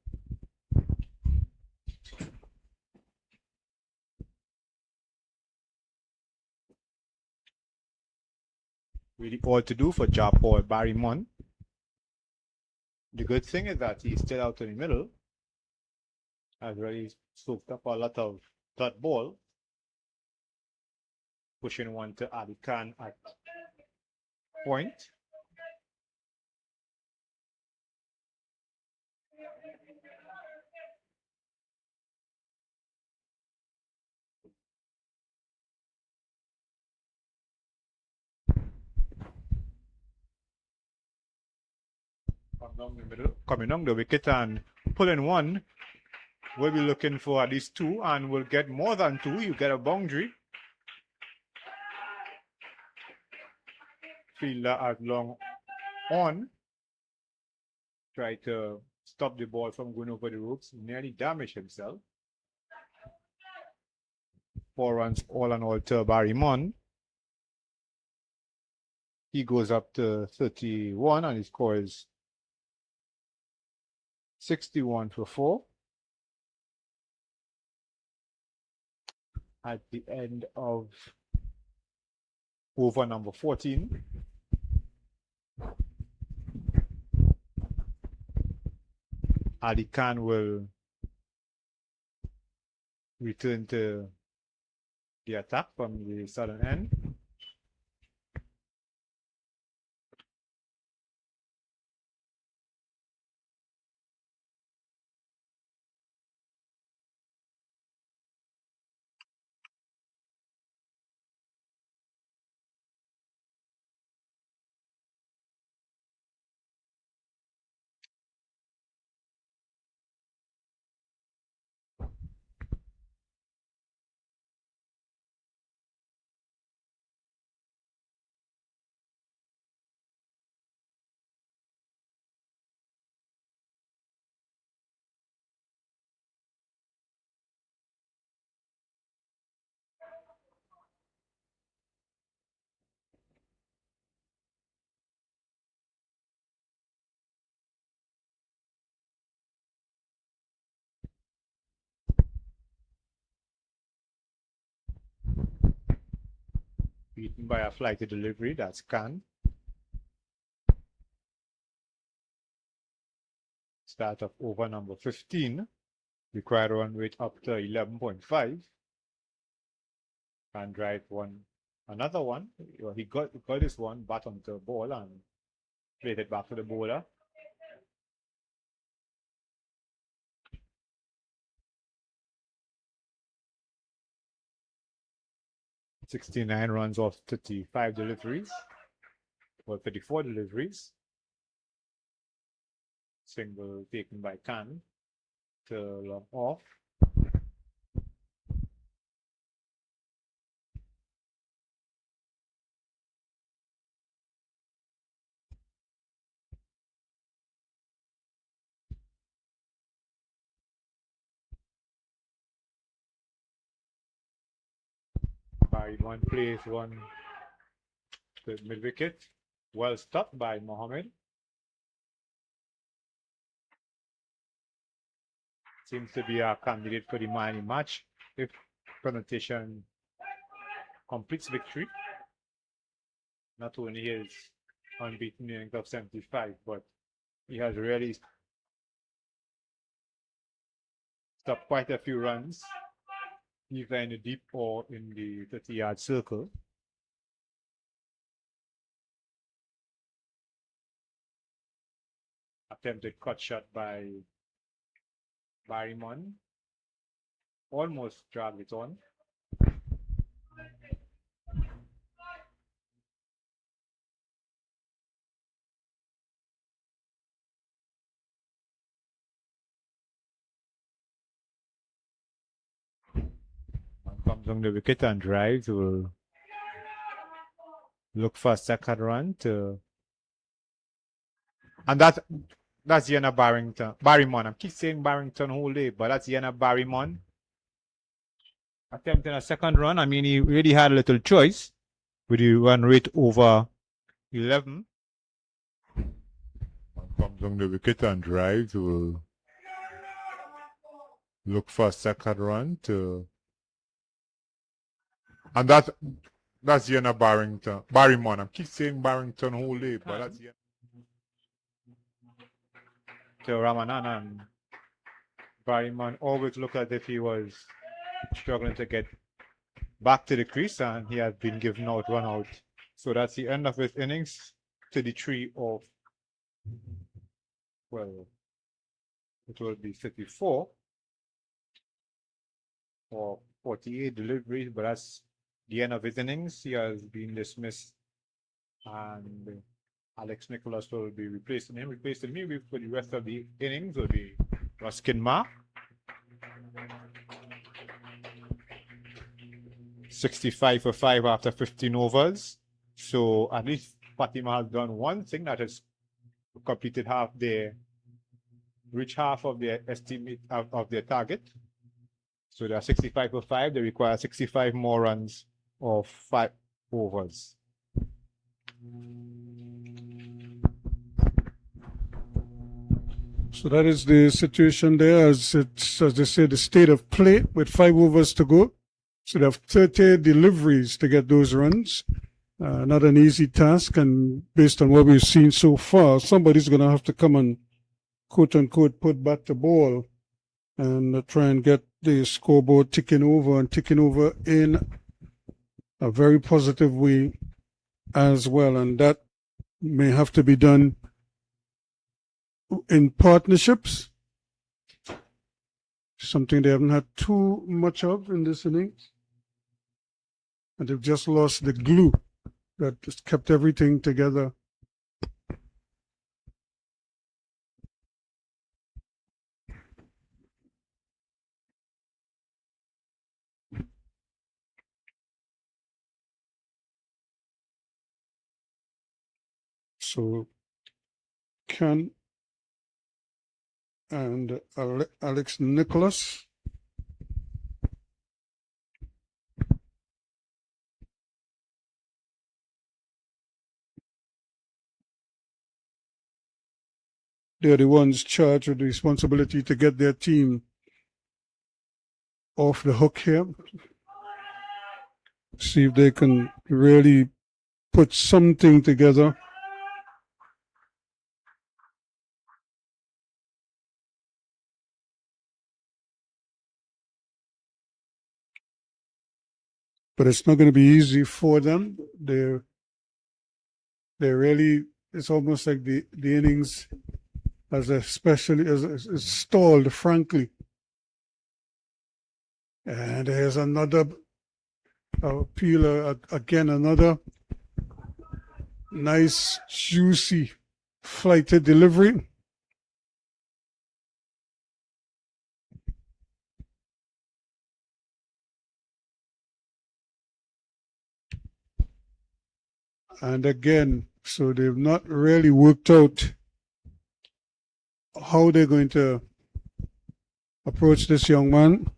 Really all to do for Japor Barrymon. The good thing is that he's still out in the middle. Has really soaked up a lot of dot ball. Pushing one to Ali Khan at point. Coming down the wicket and pulling one. We'll be looking for at least 2 and we'll get more than 2. You get a boundary. Fielder at long on. Try to stop the ball from going over the ropes. Nearly damaged himself. 4 runs all in all to Barrymon. He goes up to 31 and he scores 61 for 4. At the end of over number 14. Ali Khan will return to the attack from the southern end. Beaten by a flighty delivery, that's Khan. Start of over number 15. Required run rate up to 11.5. And drive another one. He got this one, bat onto the ball and played it back to the bowler. .69 runs off 35 deliveries. for 34 deliveries. Single taken by Khan to long off. By one plays one to mid wicket. Well stopped by Mohammed. Seems to be a candidate for the man in match if Connotation completes victory. Not only his unbeaten innings of 75, but he has really stopped quite a few runs, either in the deep or in the 30-yard circle. Attempted cut shot by Barrymon. Almost dragged it on. Comes on the wicket and drives. Will look for a second run to, and that's Yana Barrymon. I keep saying Barrington whole day, but that's Yana Barrymon. Attempting a second run. I mean, he really had a little choice with the run rate over 11. Comes on the wicket and drives. Will look for a second run to, and that's Yana Barrymon. I keep saying Barrington whole day, but that's Yana. To Ramanan, and Barrymon always looked as if he was struggling to get back to the crease, and he has been given out, run out. So that's the end of his innings to the tree of, well, it will be 54 or 48 deliveries, but that's the end of his innings. He has been dismissed, and Alex Nicholas will be replacing him. Replacing me for the rest of the innings will be Ruskin Ma. 65 for 5 after 15 overs. So at least Fatima has done one thing, that has completed reached half of their estimate of their target. So they are 65 for 5. They require 65 more runs of 5 overs. So that is the situation there, as they say, the state of play with 5 overs to go. So they have 30 deliveries to get those runs. Not an easy task, and based on what we've seen so far, somebody's going to have to come and quote unquote put back the ball and try and get the scoreboard ticking over in a very positive way as well. And that may have to be done in partnerships, something they haven't had too much of in this innings. And they've just lost the glue that just kept everything together. So Ken and Alex Nicholas. They're the ones charged with the responsibility to get their team off the hook here. See if they can really put something together. But it's not going to be easy for them. They're really, it's almost like the innings as stalled, frankly. And there's another peeler, again, another Nice, juicy flighted delivery. And again, so they've not really worked out how they're going to approach this young man.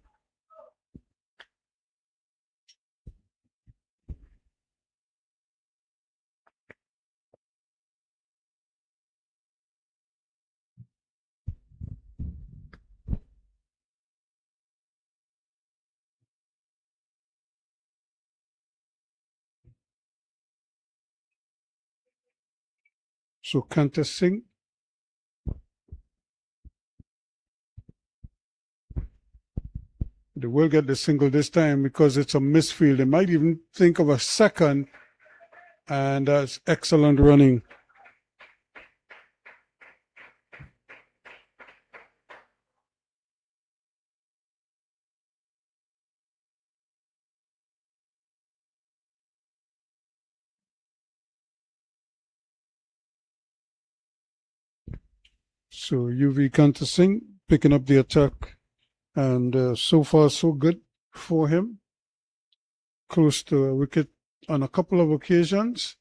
So Kanta Singh. They will get the single this time because it's a misfield. They might even think of a second, and that's excellent running. So UV Kanta Singh picking up the attack, and so far so good for him. Close to a wicket on a couple of occasions.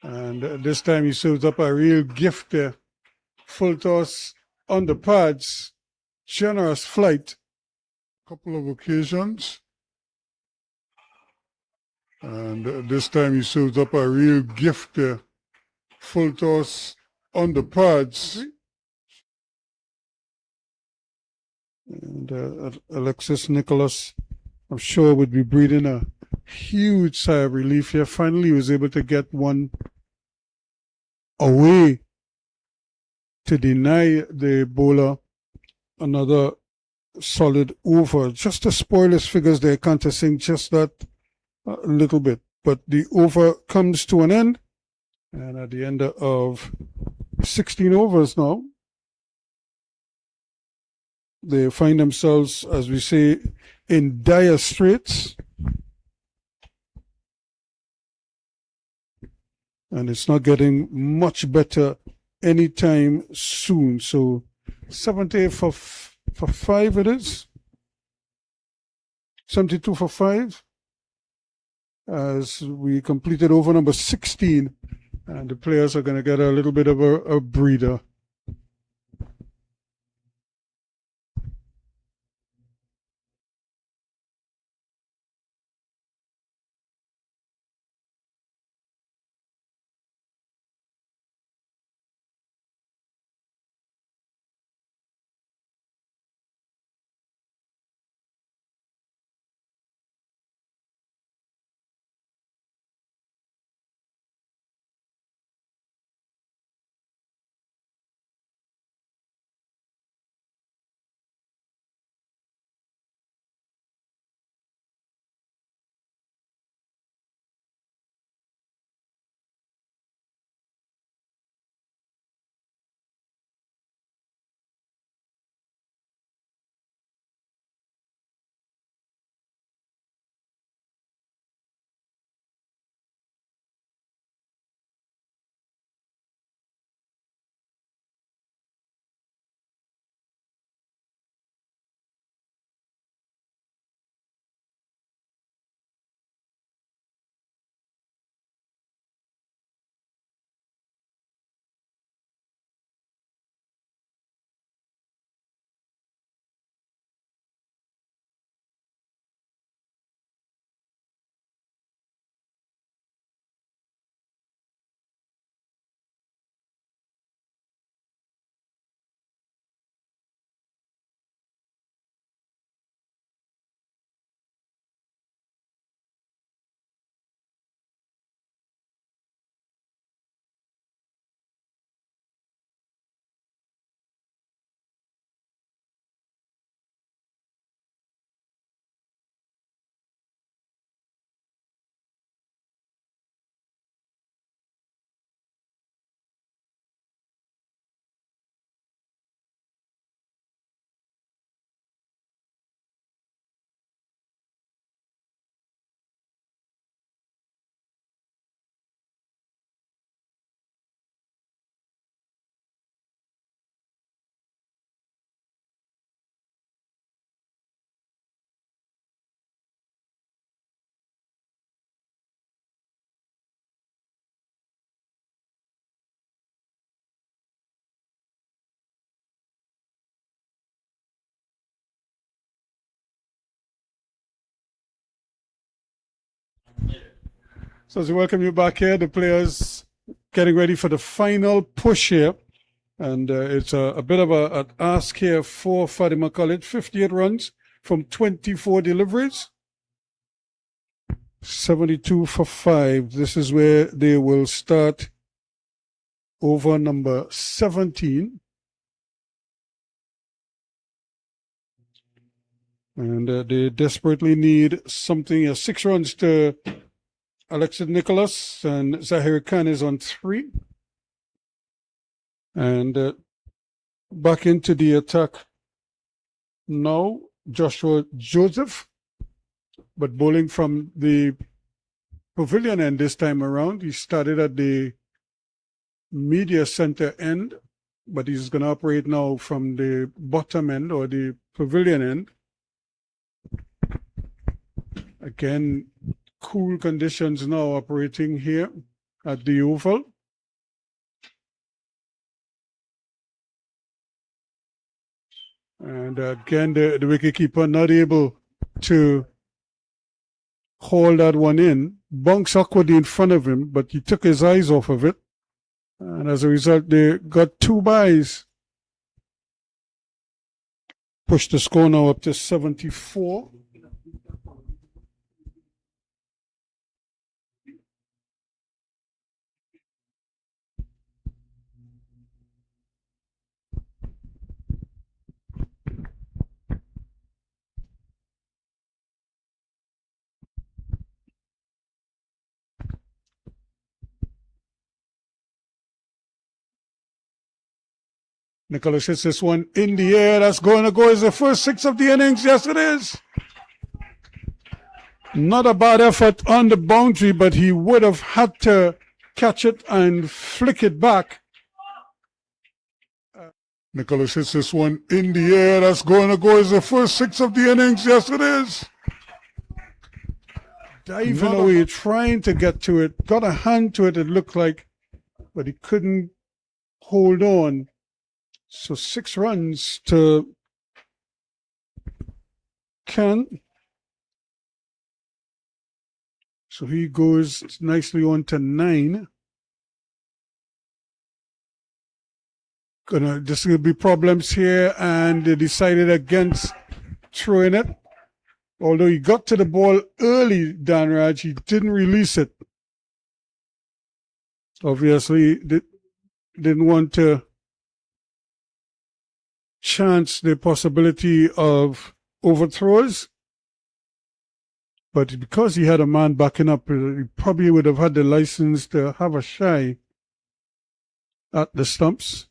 And this time he serves up a real gift there. Full toss on the pads. Generous flight. Couple of occasions. And this time he serves up a real gift there. Full toss on the pads. And Alexis Nicholas, I'm sure, would be breathing a huge sigh of relief here. Finally, he was able to get one away to deny the bowler another solid over. Just to spoil his figures there, Kanta Singh, just that a little bit. But the over comes to an end. And at the end of 16 overs now, they find themselves, as we say, in dire straits. And it's not getting much better anytime soon. So 78 for 5 it is. 72 for 5. As we completed over number 16. And the players are going to get a little bit of a breather. So as we welcome you back here, the players getting ready for the final push here. And it's a bit of an ask here for Fatima College. 58 runs from 24 deliveries. 72 for 5. This is where they will start over number 17. And they desperately need something. 6 runs to Alexis Nicholas, and Zahir Khan is on 3. And back into the attack now, Joshua Joseph, but bowling from the pavilion end this time around. He started at the media center end, but he's going to operate now from the bottom end or the pavilion end. Again, cool conditions now operating here at the Oval. And again, the wicketkeeper not able to haul that one in. Bunks awkwardly in front of him, but he took his eyes off of it. And as a result, they got 2 byes. Pushed the score now up to 74. Nicholas hits this one in the air. That's going to go as the first 6 of the innings. Yes, it is. Not a bad effort on the boundary, but he would have had to catch it and flick it back. Nicholas hits this one in the air. That's going to go as the first 6 of the innings. Yes, it is. Diving away, trying to get to it. Got a hand to it, it looked like, but he couldn't hold on. So 6 runs to Kent. So he goes nicely on to 9. There's going to be problems here, and they decided against throwing it. Although he got to the ball early, Dan Raj, he didn't release it. Obviously, didn't want to chance the possibility of overthrows. But because he had a man backing up, he probably would have had the license to have a shy at the stumps.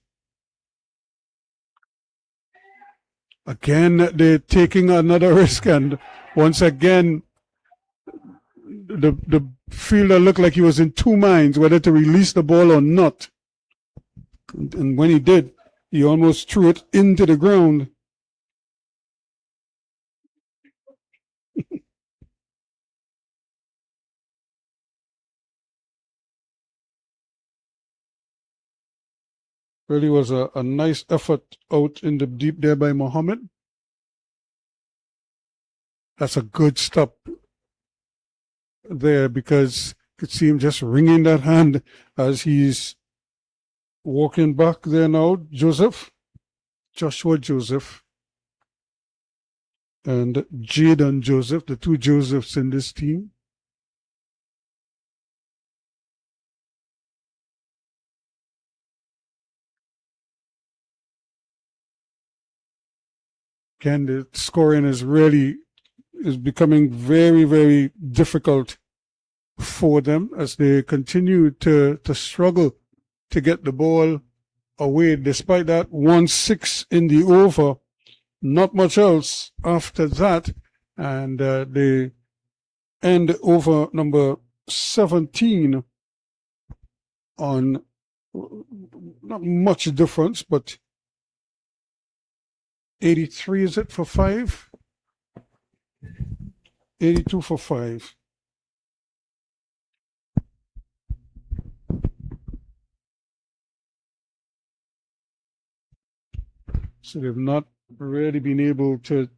Again, they're taking another risk, and once again, the fielder looked like he was in 2 minds whether to release the ball or not. And when he did, he almost threw it into the ground. Really was a nice effort out in the deep there by Mohammed. That's a good stop there, because you could see him just wringing that hand as he's walking back there now. Joshua Joseph, and Jaden Joseph, the 2 Josephs in this team. Again, the scoring is becoming very, very difficult for them as they continue to struggle to get the ball away. Despite that 1-6 in the over, not much else after that, and they end over number 17 on not much difference, but 83 is it for 5? 82 for 5. So they've not really been able to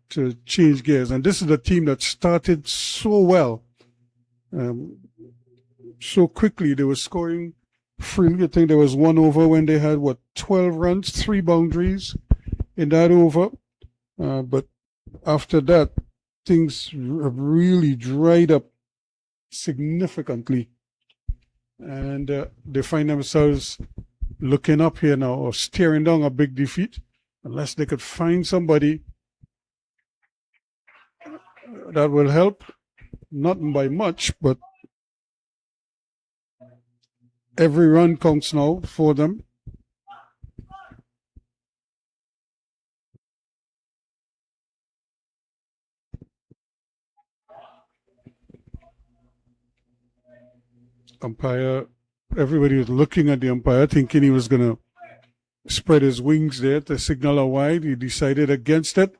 change gears. And this is a team that started so well. so quickly. They were scoring freely. I think there was one over when they had, 12 runs, 3 boundaries in that over. But after that, things have really dried up significantly. And they find themselves looking up here now or staring down a big defeat unless they could find somebody that will help. Not by much, but every run counts now for them. Umpire, everybody was looking at the umpire thinking he was going to spread his wings there to signal a wide. He decided against it.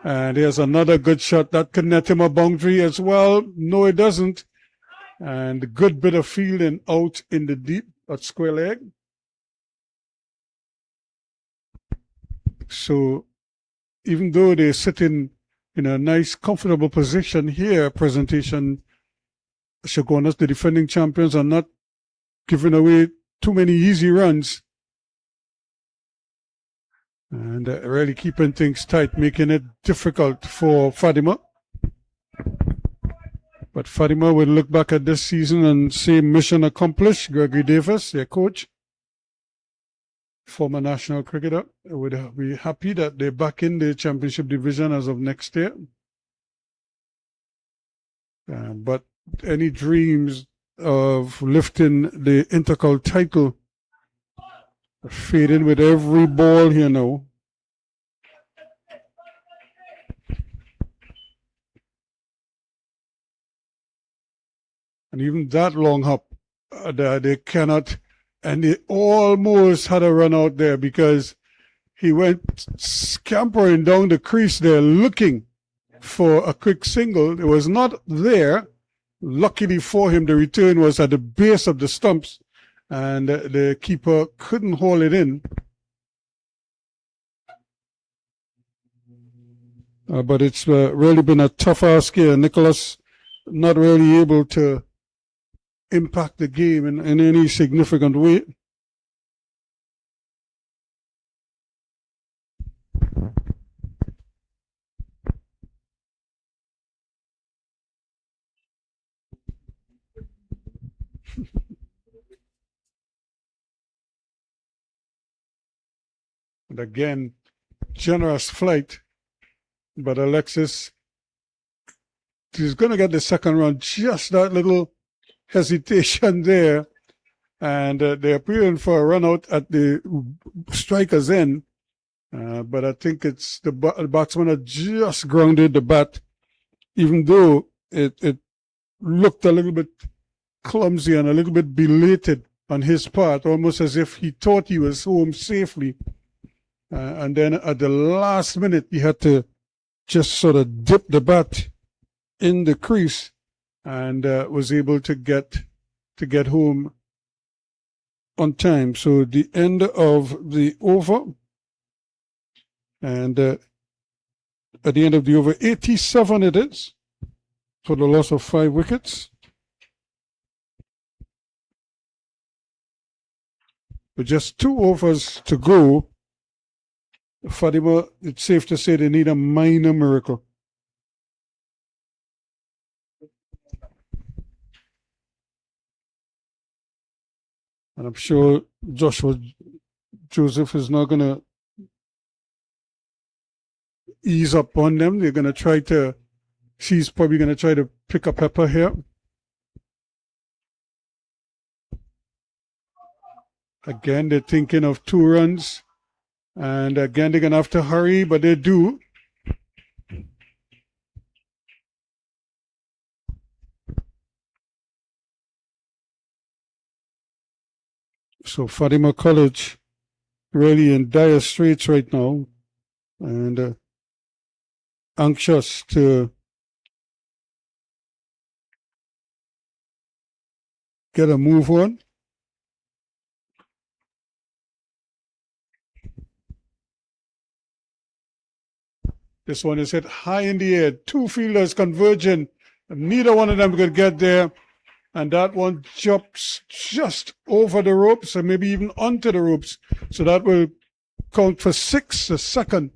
And there's another good shot that could net him a boundary as well. No, it doesn't. And a good bit of fielding out in the deep at square leg. So even though they're sitting in a nice, comfortable position here, presentation, Chagaunas, the defending champions, are not giving away too many easy runs. And really keeping things tight, making it difficult for Fatima. But Fatima will look back at this season and say mission accomplished. Gregory Davis, their coach, former national cricketer, would be happy that they're back in the championship division as of next year. But any dreams of lifting the Intercol title fading with every ball here now. And even that long hop, they cannot, and they almost had a run out there because he went scampering down the crease there looking for a quick single. It was not there. Luckily for him, the return was at the base of the stumps, and the keeper couldn't haul it in. But it's really been a tough ask here. Nicholas not really able to impact the game in any significant way. And again, generous flight, but Alexis is going to get the second run. Just that little hesitation there, and they're appealing for a run out at the striker's end. But I think it's the batsman had just grounded the bat, even though it looked a little bit clumsy and a little bit belated on his part, almost as if he thought he was home safely. And then at the last minute, he had to just sort of dip the bat in the crease and was able to get home on time. So the end of the over, and at the end of the over, 87 it is, for the loss of 5 wickets. With just 2 overs to go, Fatima, it's safe to say they need a minor miracle. And I'm sure Joshua Joseph is not going to ease up on them. They're going to try to, she's probably going to try to pick a pepper here. Again, they're thinking of 2 runs. And again, they're going to have to hurry, but they do. So Fatima College really in dire straits right now, and anxious to get a move on. This one is hit high in the air. 2 fielders converging. Neither one of them could get there. And that one jumps just over the ropes and maybe even onto the ropes. So that will count for 6, the second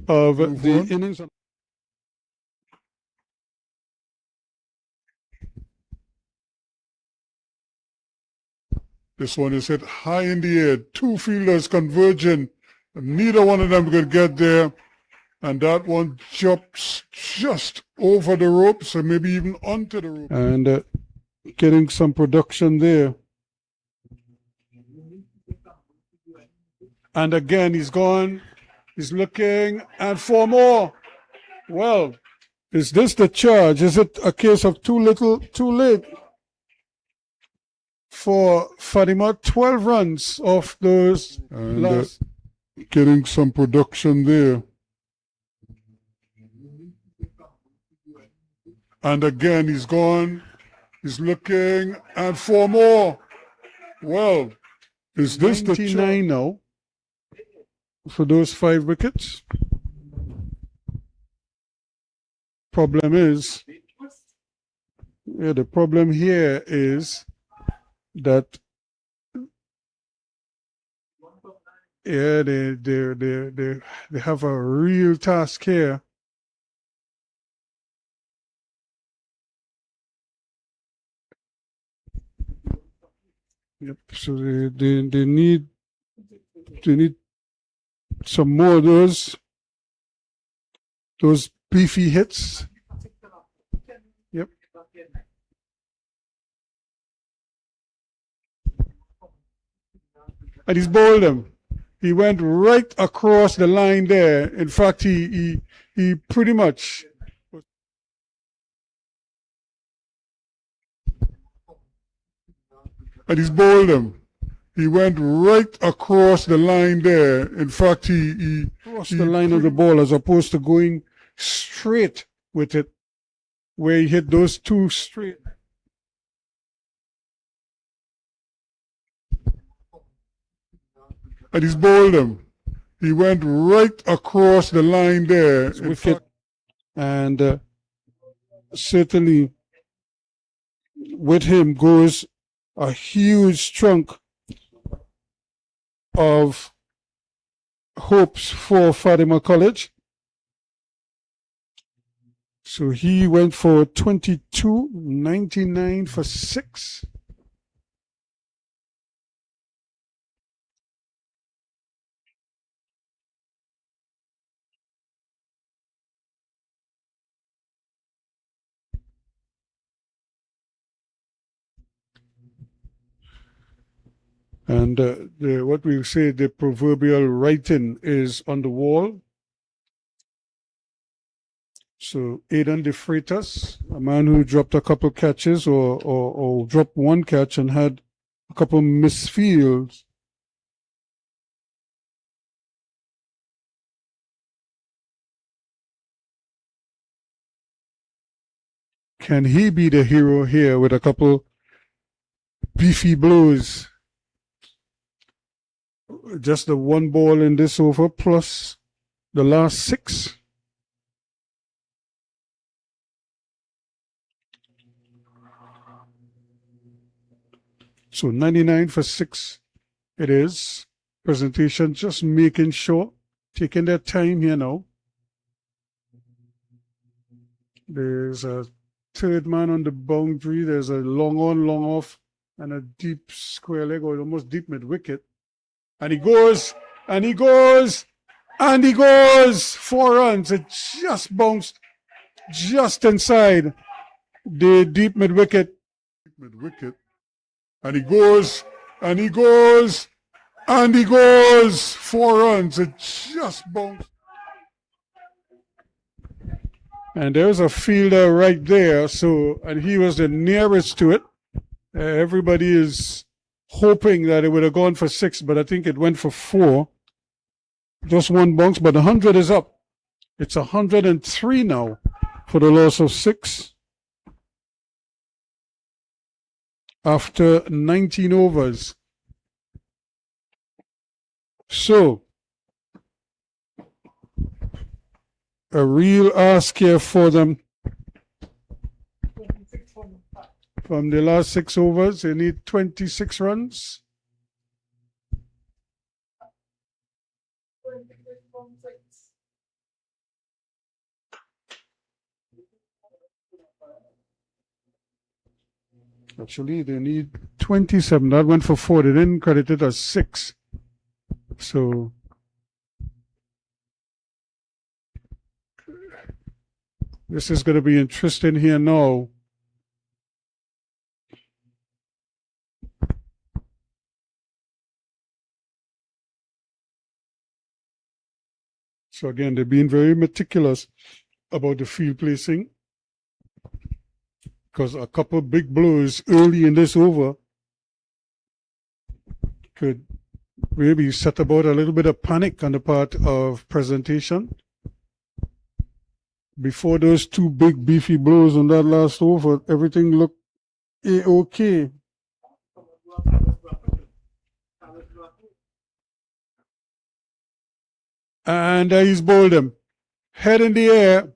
of the innings. This one is hit high in the air. 2 fielders converging. Neither one of them could get there. And that one jumps just over the ropes and maybe even onto the ropes. And getting some production there. And again, he's gone. He's looking, and 4 more. Well, is this the charge? Is it a case of too little, too late for Fatima? 12 runs off those last. Getting some production there. And again, he's gone. He's looking, and 4 more. Well, is this the charge now for those 5 wickets? Problem is, the problem here is that they have a real task here. Yep. So they need some more of those beefy hits. Yep. And he's bowled him. He went right across the line there. In fact, he pretty much. And he's bowled him. He went right across the line there. In fact, he crossed the line of the ball as opposed to going straight with it, where he hit those 2 straight. And he's bowled him. He went right across the line there. Wicket. And certainly with him goes a huge chunk of hopes for Fatima College. So he went for 22, 99 for 6. And what we say, the proverbial writing is on the wall. So Aidan De Freitas, a man who dropped a couple catches or dropped 1 catch and had a couple misfields. Can he be the hero here with a couple beefy blows? Just the 1 ball in this over plus the last 6. So 99 for 6 it is. Presentation just making sure, taking their time here now. There's a 3rd man on the boundary. There's a long on, long off, and a deep square leg or almost deep mid wicket. And he goes, and he goes, and he goes. 4 runs. It just bounced just inside the deep mid wicket. And he goes, and he goes, and he goes. 4 runs. It just bounced. And there's a fielder right there. So, and he was the nearest to it. Everybody is hoping that it would have gone for 6, but I think it went for 4. Just 1 bounce, but the 100 is up. It's 103 now for the loss of 6. After 19 overs. So, a real ask here for them. From the last 6 overs, they need 26 runs. Actually, they need 27. That went for 4. They didn't credit it as 6. So this is going to be interesting here now. So again, they're being very meticulous about the field placing, because a couple big blows early in this over could maybe set about a little bit of panic on the part of presentation. Before those 2 big beefy blows on that last over, everything looked okay. And he's bowled him. Head in the air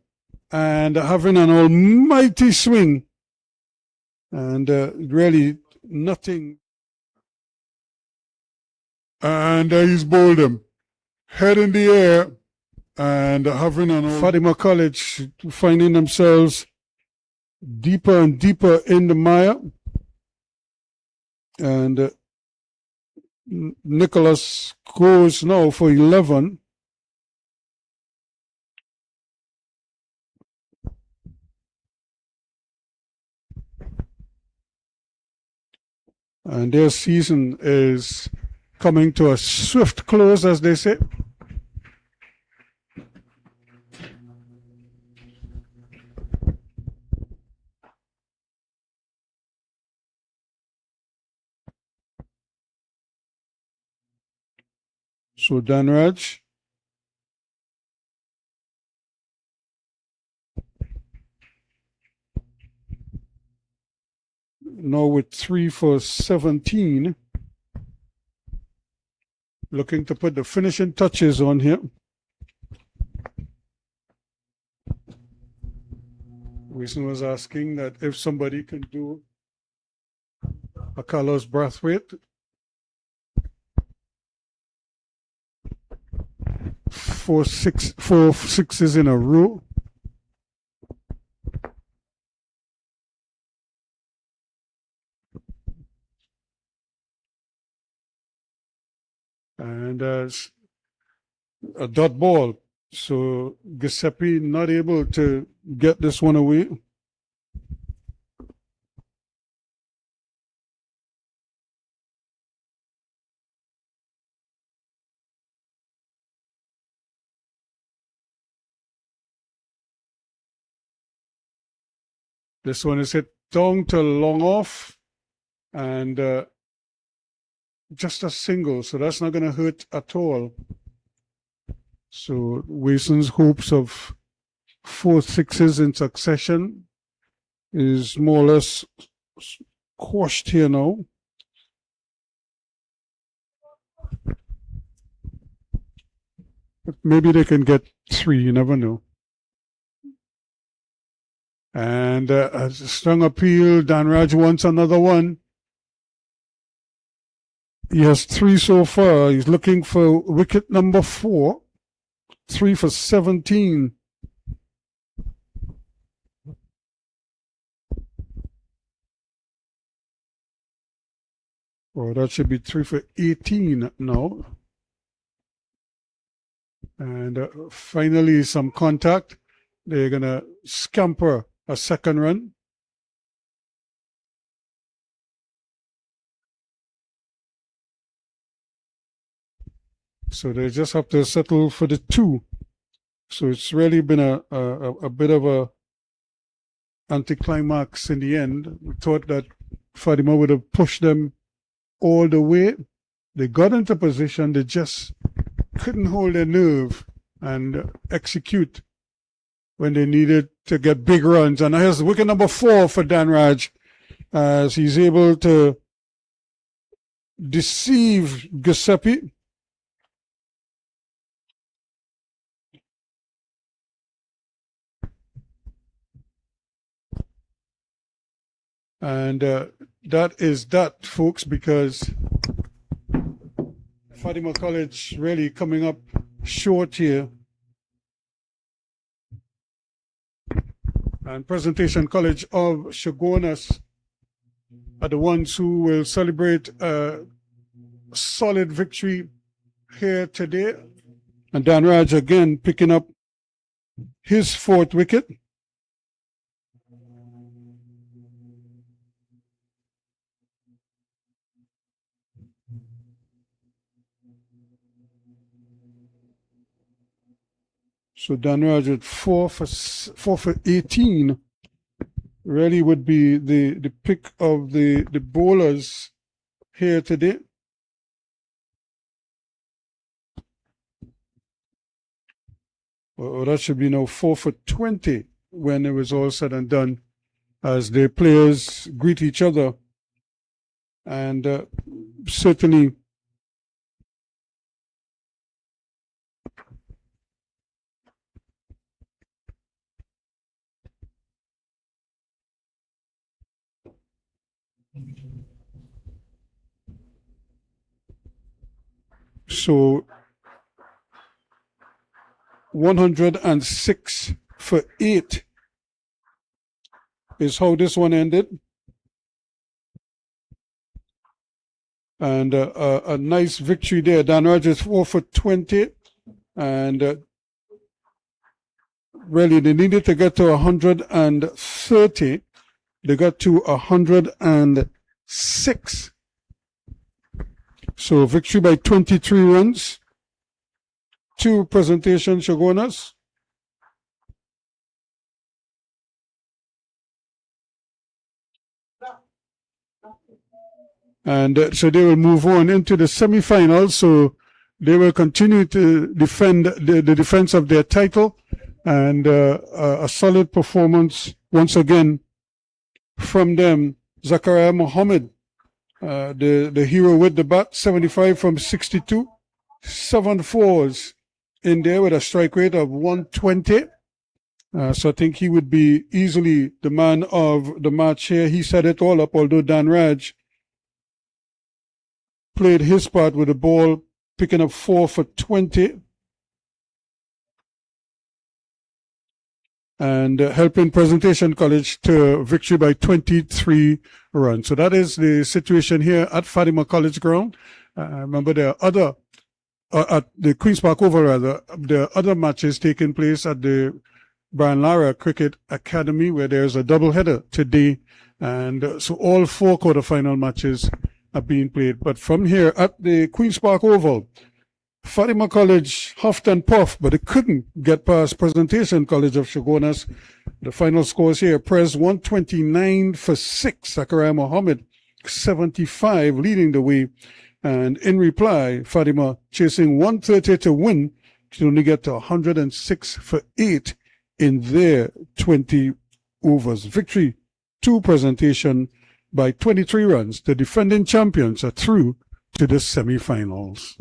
and having an almighty swing. And really nothing. And he's bowled him. Head in the air and having an Fatima College finding themselves deeper and deeper in the mire. And Nicholas goes now for 11. And their season is coming to a swift close, as they say. So Danraj. Now with 3 for 17. Looking to put the finishing touches on here. Wilson was asking that if somebody can do a Carlos Brathwaite. 4 sixes in a row. And a dot ball. So Giuseppe not able to get this one away. This one is hit down to long off and just a single, so that's not going to hurt at all. So Wilson's hopes of 4 sixes in succession is more or less quashed here now. But maybe they can get 3, you never know. And a strong appeal. Danraj wants another one. He has 3 so far. He's looking for wicket number 4. 3 for 17. Oh, that should be 3 for 18 now. And finally, some contact. They're going to scamper a second run. So they just have to settle for the 2. So it's really been a bit of a anticlimax in the end. We thought that Fatima would have pushed them all the way. They got into position. They just couldn't hold their nerve and execute when they needed to get big runs. And here's wicket number 4 for Danraj, as he's able to deceive Giuseppe. And that is that, folks, because Fatima College really coming up short here. And Presentation College of Chagaunas are the ones who will celebrate a solid victory here today. And Dan Raj again picking up his fourth wicket. So Dan Raj at 4 for 18 really would be the pick of the bowlers here today. Well, that should be now 4 for 20 when it was all said and done, as the players greet each other. And certainly so 106 for 8 is how this one ended. And a nice victory there. Dan Rogers 4 for 20. And really, they needed to get to 130. They got to 106. So victory by 23 runs. 2 Presentation Chagaunas. And so they will move on into the semi-finals. So they will continue to defend the defense of their title. And a solid performance once again from them. Zakaria Mohammed, the hero with the bat, 75 from 62. 7 fours in there with a strike rate of 120. So I think he would be easily the man of the match here. He set it all up, although Dan Raj played his part with the ball, picking up 4 for 20. And helping Presentation College to victory by 23 runs. So that is the situation here at Fatima College ground. Remember, there are other, at the Queen's Park Oval rather, there are other matches taking place at the Brian Lara Cricket Academy, where there's a doubleheader today. And so all 4 quarterfinal matches are being played. But from here at the Queen's Park Oval, Fatima College huffed and puffed, but it couldn't get past Presentation College of Chagaunas. The final scores here: Pres 129 for 6, Zakaria Mohammed 75 leading the way. And in reply, Fatima chasing 130 to win, to only get to 106 for 8 in their 20 overs. Victory to Presentation by 23 runs. The defending champions are through to the semi-finals.